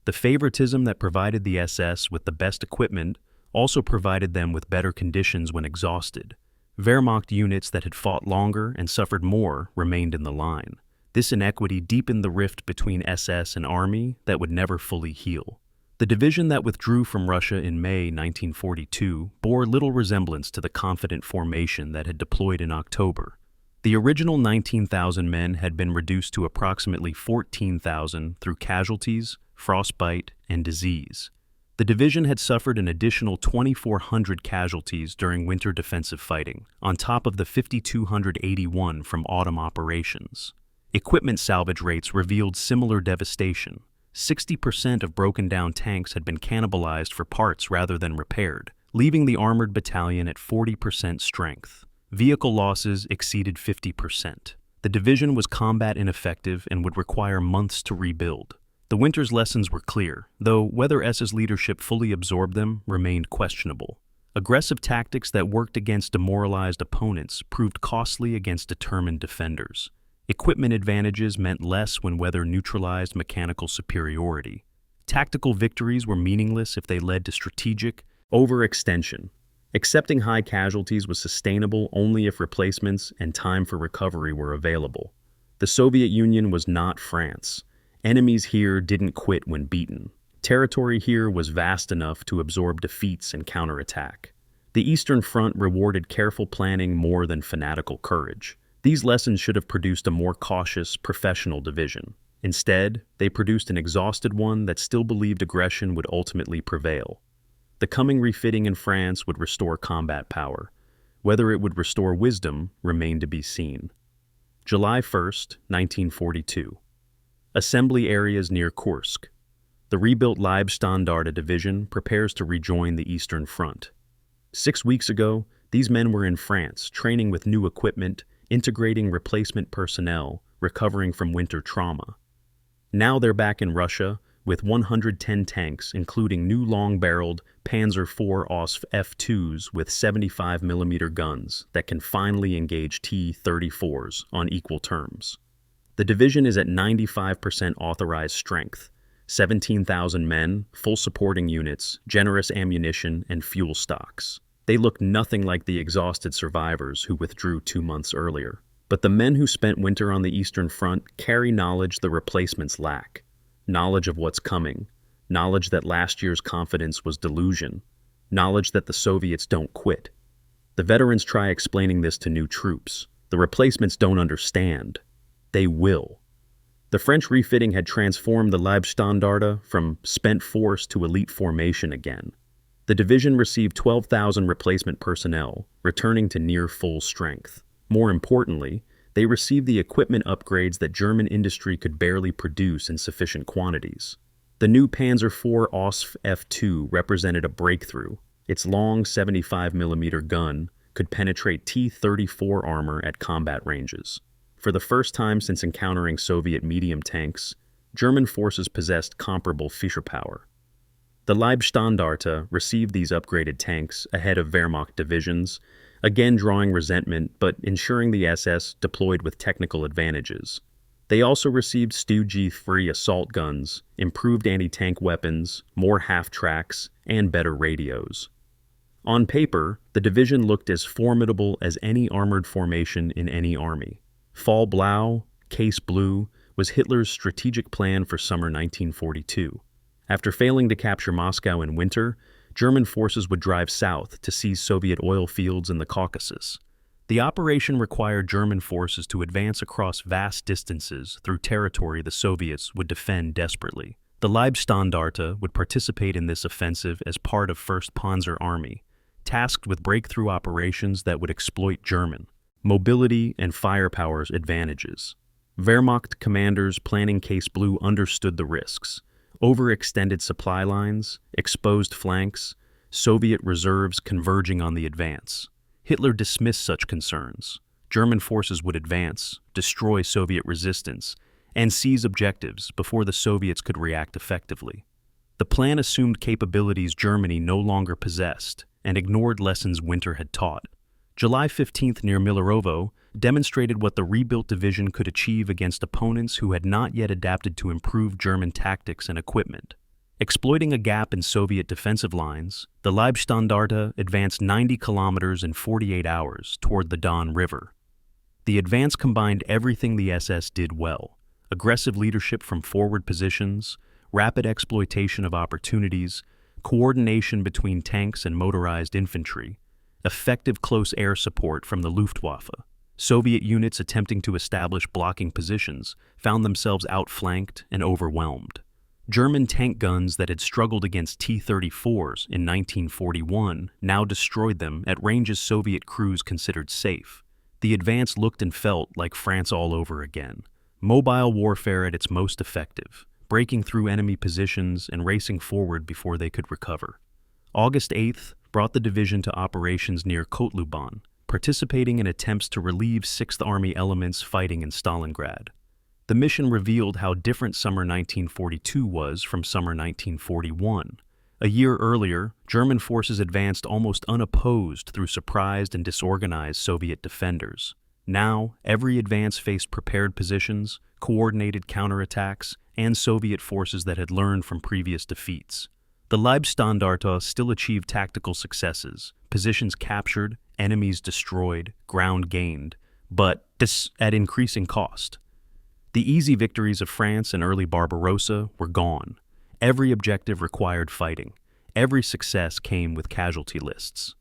The favoritism that provided the SS with the best equipment also provided them with better conditions when exhausted. Wehrmacht units that had fought longer and suffered more remained in the line. This inequity deepened the rift between SS and Army that would never fully heal. The division that withdrew from Russia in May 1942 bore little resemblance to the confident formation that had deployed in October. The original 19,000 men had been reduced to approximately 14,000 through casualties, frostbite, and disease. The division had suffered an additional 2,400 casualties during winter defensive fighting, on top of the 5,281 from autumn operations. Equipment salvage rates revealed similar devastation. 60% of broken-down tanks had been cannibalized for parts rather than repaired, leaving the armored battalion at 40% strength. Vehicle losses exceeded 50%. The division was combat ineffective and would require months to rebuild. The winter's lessons were clear, though whether S's leadership fully absorbed them remained questionable. Aggressive tactics that worked against demoralized opponents proved costly against determined defenders. Equipment advantages meant less when weather neutralized mechanical superiority. Tactical victories were meaningless if they led to strategic overextension. Accepting high casualties was sustainable only if replacements and time for recovery were available. The Soviet Union was not France. Enemies here didn't quit when beaten. Territory here was vast enough to absorb defeats and counterattack. The Eastern Front rewarded careful planning more than fanatical courage. These lessons should have produced a more cautious, professional division. Instead, they produced an exhausted one that still believed aggression would ultimately prevail. The coming refitting in France would restore combat power. Whether it would restore wisdom remained to be seen. July 1st, 1942. Assembly areas near Kursk. The rebuilt Leibstandarte division prepares to rejoin the Eastern Front. 6 weeks ago, these men were in France, training with new equipment, integrating replacement personnel recovering from winter trauma. Now they're back in Russia with 110 tanks, including new long-barreled Panzer IV OSF F2s with 75mm guns that can finally engage T-34s on equal terms. The division is at 95% authorized strength, 17,000 men, full supporting units, generous ammunition, and fuel stocks. They look nothing like the exhausted survivors who withdrew 2 months earlier. But the men who spent winter on the Eastern Front carry knowledge the replacements lack. Knowledge of what's coming. Knowledge that last year's confidence was delusion. Knowledge that the Soviets don't quit. The veterans try explaining this to new troops. The replacements don't understand. They will. The French refitting had transformed the Leibstandarte from spent force to elite formation again. The division received 12,000 replacement personnel, returning to near full strength. More importantly, they received the equipment upgrades that German industry could barely produce in sufficient quantities. The new Panzer IV OSF F2 represented a breakthrough. Its long 75mm gun could penetrate T-34 armor at combat ranges. For the first time since encountering Soviet medium tanks, German forces possessed comparable firepower. The Leibstandarte received these upgraded tanks ahead of Wehrmacht divisions, again drawing resentment but ensuring the SS deployed with technical advantages. They also received Stu-G3 assault guns, improved anti-tank weapons, more half-tracks, and better radios. On paper, the division looked as formidable as any armored formation in any army. Fall Blau, Case Blue, was Hitler's strategic plan for summer 1942. After failing to capture Moscow in winter, German forces would drive south to seize Soviet oil fields in the Caucasus. The operation required German forces to advance across vast distances through territory the Soviets would defend desperately. The Leibstandarte would participate in this offensive as part of 1st Panzer Army, tasked with breakthrough operations that would exploit German mobility and firepower's advantages. Wehrmacht commanders planning Case Blue understood the risks. Overextended supply lines, exposed flanks, Soviet reserves converging on the advance. Hitler dismissed such concerns. German forces would advance, destroy Soviet resistance, and seize objectives before the Soviets could react effectively. The plan assumed capabilities Germany no longer possessed and ignored lessons winter had taught. July 15th near Milerovo demonstrated what the rebuilt division could achieve against opponents who had not yet adapted to improved German tactics and equipment. Exploiting a gap in Soviet defensive lines, the Leibstandarte advanced 90 kilometers in 48 hours toward the Don River. The advance combined everything the SS did well: aggressive leadership from forward positions, rapid exploitation of opportunities, coordination between tanks and motorized infantry, effective close air support from the Luftwaffe. Soviet units attempting to establish blocking positions found themselves outflanked and overwhelmed. German tank guns that had struggled against T-34s in 1941 now destroyed them at ranges Soviet crews considered safe. The advance looked and felt like France all over again. Mobile warfare at its most effective, breaking through enemy positions and racing forward before they could recover. August 8th brought the division to operations near Kotluban, participating in attempts to relieve 6th Army elements fighting in Stalingrad. The mission revealed how different summer 1942 was from summer 1941. A year earlier, German forces advanced almost unopposed through surprised and disorganized Soviet defenders. Now, every advance faced prepared positions, coordinated counterattacks, and Soviet forces that had learned from previous defeats. The Leibstandarte still achieved tactical successes, positions captured, enemies destroyed, ground gained, but this at increasing cost. The easy victories of France and early Barbarossa were gone. Every objective required fighting. Every success came with casualty lists.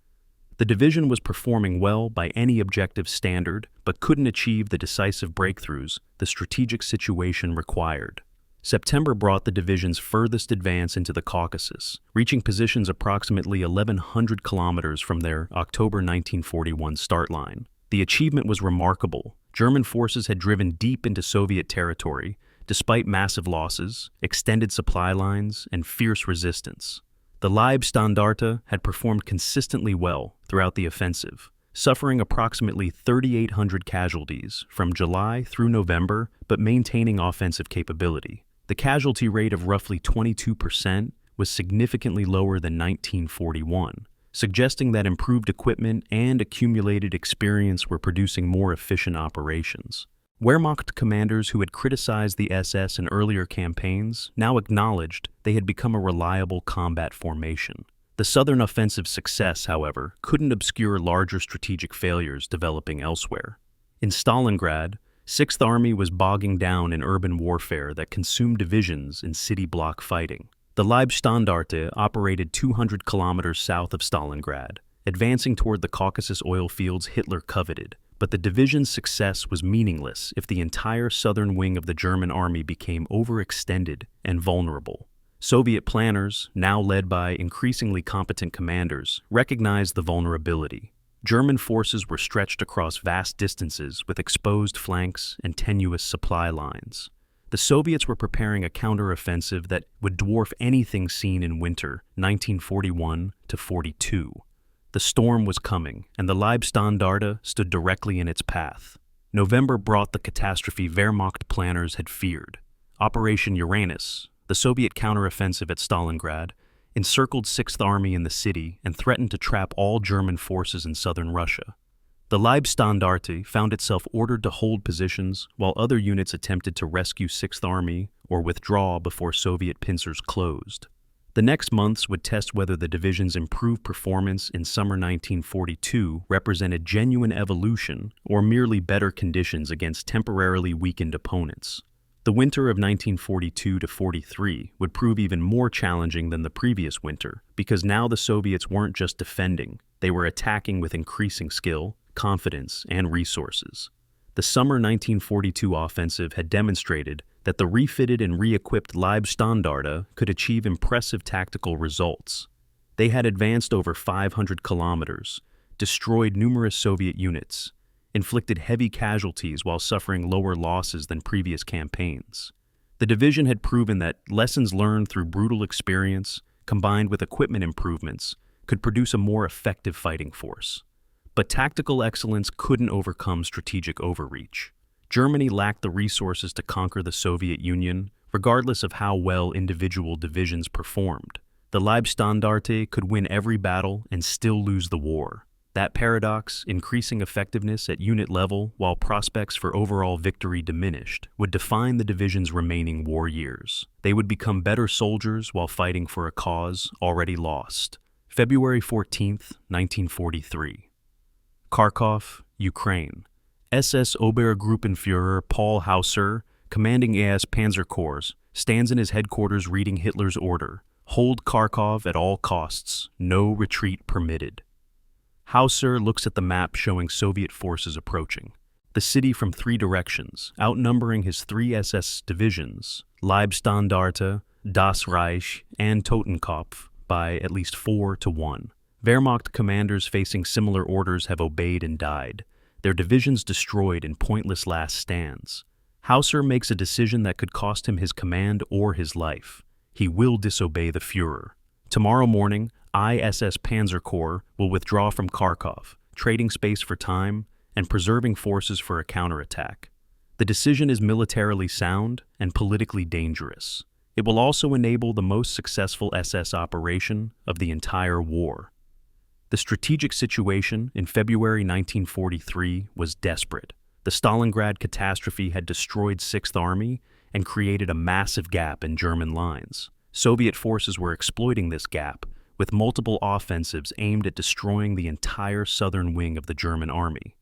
The division was performing well by any objective standard, but couldn't achieve the decisive breakthroughs the strategic situation required. September brought the division's furthest advance into the Caucasus, reaching positions approximately 1,100 kilometers from their October 1941 start line. The achievement was remarkable. German forces had driven deep into Soviet territory, despite massive losses, extended supply lines, and fierce resistance. The Leibstandarte had performed consistently well throughout the offensive, suffering approximately 3,800 casualties from July through November, but maintaining offensive capability. The casualty rate of roughly 22% was significantly lower than 1941, suggesting that improved equipment and accumulated experience were producing more efficient operations. Wehrmacht commanders who had criticized the SS in earlier campaigns now acknowledged they had become a reliable combat formation. The Southern Offensive's success, however, couldn't obscure larger strategic failures developing elsewhere. In Stalingrad, 6th Army was bogging down in urban warfare that consumed divisions in city block fighting. The Leibstandarte operated 200 kilometers south of Stalingrad, advancing toward the Caucasus oil fields Hitler coveted, but the division's success was meaningless if the entire southern wing of the German army became overextended and vulnerable. Soviet planners, now led by increasingly competent commanders, recognized the vulnerability. German forces were stretched across vast distances with exposed flanks and tenuous supply lines. The Soviets were preparing a counteroffensive that would dwarf anything seen in winter 1941 to 42. The storm was coming, and the Leibstandarte stood directly in its path. November brought the catastrophe Wehrmacht planners had feared. Operation Uranus, the Soviet counteroffensive at Stalingrad, encircled 6th Army in the city and threatened to trap all German forces in southern Russia. The Leibstandarte found itself ordered to hold positions while other units attempted to rescue 6th Army or withdraw before Soviet pincers closed. The next months would test whether the division's improved performance in summer 1942 represented genuine evolution or merely better conditions against temporarily weakened opponents. The winter of 1942 to 43 would prove even more challenging than the previous winter because now the Soviets weren't just defending, they were attacking with increasing skill, confidence, and resources. The summer 1942 offensive had demonstrated that the refitted and re-equipped Leibstandarte could achieve impressive tactical results. They had advanced over 500 kilometers, destroyed numerous Soviet units, inflicted heavy casualties while suffering lower losses than previous campaigns. The division had proven that lessons learned through brutal experience, combined with equipment improvements, could produce a more effective fighting force. But tactical excellence couldn't overcome strategic overreach. Germany lacked the resources to conquer the Soviet Union, regardless of how well individual divisions performed. The Leibstandarte could win every battle and still lose the war. That paradox, increasing effectiveness at unit level while prospects for overall victory diminished, would define the division's remaining war years. They would become better soldiers while fighting for a cause already lost. February 14, 1943. Kharkov, Ukraine. SS Obergruppenführer Paul Hauser, commanding AS Panzer Corps, stands in his headquarters reading Hitler's order: "Hold Kharkov at all costs, no retreat permitted." Hauser looks at the map showing Soviet forces approaching. The city from 3 directions, outnumbering his 3 SS divisions, Leibstandarte, Das Reich, and Totenkopf, by at least 4-1. Wehrmacht commanders facing similar orders have obeyed and died, their divisions destroyed in pointless last stands. Hauser makes a decision that could cost him his command or his life. He will disobey the Führer. Tomorrow morning, ISS Panzer Corps will withdraw from Kharkov, trading space for time and preserving forces for a counterattack. The decision is militarily sound and politically dangerous. It will also enable the most successful SS operation of the entire war. The strategic situation in February 1943 was desperate. The Stalingrad catastrophe had destroyed 6th Army and created a massive gap in German lines. Soviet forces were exploiting this gap, with multiple offensives aimed at destroying the entire southern wing of the German army.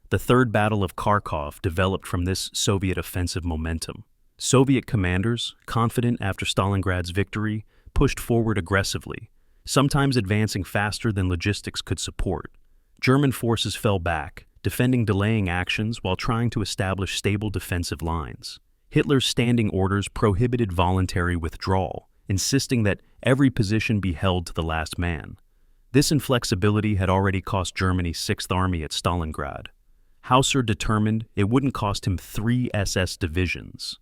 The Third Battle of Kharkov developed from this Soviet offensive momentum. Soviet commanders, confident after Stalingrad's victory, pushed forward aggressively, sometimes advancing faster than logistics could support. German forces fell back, defending delaying actions while trying to establish stable defensive lines. Hitler's standing orders prohibited voluntary withdrawal, insisting that every position be held to the last man. This inflexibility had already cost Germany's 6th Army at Stalingrad. Hauser determined it wouldn't cost him 3 SS divisions.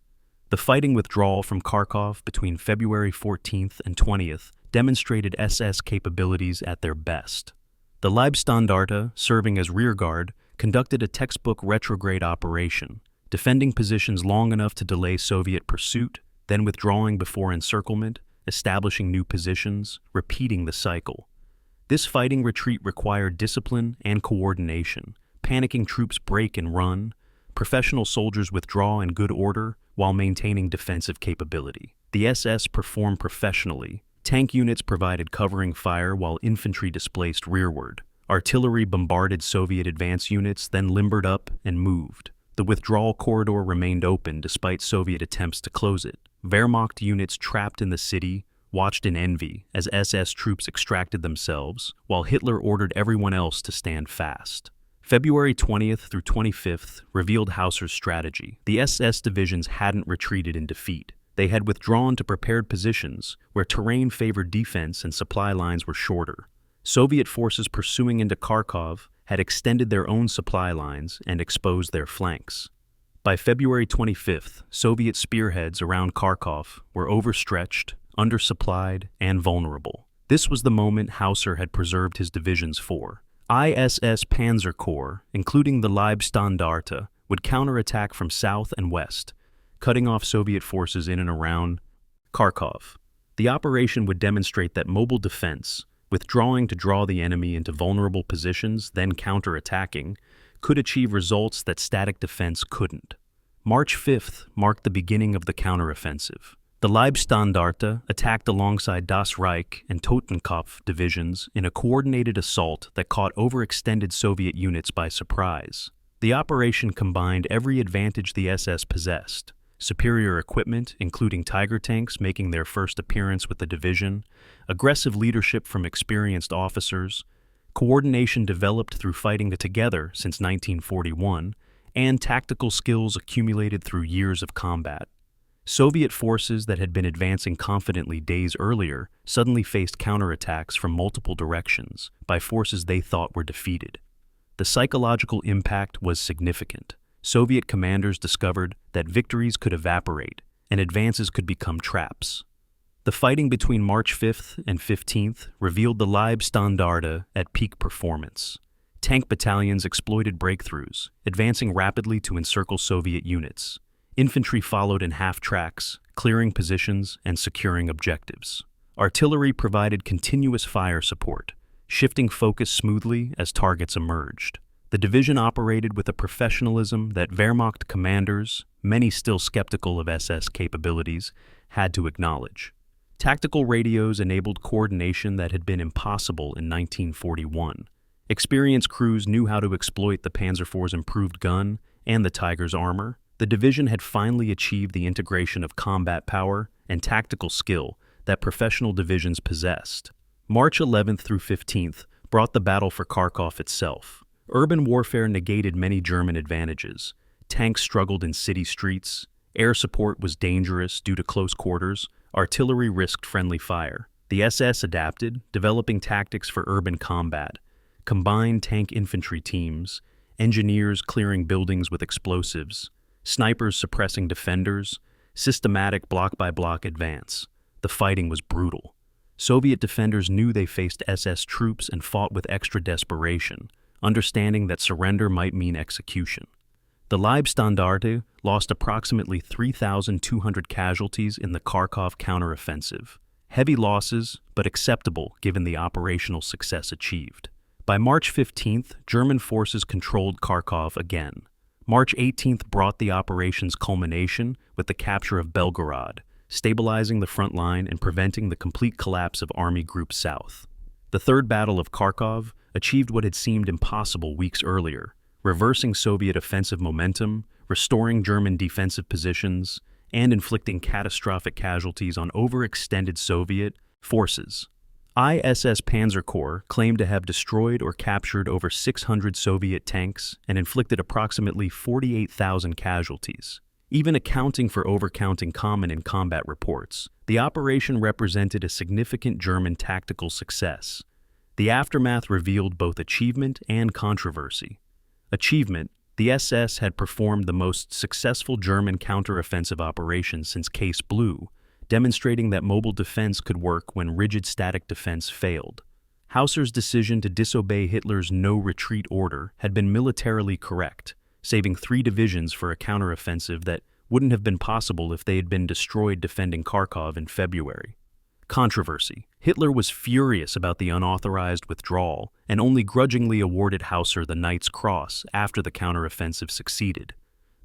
The fighting withdrawal from Kharkov between February 14th and 20th demonstrated SS capabilities at their best. The Leibstandarte, serving as rearguard, conducted a textbook retrograde operation, defending positions long enough to delay Soviet pursuit, then withdrawing before encirclement, establishing new positions, repeating the cycle. This fighting retreat required discipline and coordination. Panicking troops break and run. Professional soldiers withdraw in good order while maintaining defensive capability. The SS performed professionally. Tank units provided covering fire while infantry displaced rearward. Artillery bombarded Soviet advance units, then limbered up and moved. The withdrawal corridor remained open despite Soviet attempts to close it. Wehrmacht units trapped in the city watched in envy as SS troops extracted themselves, while Hitler ordered everyone else to stand fast. February 20th through 25th revealed Hauser's strategy. The SS divisions hadn't retreated in defeat. They had withdrawn to prepared positions where terrain favored defense and supply lines were shorter. Soviet forces pursuing into Kharkov had extended their own supply lines and exposed their flanks. By February 25th, Soviet spearheads around Kharkov were overstretched, undersupplied, and vulnerable. This was the moment Hauser had preserved his divisions for. ISS Panzer Corps, including the Leibstandarte, would counterattack from south and west, cutting off Soviet forces in and around Kharkov. The operation would demonstrate that mobile defense, withdrawing to draw the enemy into vulnerable positions, then counterattacking, could achieve results that static defense couldn't. March 5th marked the beginning of the counteroffensive. The Leibstandarte attacked alongside Das Reich and Totenkopf divisions in a coordinated assault that caught overextended Soviet units by surprise. The operation combined every advantage the SS possessed: superior equipment, including Tiger tanks making their first appearance with the division, aggressive leadership from experienced officers, coordination developed through fighting together since 1941, and tactical skills accumulated through years of combat. Soviet forces that had been advancing confidently days earlier suddenly faced counterattacks from multiple directions by forces they thought were defeated. The psychological impact was significant. Soviet commanders discovered that victories could evaporate and advances could become traps. The fighting between March 5th and 15th revealed the Leibstandarte at peak performance. Tank battalions exploited breakthroughs, advancing rapidly to encircle Soviet units. Infantry followed in half tracks, clearing positions and securing objectives. Artillery provided continuous fire support, shifting focus smoothly as targets emerged. The division operated with a professionalism that Wehrmacht commanders, many still skeptical of SS capabilities, had to acknowledge. Tactical radios enabled coordination that had been impossible in 1941. Experienced crews knew how to exploit the Panzer IV's improved gun and the Tiger's armor. The division had finally achieved the integration of combat power and tactical skill that professional divisions possessed. March 11th through 15th brought the battle for Kharkov itself. Urban warfare negated many German advantages. Tanks struggled in city streets. Air support was dangerous due to close quarters. Artillery risked friendly fire. The SS adapted, developing tactics for urban combat. Combined tank infantry teams, engineers clearing buildings with explosives, snipers suppressing defenders, systematic block-by-block advance. The fighting was brutal. Soviet defenders knew they faced SS troops and fought with extra desperation, understanding that surrender might mean execution. The Leibstandarte lost approximately 3,200 casualties in the Kharkov counteroffensive. Heavy losses, but acceptable given the operational success achieved. By March 15th, German forces controlled Kharkov again. March 18th brought the operation's culmination with the capture of Belgorod, stabilizing the front line and preventing the complete collapse of Army Group South. The Third Battle of Kharkov achieved what had seemed impossible weeks earlier, reversing Soviet offensive momentum, restoring German defensive positions, and inflicting catastrophic casualties on overextended Soviet forces. ISS Panzer Corps claimed to have destroyed or captured over 600 Soviet tanks and inflicted approximately 48,000 casualties. Even accounting for overcounting common in combat reports, the operation represented a significant German tactical success. The aftermath revealed both achievement and controversy. Achievement: the SS had performed the most successful German counteroffensive operation since Case Blue, demonstrating that mobile defense could work when rigid static defense failed. Hauser's decision to disobey Hitler's no-retreat order had been militarily correct, saving 3 divisions for a counteroffensive that wouldn't have been possible if they had been destroyed defending Kharkov in February. Controversy. Hitler was furious about the unauthorized withdrawal and only grudgingly awarded Hauser the Knight's Cross after the counteroffensive succeeded.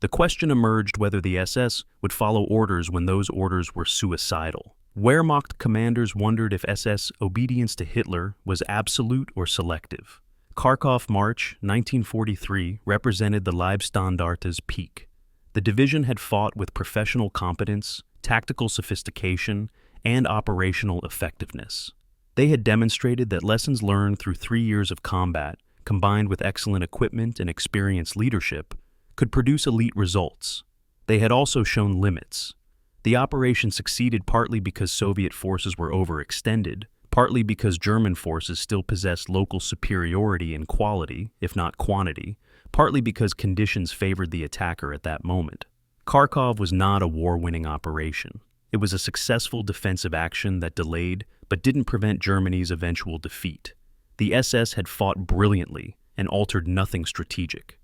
The question emerged whether the SS would follow orders when those orders were suicidal. Wehrmacht commanders wondered if SS obedience to Hitler was absolute or selective. Kharkov March 1943 represented the Leibstandarte's peak. The division had fought with professional competence, tactical sophistication, and operational effectiveness. They had demonstrated that lessons learned through 3 years of combat, combined with excellent equipment and experienced leadership, could produce elite results. They had also shown limits. The operation succeeded partly because Soviet forces were overextended, partly because German forces still possessed local superiority in quality, if not quantity, partly because conditions favored the attacker at that moment. Kharkov was not a war-winning operation. It was a successful defensive action that delayed but didn't prevent Germany's eventual defeat. The SS had fought brilliantly and altered nothing strategic.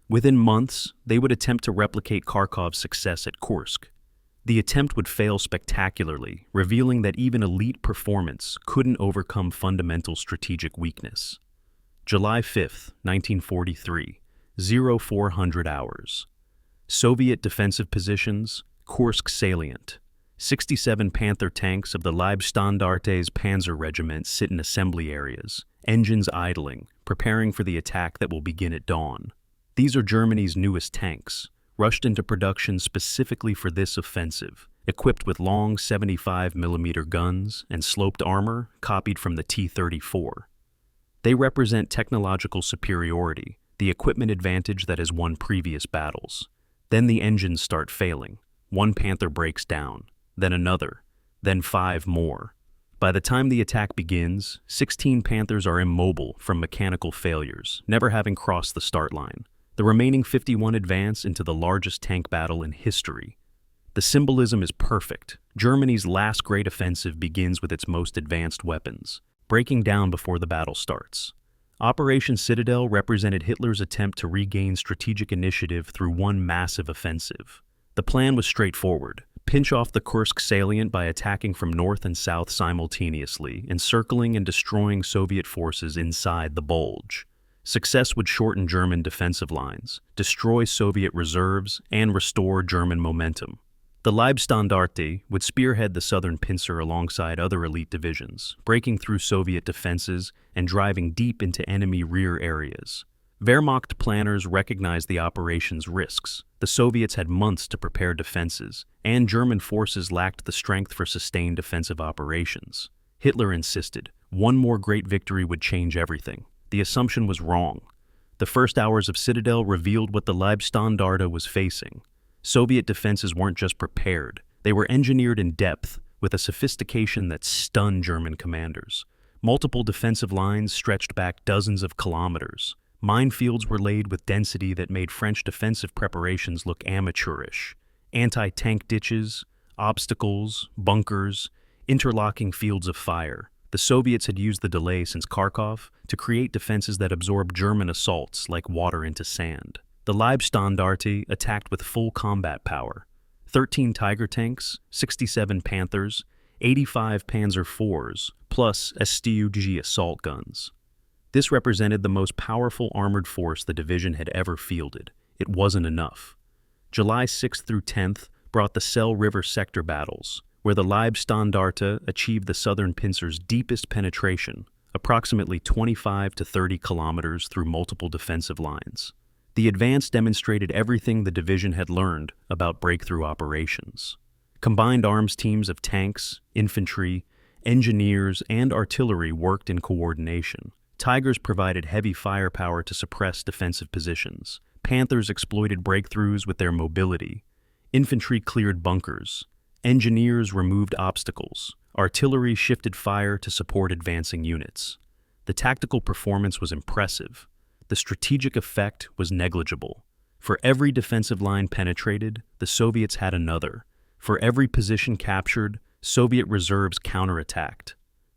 Within months, they would attempt to replicate Kharkov's success at Kursk. The attempt would fail spectacularly, revealing that even elite performance couldn't overcome fundamental strategic weakness. July 5, 1943, 0400 hours. Soviet defensive positions, Kursk salient. 67 Panther tanks of the Leibstandarte's Panzer regiment sit in assembly areas, engines idling, preparing for the attack that will begin at dawn. These are Germany's newest tanks, rushed into production specifically for this offensive, equipped with long 75mm guns and sloped armor copied from the T-34. They represent technological superiority, the equipment advantage that has won previous battles. Then the engines start failing. One Panther breaks down, then another, then 5 more. By the time the attack begins, 16 Panthers are immobile from mechanical failures, never having crossed the start line. The remaining 51 advance into the largest tank battle in history. The symbolism is perfect. Germany's last great offensive begins with its most advanced weapons, breaking down before the battle starts. Operation Citadel represented Hitler's attempt to regain strategic initiative through one massive offensive. The plan was straightforward. Pinch off the Kursk salient by attacking from north and south simultaneously, encircling and destroying Soviet forces inside the bulge. Success would shorten German defensive lines, destroy Soviet reserves, and restore German momentum. The Leibstandarte would spearhead the southern pincer alongside other elite divisions, breaking through Soviet defenses and driving deep into enemy rear areas. Wehrmacht planners recognized the operation's risks. The Soviets had months to prepare defenses, and German forces lacked the strength for sustained defensive operations. Hitler insisted one more great victory would change everything. The assumption was wrong. The first hours of Citadel revealed what the Leibstandarte was facing. Soviet defenses weren't just prepared, they were engineered in depth, with a sophistication that stunned German commanders. Multiple defensive lines stretched back dozens of kilometers. Minefields were laid with density that made French defensive preparations look amateurish. Anti-tank ditches, obstacles, bunkers, interlocking fields of fire. The Soviets had used the delay since Kharkov to create defenses that absorbed German assaults like water into sand. The Leibstandarte attacked with full combat power. 13 Tiger tanks, 67 Panthers, 85 Panzer IVs, plus STUG assault guns. This represented the most powerful armored force the division had ever fielded. It wasn't enough. July 6th through 10th brought the Selle River sector battles, where the Leibstandarte achieved the southern pincer's deepest penetration, approximately 25 to 30 kilometers through multiple defensive lines. The advance demonstrated everything the division had learned about breakthrough operations. Combined arms teams of tanks, infantry, engineers, and artillery worked in coordination. Tigers provided heavy firepower to suppress defensive positions. Panthers exploited breakthroughs with their mobility. Infantry cleared bunkers. Engineers removed obstacles. Artillery shifted fire to support advancing units. The tactical performance was impressive. The strategic effect was negligible. For every defensive line penetrated, the Soviets had another. For every position captured, Soviet reserves counterattacked.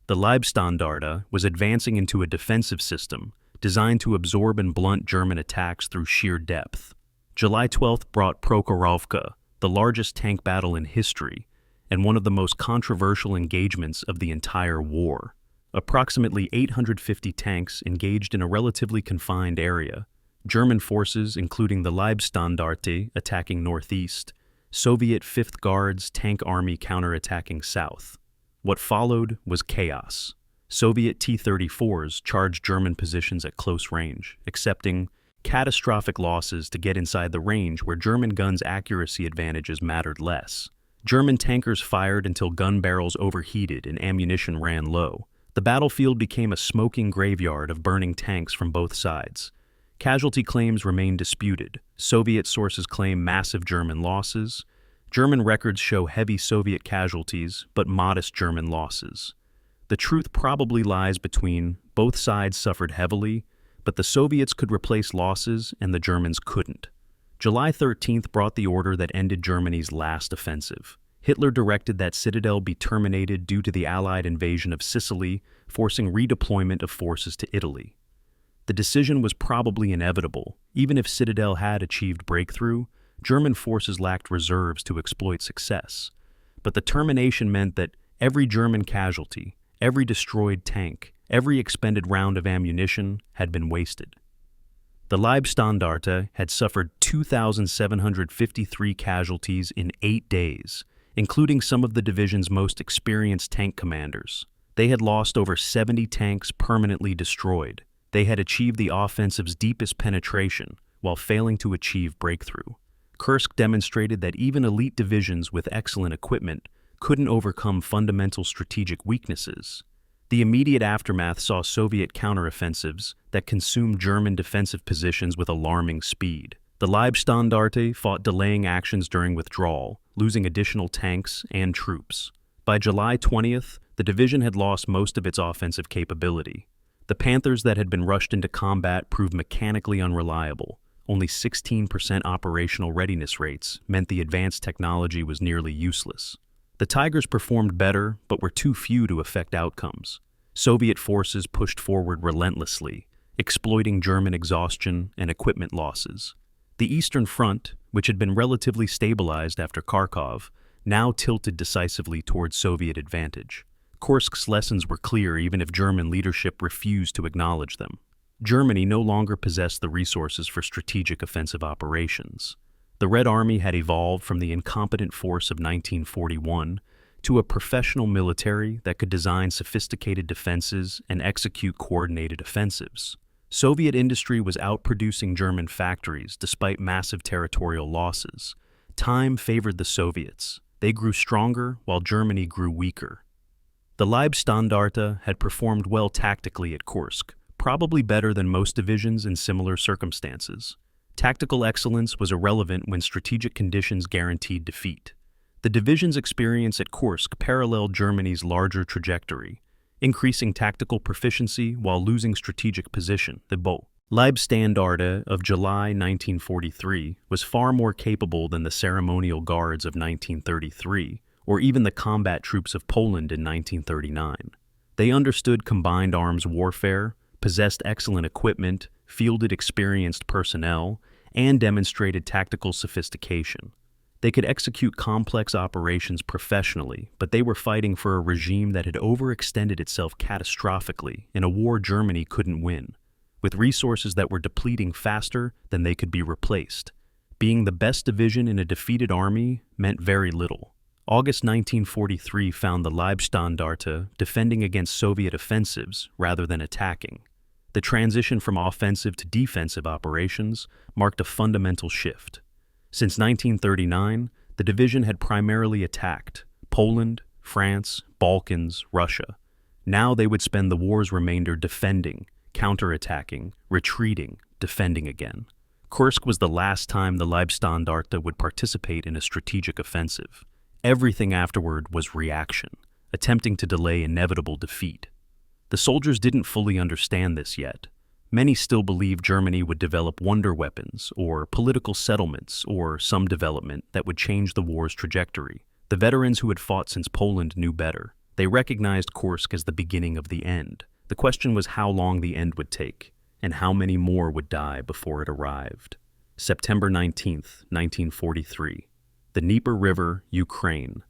The Leibstandarte was advancing into a defensive system designed to absorb and blunt German attacks through sheer depth. July 12th brought Prokhorovka, the largest tank battle in history, and one of the most controversial engagements of the entire war. Approximately 850 tanks engaged in a relatively confined area, German forces, including the Leibstandarte, attacking northeast, Soviet 5th Guards Tank Army counterattacking south. What followed was chaos. Soviet T-34s charged German positions at close range, accepting catastrophic losses to get inside the range where German guns' accuracy advantages mattered less. German tankers fired until gun barrels overheated and ammunition ran low. The battlefield became a smoking graveyard of burning tanks from both sides. Casualty claims remain disputed. Soviet sources claim massive German losses. German records show heavy Soviet casualties, but modest German losses. The truth probably lies between both sides suffered heavily, but the Soviets could replace losses and the Germans couldn't. July 13th brought the order that ended Germany's last offensive. Hitler directed that Citadel be terminated due to the Allied invasion of Sicily, forcing redeployment of forces to Italy. The decision was probably inevitable. Even if Citadel had achieved breakthrough, German forces lacked reserves to exploit success. But the termination meant that every German casualty, every destroyed tank, every expended round of ammunition had been wasted. The Leibstandarte had suffered 2,753 casualties in 8 days, including some of the division's most experienced tank commanders. They had lost over 70 tanks permanently destroyed. They had achieved the offensive's deepest penetration while failing to achieve breakthrough. Kursk demonstrated that even elite divisions with excellent equipment couldn't overcome fundamental strategic weaknesses. The immediate aftermath saw Soviet counteroffensives that consumed German defensive positions with alarming speed. The Leibstandarte fought delaying actions during withdrawal, losing additional tanks and troops. By July 20th, the division had lost most of its offensive capability. The Panthers that had been rushed into combat proved mechanically unreliable. Only 16% operational readiness rates meant the advanced technology was nearly useless. The Tigers performed better, but were too few to affect outcomes. Soviet forces pushed forward relentlessly, exploiting German exhaustion and equipment losses. The Eastern Front, which had been relatively stabilized after Kharkov, now tilted decisively towards Soviet advantage. Kursk's lessons were clear even if German leadership refused to acknowledge them. Germany no longer possessed the resources for strategic offensive operations. The Red Army had evolved from the incompetent force of 1941 to a professional military that could design sophisticated defenses and execute coordinated offensives. Soviet industry was outproducing German factories despite massive territorial losses. Time favored the Soviets. They grew stronger while Germany grew weaker. The Leibstandarte had performed well tactically at Kursk, probably better than most divisions in similar circumstances. Tactical excellence was irrelevant when strategic conditions guaranteed defeat. The division's experience at Kursk paralleled Germany's larger trajectory, increasing tactical proficiency while losing strategic position. The Leibstandarte of July 1943 was far more capable than the ceremonial guards of 1933, or even the combat troops of Poland in 1939. They understood combined arms warfare, possessed excellent equipment, fielded experienced personnel, and demonstrated tactical sophistication. They could execute complex operations professionally, but they were fighting for a regime that had overextended itself catastrophically in a war Germany couldn't win, with resources that were depleting faster than they could be replaced. Being the best division in a defeated army meant very little. August 1943 found the Leibstandarte defending against Soviet offensives rather than attacking. The transition from offensive to defensive operations marked a fundamental shift. Since 1939, the division had primarily attacked Poland, France, Balkans, Russia. Now they would spend the war's remainder defending, counterattacking, retreating, defending again. Kursk was the last time the Leibstandarte would participate in a strategic offensive. Everything afterward was reaction, attempting to delay inevitable defeat. The soldiers didn't fully understand this yet. Many still believed Germany would develop wonder weapons or political settlements or some development that would change the war's trajectory. The veterans who had fought since Poland knew better. They recognized Kursk as the beginning of the end. The question was how long the end would take, and how many more would die before it arrived. September 19th, 1943. The Dnieper River, Ukraine.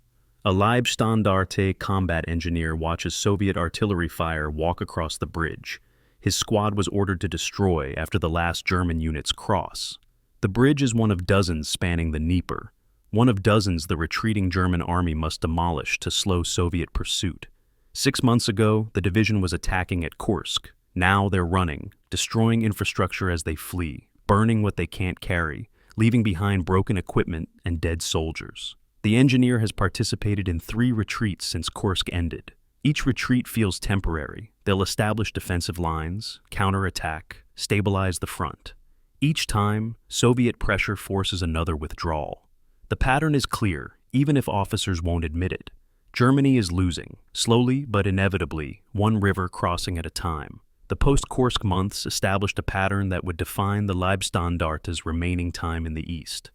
A Leibstandarte combat engineer watches Soviet artillery fire walk across the bridge. His squad was ordered to destroy after the last German units cross. The bridge is one of dozens spanning the Dnieper, one of dozens the retreating German army must demolish to slow Soviet pursuit. 6 months ago, the division was attacking at Kursk. Now they're running, destroying infrastructure as they flee, burning what they can't carry, leaving behind broken equipment and dead soldiers. The engineer has participated in 3 retreats since Kursk ended. Each retreat feels temporary. They'll establish defensive lines, counterattack, stabilize the front. Each time, Soviet pressure forces another withdrawal. The pattern is clear, even if officers won't admit it. Germany is losing, slowly but inevitably, one river crossing at a time. The post-Kursk months established a pattern that would define the Leibstandarte's remaining time in the East.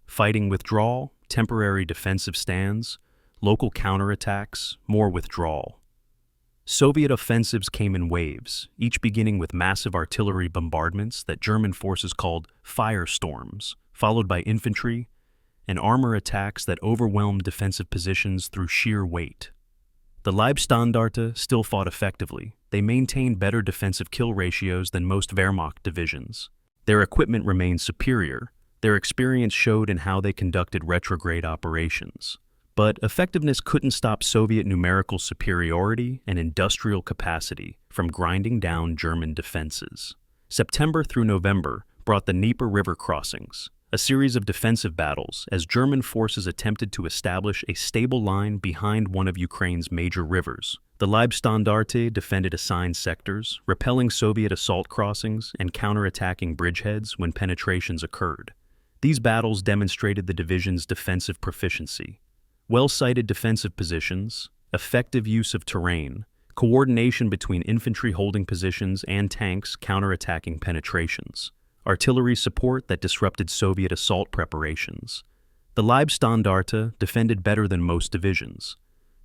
Fighting withdrawal, temporary defensive stands, local counterattacks, more withdrawal. Soviet offensives came in waves, each beginning with massive artillery bombardments that German forces called firestorms, followed by infantry and armor attacks that overwhelmed defensive positions through sheer weight. The Leibstandarte still fought effectively. They maintained better defensive kill ratios than most Wehrmacht divisions. Their equipment remained superior. Their experience showed in how they conducted retrograde operations. But effectiveness couldn't stop Soviet numerical superiority and industrial capacity from grinding down German defenses. September through November brought the Dnieper River crossings, a series of defensive battles as German forces attempted to establish a stable line behind one of Ukraine's major rivers. The Leibstandarte defended assigned sectors, repelling Soviet assault crossings and counterattacking bridgeheads when penetrations occurred. These battles demonstrated the division's defensive proficiency. Well-sited defensive positions, effective use of terrain, coordination between infantry holding positions and tanks counterattacking penetrations, artillery support that disrupted Soviet assault preparations. The Leibstandarte defended better than most divisions.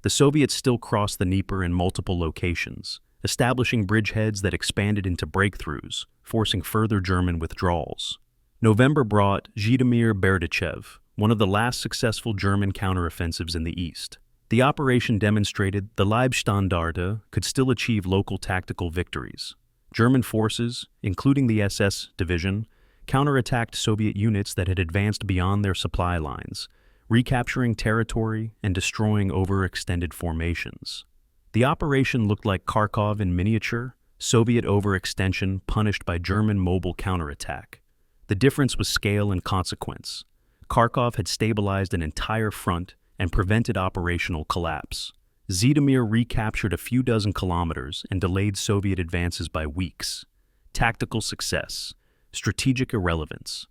The Soviets still crossed the Dnieper in multiple locations, establishing bridgeheads that expanded into breakthroughs, forcing further German withdrawals. November brought Zhytomyr Berdichev, one of the last successful German counteroffensives in the East. The operation demonstrated the Leibstandarte could still achieve local tactical victories. German forces, including the SS division, counterattacked Soviet units that had advanced beyond their supply lines, recapturing territory and destroying overextended formations. The operation looked like Kharkov in miniature, Soviet overextension punished by German mobile counterattack. The difference was scale and consequence. Kharkov had stabilized an entire front and prevented operational collapse. Zhytomyr recaptured a few dozen kilometers and delayed Soviet advances by weeks. Tactical success, strategic irrelevance.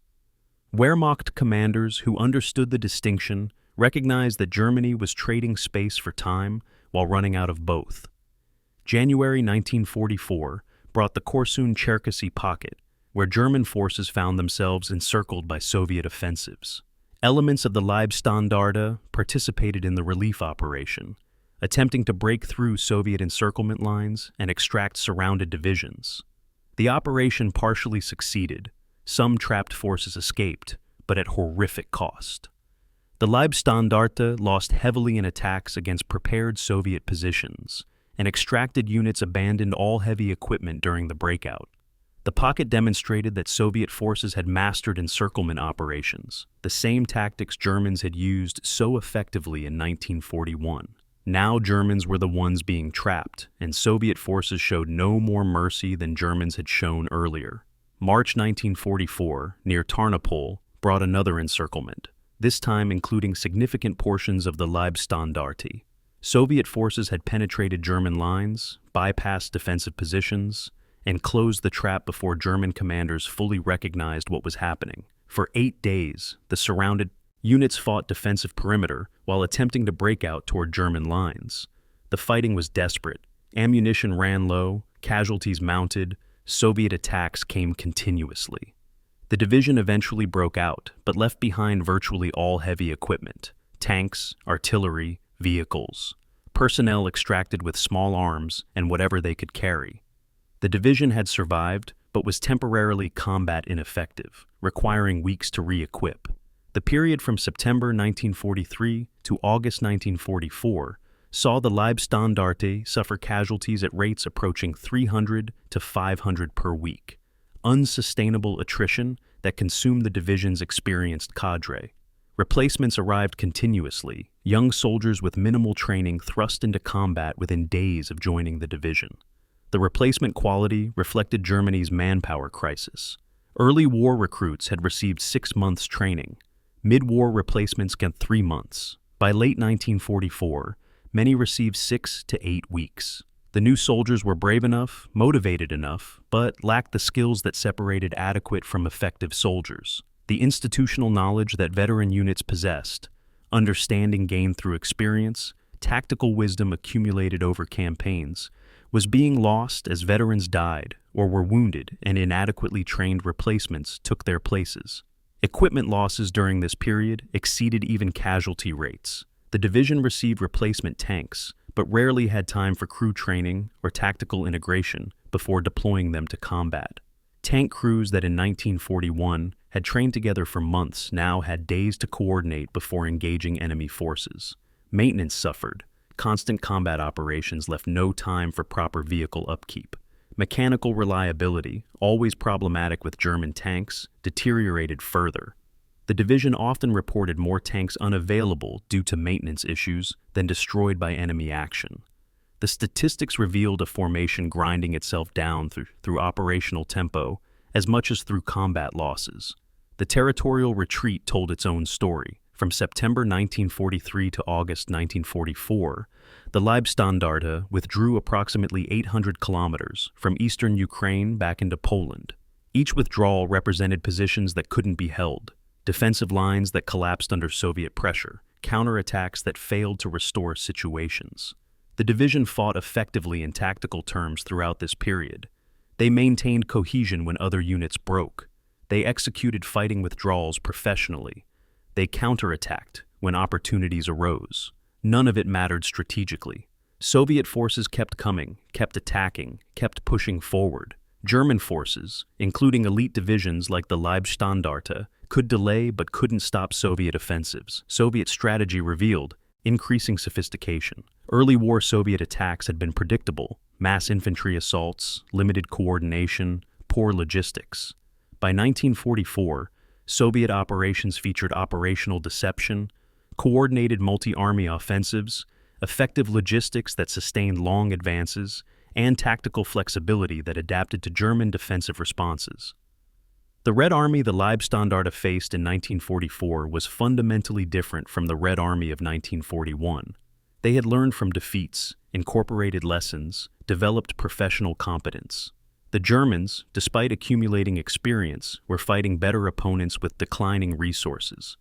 Wehrmacht commanders who understood the distinction recognized that Germany was trading space for time while running out of both. January 1944 brought the Korsun-Cherkasy pocket, where German forces found themselves encircled by Soviet offensives. Elements of the Leibstandarte participated in the relief operation, attempting to break through Soviet encirclement lines and extract surrounded divisions. The operation partially succeeded. Some trapped forces escaped, but at horrific cost. The Leibstandarte lost heavily in attacks against prepared Soviet positions, and extracted units abandoned all heavy equipment during the breakout. The pocket demonstrated that Soviet forces had mastered encirclement operations, the same tactics Germans had used so effectively in 1941. Now Germans were the ones being trapped, and Soviet forces showed no more mercy than Germans had shown earlier. March 1944, near Tarnopol, brought another encirclement, this time including significant portions of the Leibstandarte. Soviet forces had penetrated German lines, bypassed defensive positions, and closed the trap before German commanders fully recognized what was happening. For 8 days, the surrounded units fought defensive perimeter while attempting to break out toward German lines. The fighting was desperate. Ammunition ran low, casualties mounted, Soviet attacks came continuously. The division eventually broke out, but left behind virtually all heavy equipment: tanks, artillery, vehicles. personnel extracted with small arms and whatever they could carry. The division had survived, but was temporarily combat ineffective, requiring weeks to re-equip. The period from September 1943 to August 1944 saw the Leibstandarte suffer casualties at rates approaching 300 to 500 per week, unsustainable attrition that consumed the division's experienced cadre. Replacements arrived continuously, young soldiers with minimal training thrust into combat within days of joining the division. The replacement quality reflected Germany's manpower crisis. Early war recruits had received 6 months training. Mid-war replacements got 3 months. By late 1944, many received 6 to 8 weeks. The new soldiers were brave enough, motivated enough, but lacked the skills that separated adequate from effective soldiers. The institutional knowledge that veteran units possessed, understanding gained through experience, tactical wisdom accumulated over campaigns, was being lost as veterans died or were wounded and inadequately trained replacements took their places. Equipment losses during this period exceeded even casualty rates. The division received replacement tanks, but rarely had time for crew training or tactical integration before deploying them to combat. Tank crews that in 1941 had trained together for months now had days to coordinate before engaging enemy forces. Maintenance suffered. Constant combat operations left no time for proper vehicle upkeep. Mechanical reliability, always problematic with German tanks, deteriorated further. The division often reported more tanks unavailable due to maintenance issues than destroyed by enemy action. The statistics revealed a formation grinding itself down through operational tempo as much as through combat losses. The territorial retreat told its own story. From September 1943 to August 1944, the Leibstandarte withdrew approximately 800 kilometers from eastern Ukraine back into Poland. Each withdrawal represented positions that couldn't be held, defensive lines that collapsed under Soviet pressure, counterattacks that failed to restore situations. The division fought effectively in tactical terms throughout this period. They maintained cohesion when other units broke. They executed fighting withdrawals professionally. They counterattacked when opportunities arose. None of it mattered strategically. Soviet forces kept coming, kept attacking, kept pushing forward. German forces, including elite divisions like the Leibstandarte, could delay but couldn't stop Soviet offensives. Soviet strategy revealed increasing sophistication. Early war Soviet attacks had been predictable: mass infantry assaults, limited coordination, poor logistics. By 1944, Soviet operations featured operational deception, coordinated multi-army offensives, effective logistics that sustained long advances, and tactical flexibility that adapted to German defensive responses. The Red Army the Leibstandarte faced in 1944 was fundamentally different from the Red Army of 1941. They had learned from defeats, incorporated lessons, developed professional competence. The Germans, despite accumulating experience, were fighting better opponents with declining resources.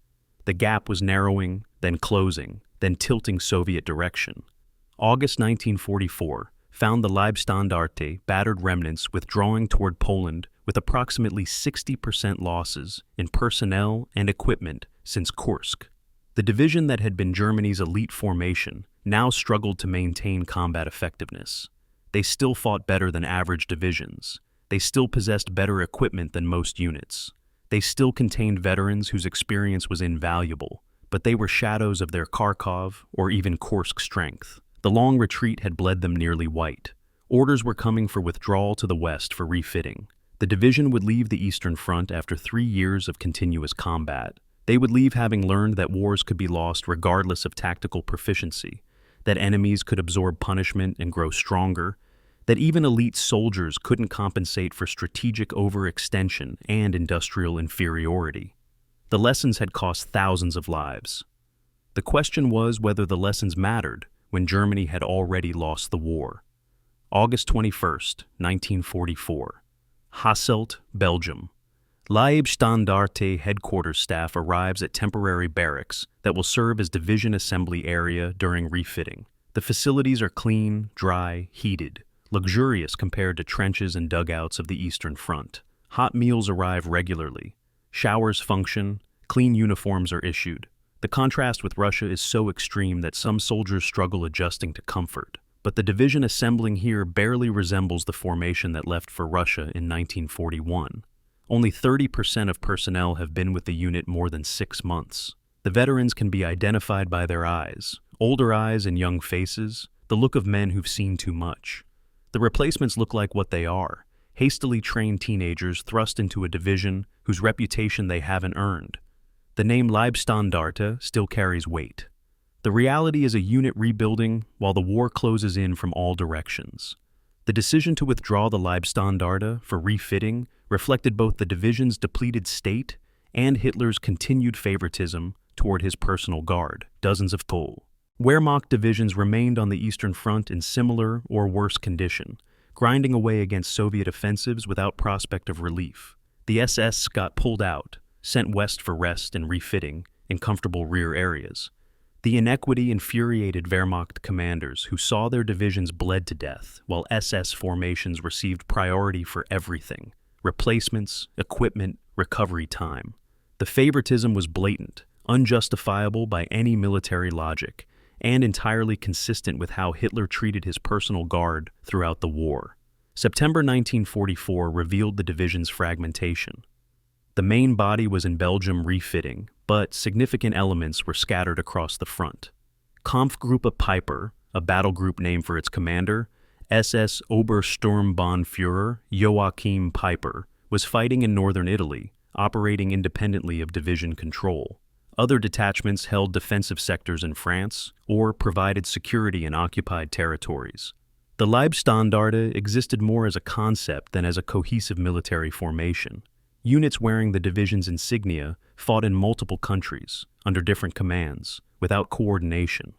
The gap was narrowing, then closing, then tilting Soviet direction. August 1944 found the Leibstandarte battered remnants withdrawing toward Poland with approximately 60% losses in personnel and equipment since Kursk. The division that had been Germany's elite formation now struggled to maintain combat effectiveness. They still fought better than average divisions. They still possessed better equipment than most units. They still contained veterans whose experience was invaluable, but they were shadows of their Kharkov or even Kursk strength. The long retreat had bled them nearly white. Orders were coming for withdrawal to the west for refitting. The division would leave the Eastern Front after 3 years of continuous combat. They would leave having learned that wars could be lost regardless of tactical proficiency, that enemies could absorb punishment and grow stronger, that even elite soldiers couldn't compensate for strategic overextension and industrial inferiority. The lessons had cost thousands of lives. The question was whether the lessons mattered when Germany had already lost the war. August 21st, 1944. Hasselt, Belgium. Leibstandarte headquarters staff arrives at temporary barracks that will serve as division assembly area during refitting. The facilities are clean, dry, heated, luxurious compared to trenches and dugouts of the Eastern Front. Hot meals arrive regularly. Showers function. Clean uniforms are issued. The contrast with Russia is so extreme that some soldiers struggle adjusting to comfort. But the division assembling here barely resembles the formation that left for Russia in 1941. Only 30% of personnel have been with the unit more than 6 months. The veterans can be identified by their eyes, older eyes and young faces, the look of men who've seen too much. The replacements look like what they are, hastily trained teenagers thrust into a division whose reputation they haven't earned. The name Leibstandarte still carries weight. The reality is a unit rebuilding while the war closes in from all directions. The decision to withdraw the Leibstandarte for refitting reflected both the division's depleted state and Hitler's continued favoritism toward his personal guard, dozens of full Wehrmacht divisions remained on the Eastern Front in similar or worse condition, grinding away against Soviet offensives without prospect of relief. The SS got pulled out, sent west for rest and refitting in comfortable rear areas. The inequity infuriated Wehrmacht commanders who saw their divisions bled to death, while SS formations received priority for everything: replacements, equipment, recovery time. The favoritism was blatant, unjustifiable by any military logic, and entirely consistent with how Hitler treated his personal guard throughout the war. September 1944 revealed the division's fragmentation. The main body was in Belgium refitting, but significant elements were scattered across the front. Kampfgruppe Piper, a battle group named for its commander, SS Obersturmbannführer Joachim Piper, was fighting in northern Italy, operating independently of division control. Other detachments held defensive sectors in France or provided security in occupied territories. The Leibstandarte existed more as a concept than as a cohesive military formation. Units wearing the division's insignia fought in multiple countries, under different commands, without coordination.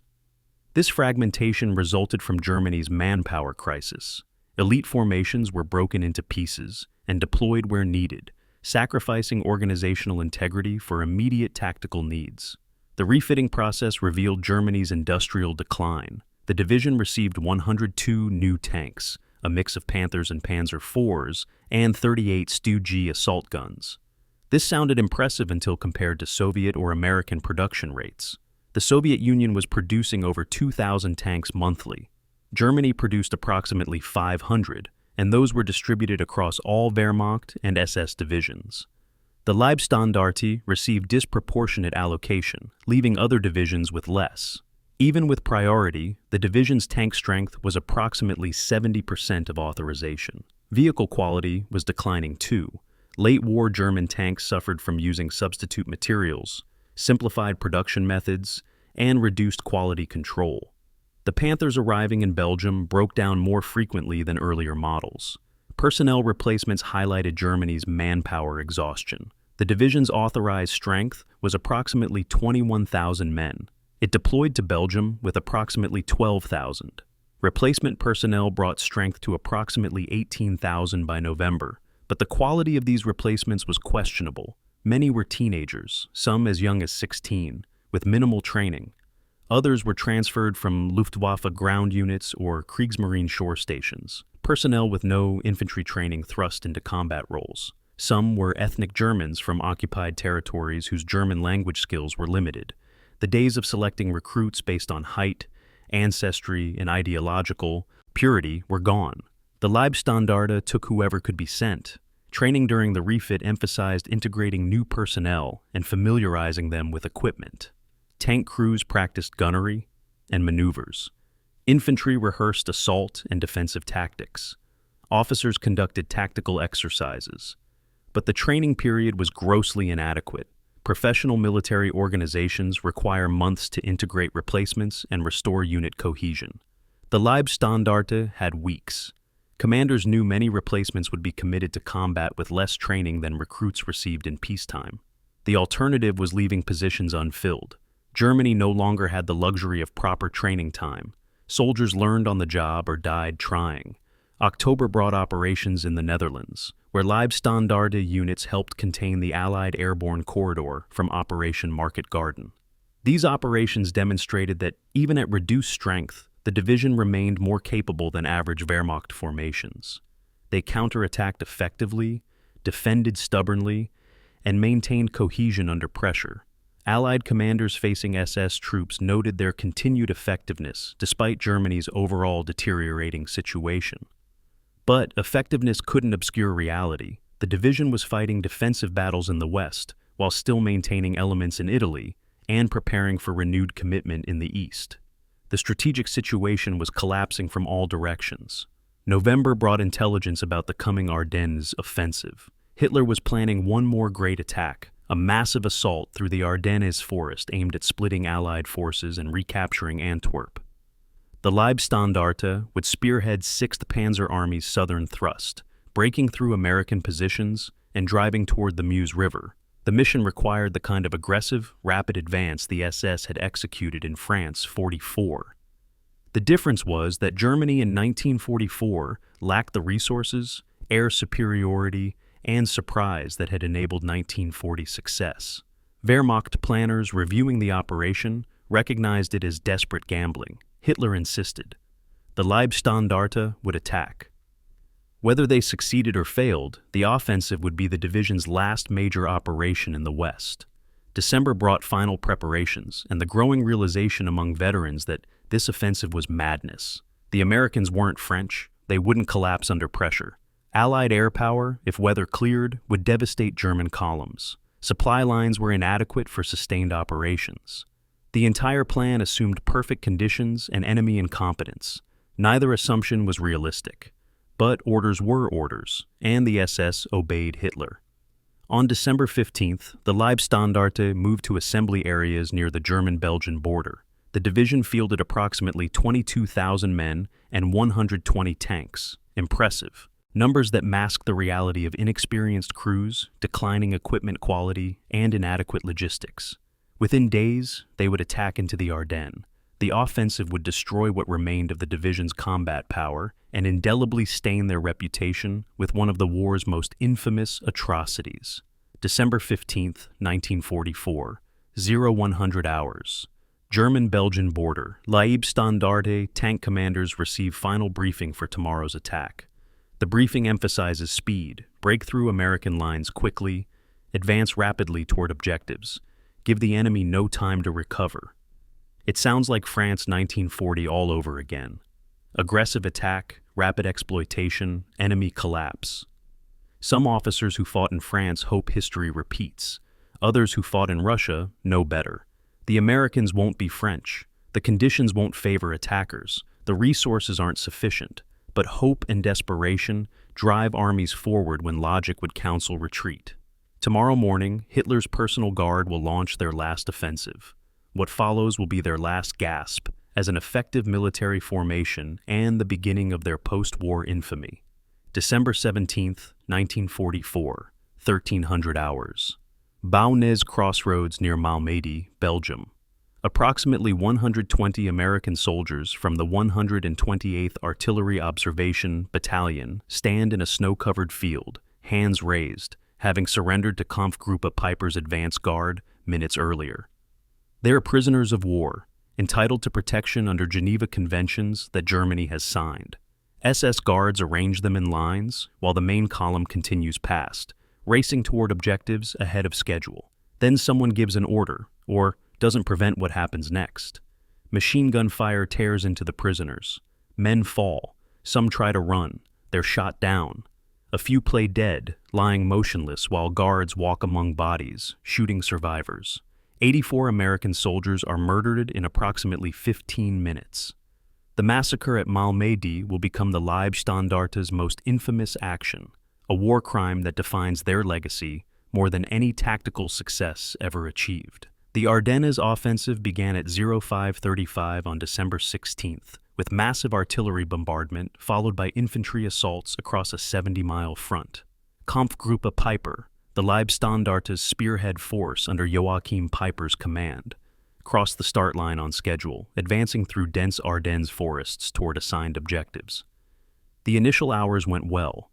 This fragmentation resulted from Germany's manpower crisis. Elite formations were broken into pieces and deployed where needed, sacrificing organizational integrity for immediate tactical needs. The refitting process revealed Germany's industrial decline. The division received 102 new tanks, a mix of Panthers and Panzer IVs, and 38 Stu-G assault guns. This sounded impressive until compared to Soviet or American production rates. The Soviet Union was producing over 2,000 tanks monthly. Germany produced approximately 500, and those were distributed across all Wehrmacht and SS divisions. The Leibstandarte received disproportionate allocation, leaving other divisions with less. Even with priority, the division's tank strength was approximately 70% of authorization. Vehicle quality was declining too. Late-war German tanks suffered from using substitute materials, simplified production methods, and reduced quality control. The Panthers arriving in Belgium broke down more frequently than earlier models. Personnel replacements highlighted Germany's manpower exhaustion. The division's authorized strength was approximately 21,000 men. It deployed to Belgium with approximately 12,000. Replacement personnel brought strength to approximately 18,000 by November, but the quality of these replacements was questionable. Many were teenagers, some as young as 16, with minimal training. Others were transferred from Luftwaffe ground units or Kriegsmarine shore stations, personnel with no infantry training thrust into combat roles. Some were ethnic Germans from occupied territories whose German language skills were limited. The days of selecting recruits based on height, ancestry, and ideological purity were gone. The Leibstandarte took whoever could be sent. Training during the refit emphasized integrating new personnel and familiarizing them with equipment. Tank crews practiced gunnery and maneuvers. Infantry rehearsed assault and defensive tactics. Officers conducted tactical exercises. But the training period was grossly inadequate. Professional military organizations require months to integrate replacements and restore unit cohesion. The Leibstandarte had weeks. Commanders knew many replacements would be committed to combat with less training than recruits received in peacetime. The alternative was leaving positions unfilled. Germany no longer had the luxury of proper training time. Soldiers learned on the job or died trying. October brought operations in the Netherlands, where Leibstandarte units helped contain the Allied airborne corridor from Operation Market Garden. These operations demonstrated that, even at reduced strength, the division remained more capable than average Wehrmacht formations. They counterattacked effectively, defended stubbornly, and maintained cohesion under pressure. Allied commanders facing SS troops noted their continued effectiveness despite Germany's overall deteriorating situation. But effectiveness couldn't obscure reality. The division was fighting defensive battles in the west, while still maintaining elements in Italy and preparing for renewed commitment in the east. The strategic situation was collapsing from all directions. November brought intelligence about the coming Ardennes Offensive. Hitler was planning one more great attack, a massive assault through the Ardennes forest aimed at splitting Allied forces and recapturing Antwerp. The Leibstandarte would spearhead 6th Panzer Army's southern thrust, breaking through American positions and driving toward the Meuse River. The mission required the kind of aggressive, rapid advance the SS had executed in France 44. The difference was that Germany in 1944 lacked the resources, air superiority, and surprise that had enabled 1940 success. Wehrmacht planners reviewing the operation recognized it as desperate gambling. Hitler insisted. The Leibstandarte would attack. Whether they succeeded or failed, the offensive would be the division's last major operation in the West. December brought final preparations and the growing realization among veterans that this offensive was madness. The Americans weren't French. They wouldn't collapse under pressure. Allied air power, if weather cleared, would devastate German columns. Supply lines were inadequate for sustained operations. The entire plan assumed perfect conditions and enemy incompetence. Neither assumption was realistic. But orders were orders, and the SS obeyed Hitler. On December 15th, the Leibstandarte moved to assembly areas near the German-Belgian border. The division fielded approximately 22,000 men and 120 tanks. Impressive. Numbers that mask the reality of inexperienced crews, declining equipment quality, and inadequate logistics. Within days, they would attack into the Ardennes. The offensive would destroy what remained of the division's combat power and indelibly stain their reputation with one of the war's most infamous atrocities. December 15, 1944, 0100 hours. German-Belgian border. Leibstandarte tank commanders receive final briefing for tomorrow's attack. The briefing emphasizes speed, break through American lines quickly, advance rapidly toward objectives, give the enemy no time to recover. It sounds like France 1940 all over again. Aggressive attack, rapid exploitation, enemy collapse. Some officers who fought in France hope history repeats. Others who fought in Russia know better. The Americans won't be French. The conditions won't favor attackers. The resources aren't sufficient. But hope and desperation drive armies forward when logic would counsel retreat. Tomorrow morning, Hitler's personal guard will launch their last offensive. What follows will be their last gasp as an effective military formation and the beginning of their post-war infamy. December 17, 1944, 1300 hours. Baunez Crossroads near Malmedy, Belgium. Approximately 120 American soldiers from the 128th Artillery Observation Battalion stand in a snow-covered field, hands raised, having surrendered to Kampfgruppe Piper's advance guard minutes earlier. They are prisoners of war, entitled to protection under Geneva Conventions that Germany has signed. SS guards arrange them in lines while the main column continues past, racing toward objectives ahead of schedule. Then someone gives an order, or doesn't prevent what happens next. Machine gun fire tears into the prisoners. Men fall. Some try to run. They're shot down. A few play dead, lying motionless while guards walk among bodies, shooting survivors. 84 American soldiers are murdered in approximately 15 minutes. The massacre at Malmedy will become the Leibstandarte's most infamous action, a war crime that defines their legacy more than any tactical success ever achieved. The Ardennes Offensive began at 0535 on December 16th, with massive artillery bombardment followed by infantry assaults across a 70-mile front. Kampfgruppe Piper, the Leibstandarte's spearhead force under Joachim Piper's command, crossed the start line on schedule, advancing through dense Ardennes forests toward assigned objectives. The initial hours went well.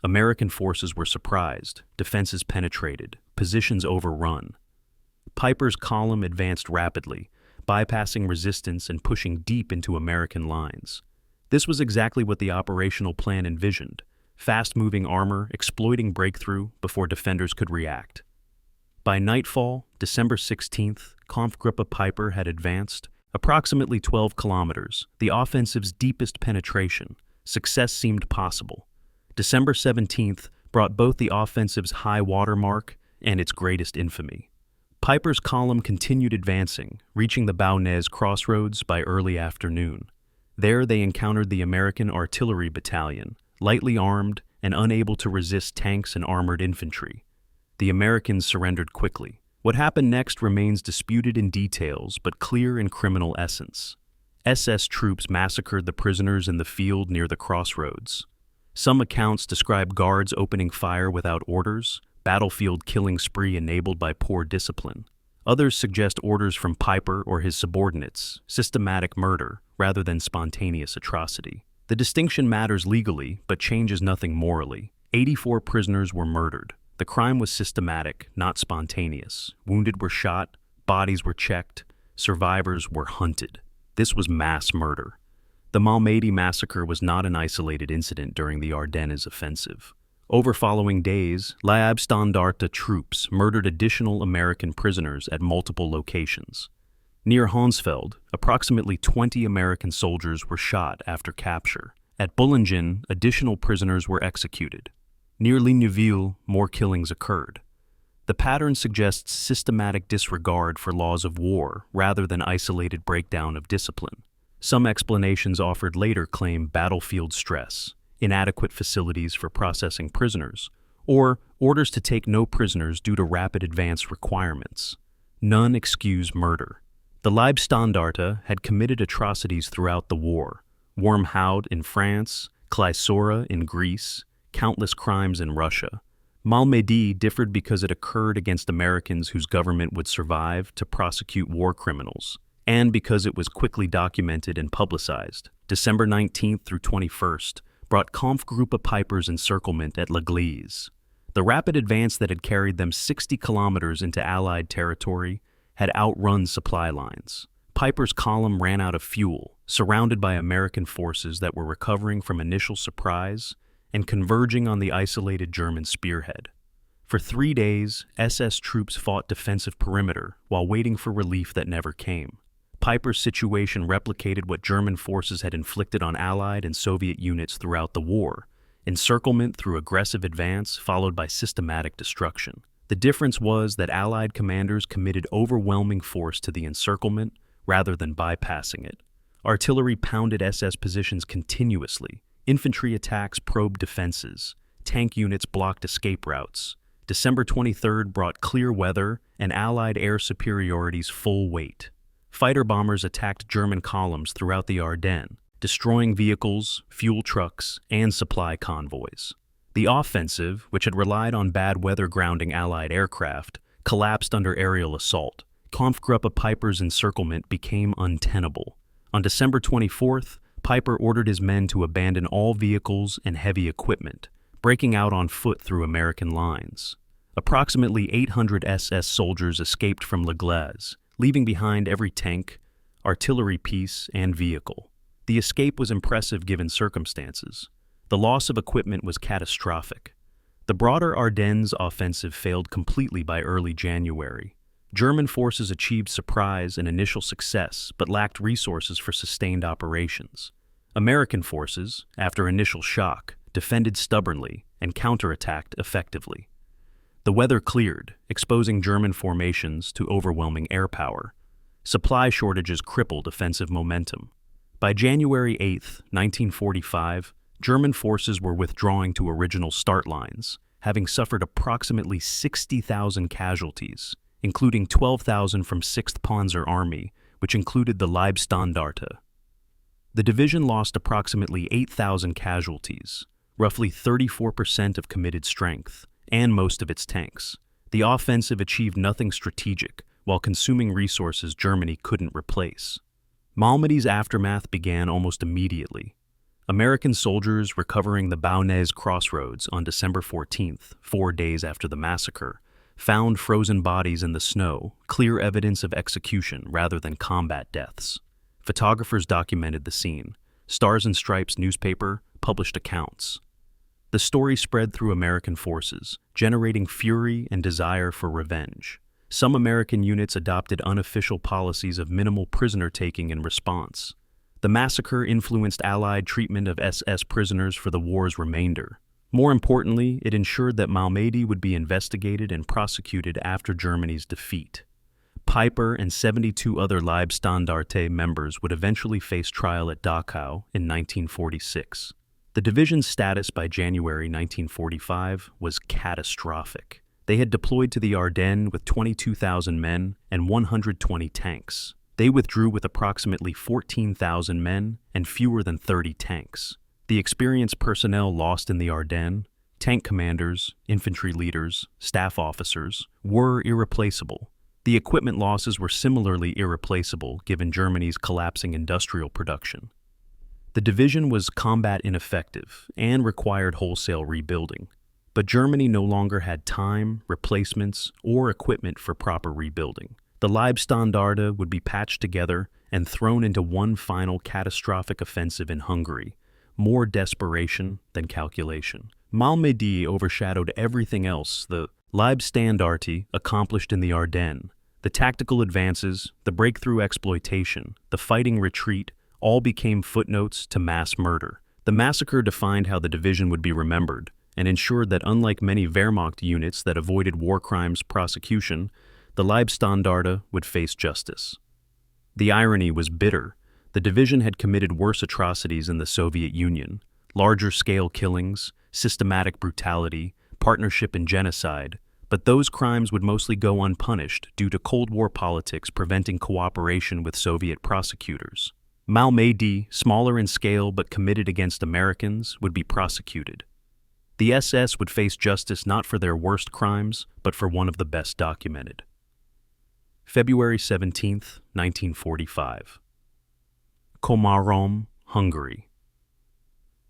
American forces were surprised, defenses penetrated, positions overrun. Piper's column advanced rapidly, bypassing resistance and pushing deep into American lines. This was exactly what the operational plan envisioned: fast-moving armor exploiting breakthrough before defenders could react. By nightfall, December 16th, Kampfgruppe Peiper had advanced approximately 12 kilometers, the offensive's deepest penetration. Success seemed possible. December 17th brought both the offensive's high water mark and its greatest infamy. Peiper's column continued advancing, reaching the Balkans crossroads by early afternoon. There they encountered the American Artillery Battalion, lightly armed and unable to resist tanks and armored infantry. The Americans surrendered quickly. What happened next remains disputed in details but clear in criminal essence. SS troops massacred the prisoners in the field near the crossroads. Some accounts describe guards opening fire without orders, battlefield killing spree enabled by poor discipline. Others suggest orders from Peiper or his subordinates, systematic murder rather than spontaneous atrocity. The distinction matters legally but changes nothing morally. 84 prisoners were murdered. The crime was systematic, not spontaneous. Wounded were shot, bodies were checked, survivors were hunted. This was mass murder. The Normandy massacre was not an isolated incident during the Ardennes Offensive. Over following days, Leibstandarte troops murdered additional American prisoners at multiple locations. Near Honsfeld, approximately 20 American soldiers were shot after capture. At Bollingen, additional prisoners were executed. Near Ligneville, more killings occurred. The pattern suggests systematic disregard for laws of war rather than isolated breakdown of discipline. Some explanations offered later claim battlefield stress, inadequate facilities for processing prisoners, or orders to take no prisoners due to rapid advance requirements. None excuse murder. The Leibstandarte had committed atrocities throughout the war: Wormhout in France, Clysora in Greece, countless crimes in Russia. Normandy differed because it occurred against Americans whose government would survive to prosecute war criminals, and because it was quickly documented and publicized. December 19th through 21st brought Kampfgruppe Peiper's encirclement at L'Église. The rapid advance that had carried them 60 kilometers into Allied territory had outrun supply lines. Peiper's column ran out of fuel, surrounded by American forces that were recovering from initial surprise and converging on the isolated German spearhead. For 3 days, SS troops fought defensive perimeter while waiting for relief that never came. Peiper's situation replicated what German forces had inflicted on Allied and Soviet units throughout the war: encirclement through aggressive advance followed by systematic destruction. The difference was that Allied commanders committed overwhelming force to the encirclement rather than bypassing it. Artillery pounded SS positions continuously. Infantry attacks probed defenses. Tank units blocked escape routes. December 23rd brought clear weather and Allied air superiority's full weight. Fighter bombers attacked German columns throughout the Ardennes, destroying vehicles, fuel trucks, and supply convoys. The offensive, which had relied on bad weather grounding Allied aircraft, collapsed under aerial assault. Kampfgruppe Peiper's encirclement became untenable. On December 24th, Peiper ordered his men to abandon all vehicles and heavy equipment, breaking out on foot through American lines. Approximately 800 SS soldiers escaped from L'Église, leaving behind every tank, artillery piece, and vehicle. The escape was impressive given circumstances. The loss of equipment was catastrophic. The broader Ardennes offensive failed completely by early January. German forces achieved surprise and initial success, but lacked resources for sustained operations. American forces, after initial shock, defended stubbornly and counterattacked effectively. The weather cleared, exposing German formations to overwhelming air power. Supply shortages crippled offensive momentum. By January 8, 1945, German forces were withdrawing to original start lines, having suffered approximately 60,000 casualties, including 12,000 from 6th Panzer Army, which included the Leibstandarte. The division lost approximately 8,000 casualties, roughly 34% of committed strength, and most of its tanks. The offensive achieved nothing strategic while consuming resources Germany couldn't replace. Normandy's aftermath began almost immediately. American soldiers recovering the Balkans crossroads on December 14th, 4 days after the massacre, found frozen bodies in the snow, clear evidence of execution rather than combat deaths. Photographers documented the scene. Stars and Stripes newspaper published accounts. The story spread through American forces, generating fury and desire for revenge. Some American units adopted unofficial policies of minimal prisoner-taking in response. The massacre influenced Allied treatment of SS prisoners for the war's remainder. More importantly, it ensured that Malmedy would be investigated and prosecuted after Germany's defeat. Piper and 72 other Leibstandarte members would eventually face trial at Dachau in 1946. The division's status by January 1945 was catastrophic. They had deployed to the Ardennes with 22,000 men and 120 tanks. They withdrew with approximately 14,000 men and fewer than 30 tanks. The experienced personnel lost in the Ardennes, tank commanders, infantry leaders, staff officers, were irreplaceable. The equipment losses were similarly irreplaceable given Germany's collapsing industrial production. The division was combat ineffective and required wholesale rebuilding. But Germany no longer had time, replacements, or equipment for proper rebuilding. The Leibstandarte would be patched together and thrown into one final catastrophic offensive in Hungary. More desperation than calculation. Malmedy overshadowed everything else the Leibstandarte accomplished in the Ardennes. The tactical advances, the breakthrough exploitation, the fighting retreat, all became footnotes to mass murder. The massacre defined how the division would be remembered and ensured that unlike many Wehrmacht units that avoided war crimes prosecution, the Leibstandarte would face justice. The irony was bitter. The division had committed worse atrocities in the Soviet Union, larger-scale killings, systematic brutality, partnership in genocide, but those crimes would mostly go unpunished due to Cold War politics preventing cooperation with Soviet prosecutors. Malmedy, smaller in scale but committed against Americans, would be prosecuted. The SS would face justice not for their worst crimes, but for one of the best documented. February 17, 1945. Komárom, Hungary.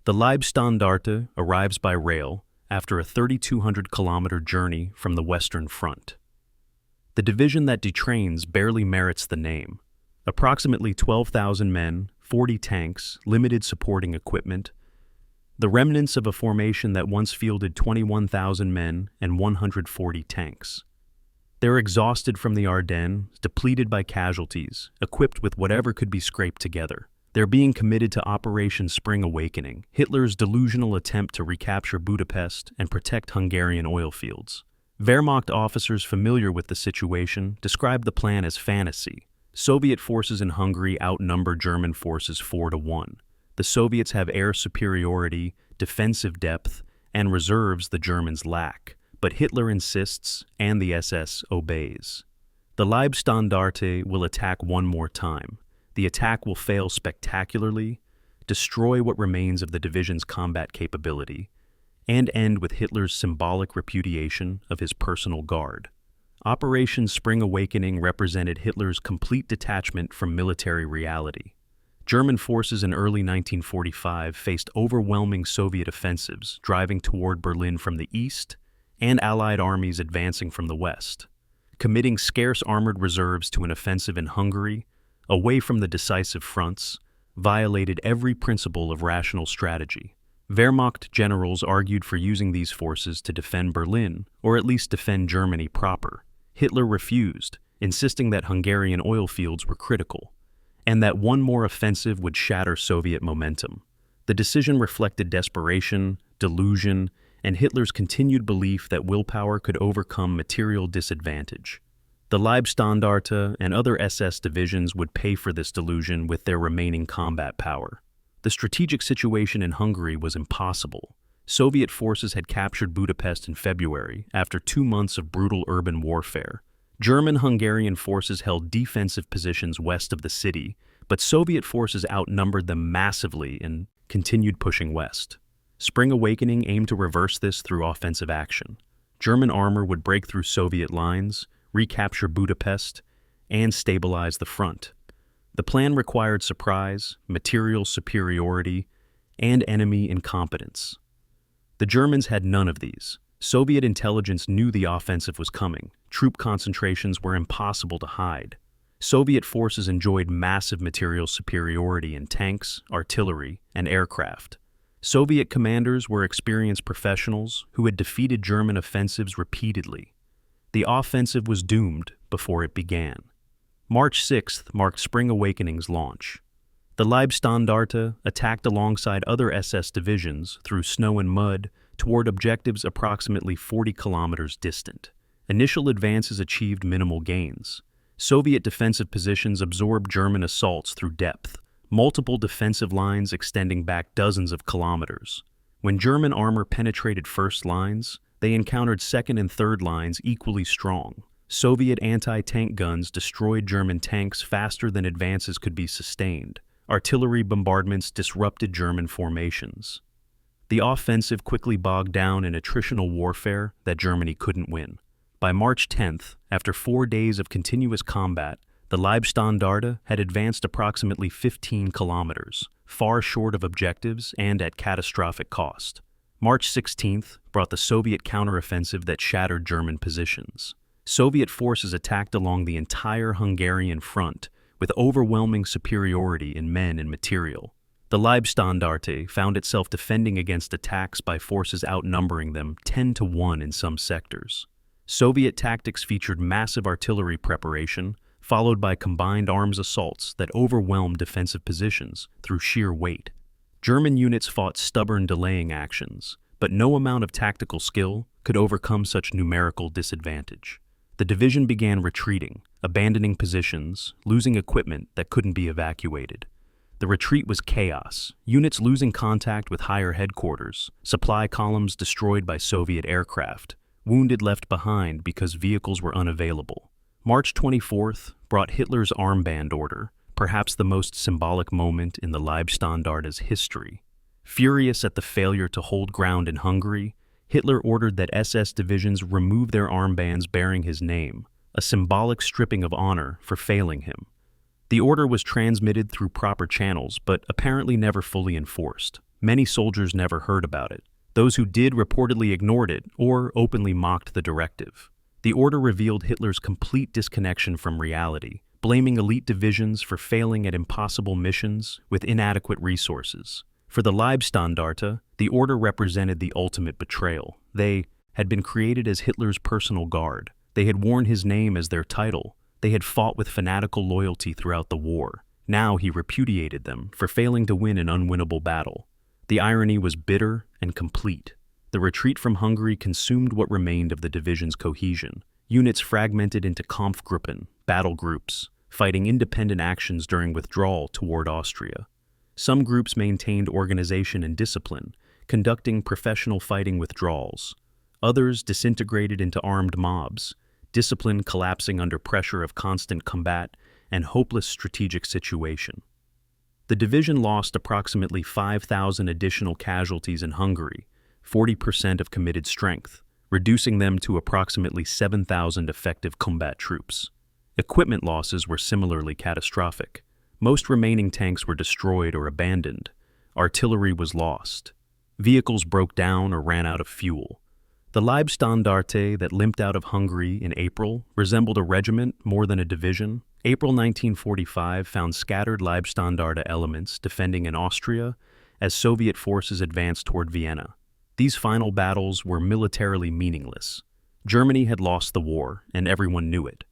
The Leibstandarte arrives by rail after a 3,200-kilometer journey from the Western Front. The division that detrains barely merits the name. Approximately 12,000 men, 40 tanks, limited supporting equipment, the remnants of a formation that once fielded 21,000 men and 140 tanks. They're exhausted from the Ardennes, depleted by casualties, equipped with whatever could be scraped together. They're being committed to Operation Spring Awakening, Hitler's delusional attempt to recapture Budapest and protect Hungarian oil fields. Wehrmacht officers familiar with the situation described the plan as fantasy. Soviet forces in Hungary outnumber German forces 4-1. The Soviets have air superiority, defensive depth, and reserves the Germans lack. But Hitler insists, and the SS obeys. The Leibstandarte will attack one more time. The attack will fail spectacularly, destroy what remains of the division's combat capability, and end with Hitler's symbolic repudiation of his personal guard. Operation Spring Awakening represented Hitler's complete detachment from military reality. German forces in early 1945 faced overwhelming Soviet offensives driving toward Berlin from the east, and Allied armies advancing from the west. Committing scarce armored reserves to an offensive in Hungary, away from the decisive fronts, violated every principle of rational strategy. Wehrmacht generals argued for using these forces to defend Berlin, or at least defend Germany proper. Hitler refused, insisting that Hungarian oil fields were critical, and that one more offensive would shatter Soviet momentum. The decision reflected desperation, delusion, and Hitler's continued belief that willpower could overcome material disadvantage. The Leibstandarte and other SS divisions would pay for this delusion with their remaining combat power. The strategic situation in Hungary was impossible. Soviet forces had captured Budapest in February after 2 months of brutal urban warfare. German-Hungarian forces held defensive positions west of the city, but Soviet forces outnumbered them massively and continued pushing west. Spring Awakening aimed to reverse this through offensive action. German armor would break through Soviet lines, recapture Budapest, and stabilize the front. The plan required surprise, material superiority, and enemy incompetence. The Germans had none of these. Soviet intelligence knew the offensive was coming. Troop concentrations were impossible to hide. Soviet forces enjoyed massive material superiority in tanks, artillery, and aircraft. Soviet commanders were experienced professionals who had defeated German offensives repeatedly. The offensive was doomed before it began. March 6th marked Spring Awakening's launch. The Leibstandarte attacked alongside other SS divisions through snow and mud toward objectives approximately 40 kilometers distant. Initial advances achieved minimal gains. Soviet defensive positions absorbed German assaults through depth, multiple defensive lines extending back dozens of kilometers. When German armor penetrated first lines, they encountered second and third lines equally strong. Soviet anti-tank guns destroyed German tanks faster than advances could be sustained. Artillery bombardments disrupted German formations. The offensive quickly bogged down in attritional warfare that Germany couldn't win. By March 10th, after 4 days of continuous combat, the Leibstandarte had advanced approximately 15 kilometers, far short of objectives and at catastrophic cost. March 16th brought the Soviet counteroffensive that shattered German positions. Soviet forces attacked along the entire Hungarian front, with overwhelming superiority in men and material. The Leibstandarte found itself defending against attacks by forces outnumbering them 10-1 in some sectors. Soviet tactics featured massive artillery preparation, followed by combined arms assaults that overwhelmed defensive positions through sheer weight. German units fought stubborn delaying actions, but no amount of tactical skill could overcome such numerical disadvantage. The division began retreating, abandoning positions, losing equipment that couldn't be evacuated. The retreat was chaos, units losing contact with higher headquarters, supply columns destroyed by Soviet aircraft, wounded left behind because vehicles were unavailable. March 24th brought Hitler's armband order, perhaps the most symbolic moment in the Leibstandarte's history. Furious at the failure to hold ground in Hungary, Hitler ordered that SS divisions remove their armbands bearing his name, a symbolic stripping of honor for failing him. The order was transmitted through proper channels, but apparently never fully enforced. Many soldiers never heard about it. Those who did reportedly ignored it or openly mocked the directive. The order revealed Hitler's complete disconnection from reality, blaming elite divisions for failing at impossible missions with inadequate resources. For the Leibstandarte, the order represented the ultimate betrayal. They had been created as Hitler's personal guard. They had worn his name as their title. They had fought with fanatical loyalty throughout the war. Now he repudiated them for failing to win an unwinnable battle. The irony was bitter and complete. The retreat from Hungary consumed what remained of the division's cohesion. Units fragmented into Kampfgruppen, battle groups, fighting independent actions during withdrawal toward Austria. Some groups maintained organization and discipline, conducting professional fighting withdrawals. Others disintegrated into armed mobs, discipline collapsing under pressure of constant combat and hopeless strategic situation. The division lost approximately 5,000 additional casualties in Hungary, 40% of committed strength, reducing them to approximately 7,000 effective combat troops. Equipment losses were similarly catastrophic. Most remaining tanks were destroyed or abandoned. Artillery was lost. Vehicles broke down or ran out of fuel. The Leibstandarte that limped out of Hungary in April resembled a regiment more than a division. April 1945 found scattered Leibstandarte elements defending in Austria as Soviet forces advanced toward Vienna. These final battles were militarily meaningless. Germany had lost the war, and everyone knew it.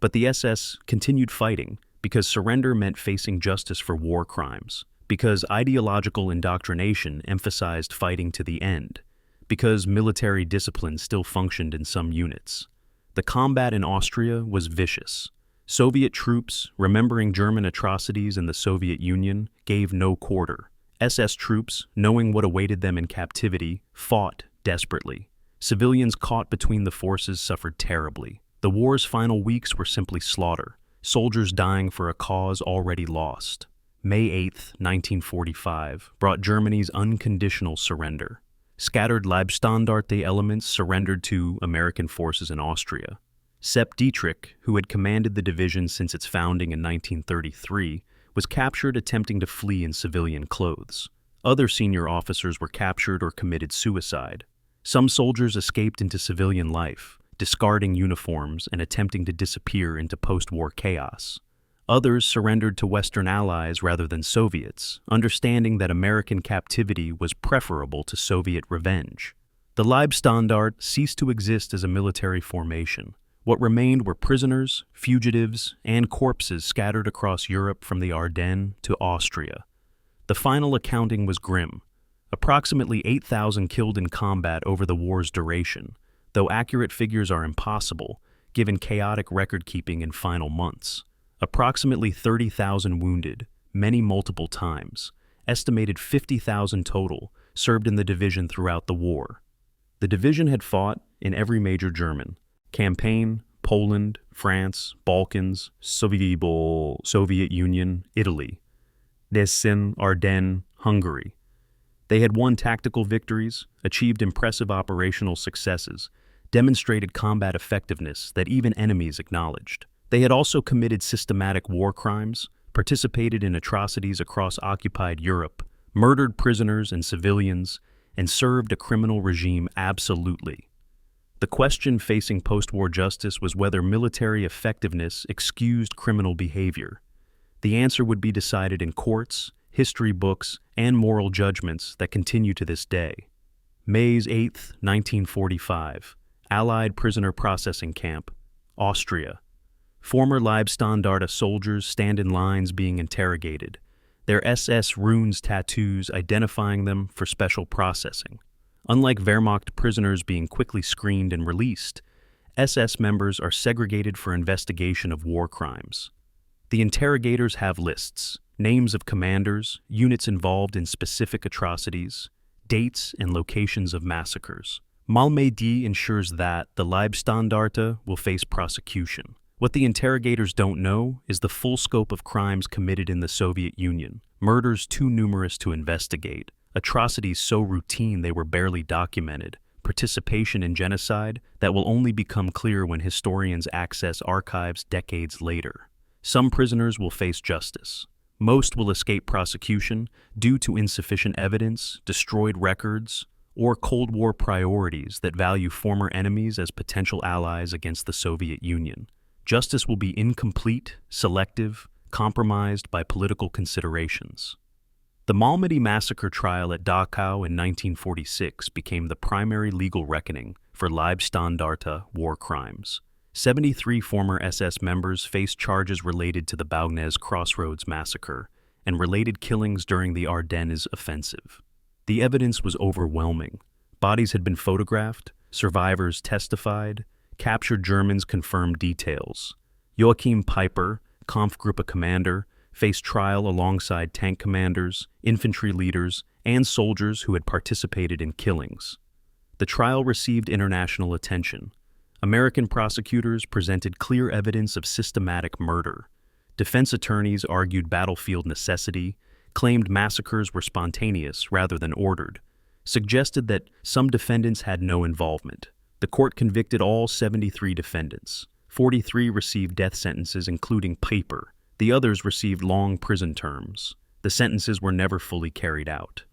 But the SS continued fighting because surrender meant facing justice for war crimes, because ideological indoctrination emphasized fighting to the end, because military discipline still functioned in some units. The combat in Austria was vicious. Soviet troops, remembering German atrocities in the Soviet Union, gave no quarter. SS troops, knowing what awaited them in captivity, fought desperately. Civilians caught between the forces suffered terribly. The war's final weeks were simply slaughter, soldiers dying for a cause already lost. May 8, 1945, brought Germany's unconditional surrender. Scattered Leibstandarte elements surrendered to American forces in Austria. Sepp Dietrich, who had commanded the division since its founding in 1933, was captured attempting to flee in civilian clothes. Other senior officers were captured or committed suicide. Some soldiers escaped into civilian life, discarding uniforms and attempting to disappear into post-war chaos. Others surrendered to Western allies rather than Soviets, understanding that American captivity was preferable to Soviet revenge. The Leibstandarte ceased to exist as a military formation. What remained were prisoners, fugitives, and corpses scattered across Europe from the Ardennes to Austria. The final accounting was grim. Approximately 8,000 killed in combat over the war's duration, though accurate figures are impossible, given chaotic record-keeping in final months. Approximately 30,000 wounded, many multiple times, estimated 50,000 total, served in the division throughout the war. The division had fought in every major German campaign: Poland, France, Balkans, Soviet Union, Italy, Hesse, Ardennes, Hungary. They had won tactical victories, achieved impressive operational successes, demonstrated combat effectiveness that even enemies acknowledged. They had also committed systematic war crimes, participated in atrocities across occupied Europe, murdered prisoners and civilians, and served a criminal regime absolutely. The question facing post-war justice was whether military effectiveness excused criminal behavior. The answer would be decided in courts, history books, and moral judgments that continue to this day. May 8, 1945, Allied prisoner processing camp, Austria. Former Leibstandarte soldiers stand in lines being interrogated, their SS runes tattoos identifying them for special processing. Unlike Wehrmacht prisoners being quickly screened and released, SS members are segregated for investigation of war crimes. The interrogators have lists, names of commanders, units involved in specific atrocities, dates and locations of massacres. Malmedy ensures that the Leibstandarte will face prosecution. What the interrogators don't know is the full scope of crimes committed in the Soviet Union, murders too numerous to investigate, atrocities so routine they were barely documented, participation in genocide that will only become clear when historians access archives decades later. Some prisoners will face justice. Most will escape prosecution due to insufficient evidence, destroyed records, or Cold War priorities that value former enemies as potential allies against the Soviet Union. Justice will be incomplete, selective, compromised by political considerations. The Malmedy massacre trial at Dachau in 1946 became the primary legal reckoning for Leibstandarte war crimes. 73 former SS members faced charges related to the Balkans Crossroads massacre and related killings during the Ardennes Offensive. The evidence was overwhelming. Bodies had been photographed, survivors testified, captured Germans confirmed details. Joachim Peiper, Kampfgruppe commander, faced trial alongside tank commanders, infantry leaders, and soldiers who had participated in killings. The trial received international attention. American prosecutors presented clear evidence of systematic murder. Defense attorneys argued battlefield necessity, claimed massacres were spontaneous rather than ordered, suggested that some defendants had no involvement. The court convicted all 73 defendants. 43 received death sentences, including Peiper. The others received long prison terms. The sentences were never fully carried out.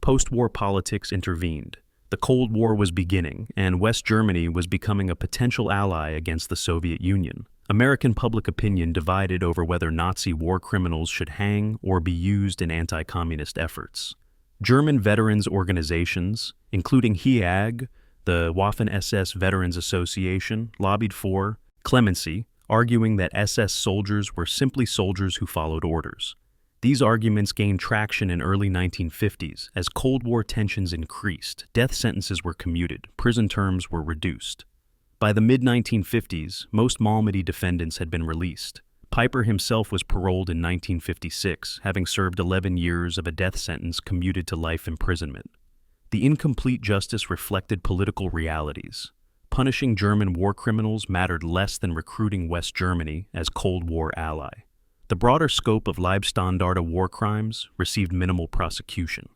Post-war politics intervened. The Cold War was beginning, and West Germany was becoming a potential ally against the Soviet Union. American public opinion divided over whether Nazi war criminals should hang or be used in anti-communist efforts. German veterans organizations, including HIAG, the Waffen-SS Veterans Association, lobbied for clemency, arguing that SS soldiers were simply soldiers who followed orders. These arguments gained traction in early 1950s as Cold War tensions increased, death sentences were commuted, prison terms were reduced. By the mid-1950s, most Malmedy defendants had been released. Peiper himself was paroled in 1956, having served 11 years of a death sentence commuted to life imprisonment. The incomplete justice reflected political realities. Punishing German war criminals mattered less than recruiting West Germany as Cold War ally. The broader scope of Leibstandarte war crimes received minimal prosecution.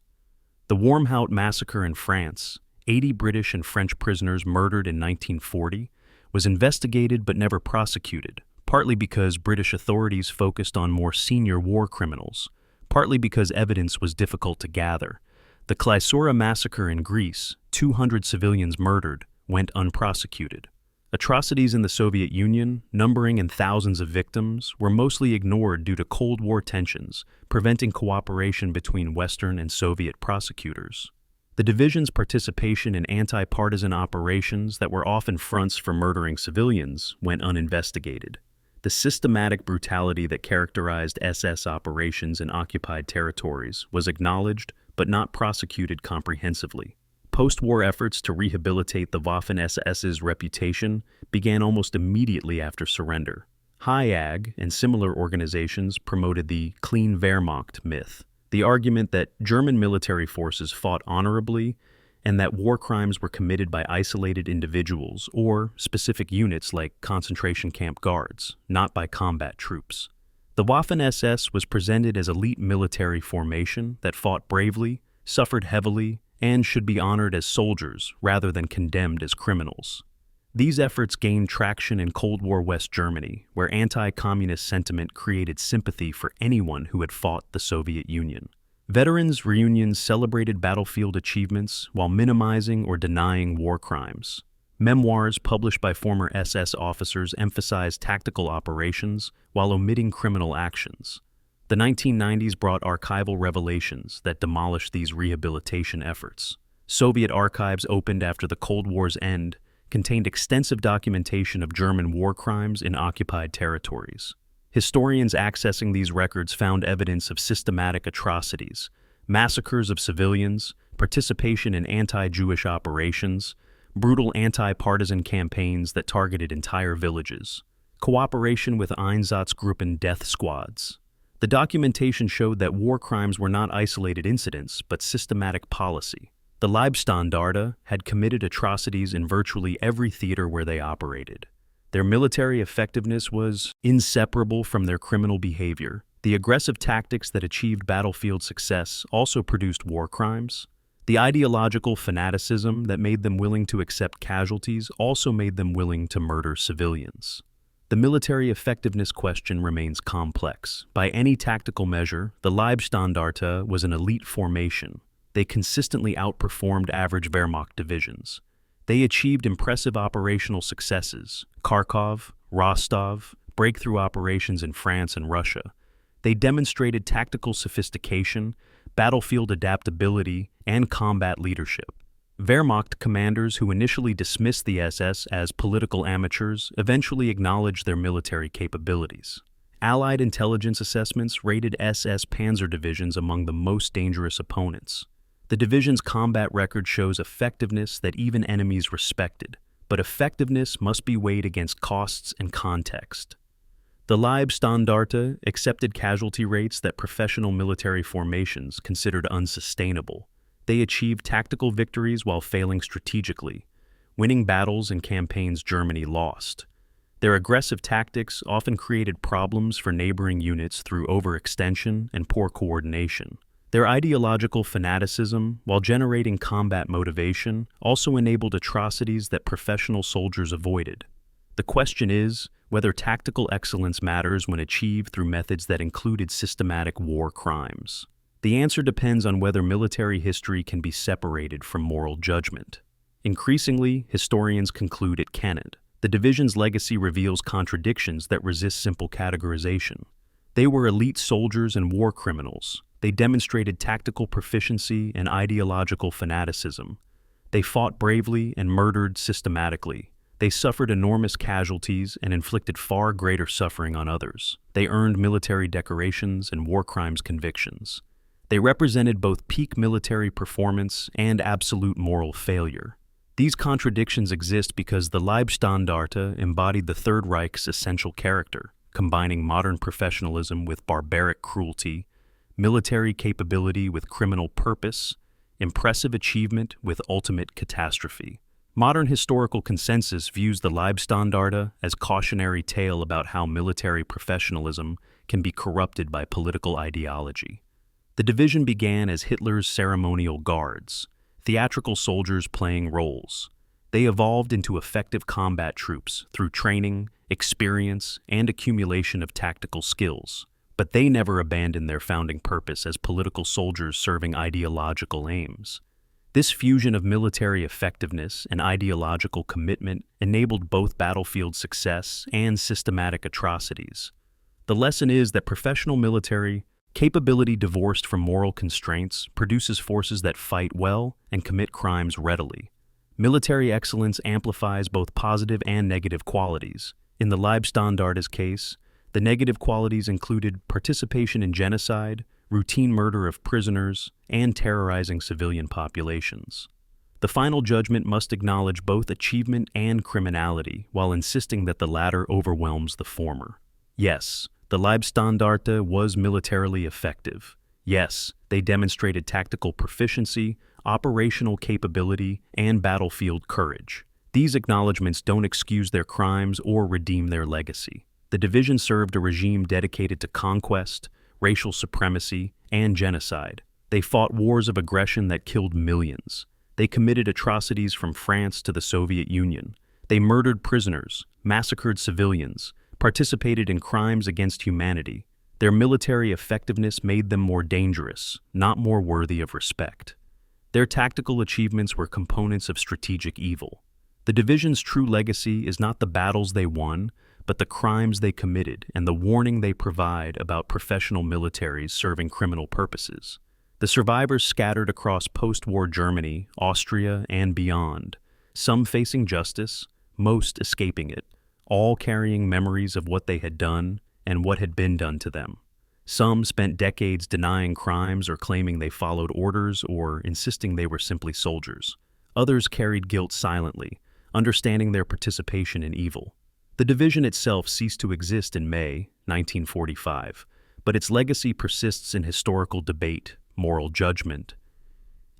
The Wormhout massacre in France, 80 British and French prisoners murdered in 1940, was investigated but never prosecuted, partly because British authorities focused on more senior war criminals, partly because evidence was difficult to gather. The Kleisura massacre in Greece, 200 civilians murdered, went unprosecuted. Atrocities in the Soviet Union, numbering in thousands of victims, were mostly ignored due to Cold War tensions, preventing cooperation between Western and Soviet prosecutors. The division's participation in anti-partisan operations that were often fronts for murdering civilians went uninvestigated. The systematic brutality that characterized SS operations in occupied territories was acknowledged but not prosecuted comprehensively. Post-war efforts to rehabilitate the Waffen-SS's reputation began almost immediately after surrender. HIAG and similar organizations promoted the clean Wehrmacht myth, the argument that German military forces fought honorably and that war crimes were committed by isolated individuals or specific units like concentration camp guards, not by combat troops. The Waffen-SS was presented as elite military formation that fought bravely, suffered heavily, and should be honored as soldiers rather than condemned as criminals. These efforts gained traction in Cold War West Germany, where anti-communist sentiment created sympathy for anyone who had fought the Soviet Union. Veterans' reunions celebrated battlefield achievements while minimizing or denying war crimes. Memoirs published by former SS officers emphasized tactical operations while omitting criminal actions. The 1990s brought archival revelations that demolished these rehabilitation efforts. Soviet archives opened after the Cold War's end contained extensive documentation of German war crimes in occupied territories. Historians accessing these records found evidence of systematic atrocities, massacres of civilians, participation in anti-Jewish operations, brutal anti-partisan campaigns that targeted entire villages, cooperation with Einsatzgruppen death squads. The documentation showed that war crimes were not isolated incidents, but systematic policy. The Leibstandarte had committed atrocities in virtually every theater where they operated. Their military effectiveness was inseparable from their criminal behavior. The aggressive tactics that achieved battlefield success also produced war crimes. The ideological fanaticism that made them willing to accept casualties also made them willing to murder civilians. The military effectiveness question remains complex. By any tactical measure, the Leibstandarte was an elite formation. They consistently outperformed average Wehrmacht divisions. They achieved impressive operational successes: Kharkov, Rostov, breakthrough operations in France and Russia. They demonstrated tactical sophistication, battlefield adaptability, and combat leadership. Wehrmacht commanders who initially dismissed the SS as political amateurs eventually acknowledged their military capabilities. Allied intelligence assessments rated SS Panzer divisions among the most dangerous opponents. The division's combat record shows effectiveness that even enemies respected, but effectiveness must be weighed against costs and context. The Leibstandarte accepted casualty rates that professional military formations considered unsustainable. They achieved tactical victories while failing strategically, winning battles and campaigns Germany lost. Their aggressive tactics often created problems for neighboring units through overextension and poor coordination. Their ideological fanaticism, while generating combat motivation, also enabled atrocities that professional soldiers avoided. The question is whether tactical excellence matters when achieved through methods that included systematic war crimes. The answer depends on whether military history can be separated from moral judgment. Increasingly, historians conclude it cannot. The division's legacy reveals contradictions that resist simple categorization. They were elite soldiers and war criminals. They demonstrated tactical proficiency and ideological fanaticism. They fought bravely and murdered systematically. They suffered enormous casualties and inflicted far greater suffering on others. They earned military decorations and war crimes convictions. They represented both peak military performance and absolute moral failure. These contradictions exist because the Leibstandarte embodied the Third Reich's essential character, combining modern professionalism with barbaric cruelty, military capability with criminal purpose, impressive achievement with ultimate catastrophe. Modern historical consensus views the Leibstandarte as cautionary tale about how military professionalism can be corrupted by political ideology. The division began as Hitler's ceremonial guards, theatrical soldiers playing roles. They evolved into effective combat troops through training, experience, and accumulation of tactical skills. But they never abandoned their founding purpose as political soldiers serving ideological aims. This fusion of military effectiveness and ideological commitment enabled both battlefield success and systematic atrocities. The lesson is that professional military capability divorced from moral constraints produces forces that fight well and commit crimes readily. Military excellence amplifies both positive and negative qualities. In the Leibstandarte's case, the negative qualities included participation in genocide, routine murder of prisoners, and terrorizing civilian populations. The final judgment must acknowledge both achievement and criminality while insisting that the latter overwhelms the former. Yes, the Leibstandarte was militarily effective. Yes, they demonstrated tactical proficiency, operational capability, and battlefield courage. These acknowledgments don't excuse their crimes or redeem their legacy. The division served a regime dedicated to conquest, racial supremacy, and genocide. They fought wars of aggression that killed millions. They committed atrocities from France to the Soviet Union. They murdered prisoners, massacred civilians, participated in crimes against humanity. Their military effectiveness made them more dangerous, not more worthy of respect. Their tactical achievements were components of strategic evil. The division's true legacy is not the battles they won, but the crimes they committed and the warning they provide about professional militaries serving criminal purposes. The survivors scattered across post-war Germany, Austria, and beyond, some facing justice, most escaping it, all carrying memories of what they had done and what had been done to them. Some spent decades denying crimes or claiming they followed orders or insisting they were simply soldiers. Others carried guilt silently, understanding their participation in evil. The division itself ceased to exist in May 1945, but its legacy persists in historical debate, moral judgment,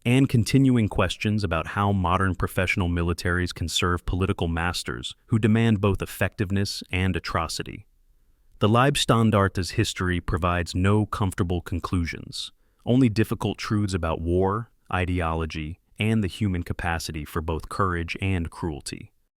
and continuing questions about how modern professional militaries can serve political masters who demand both effectiveness and atrocity. The Leibstandarte's history provides no comfortable conclusions, only difficult truths about war, ideology, and the human capacity for both courage and cruelty.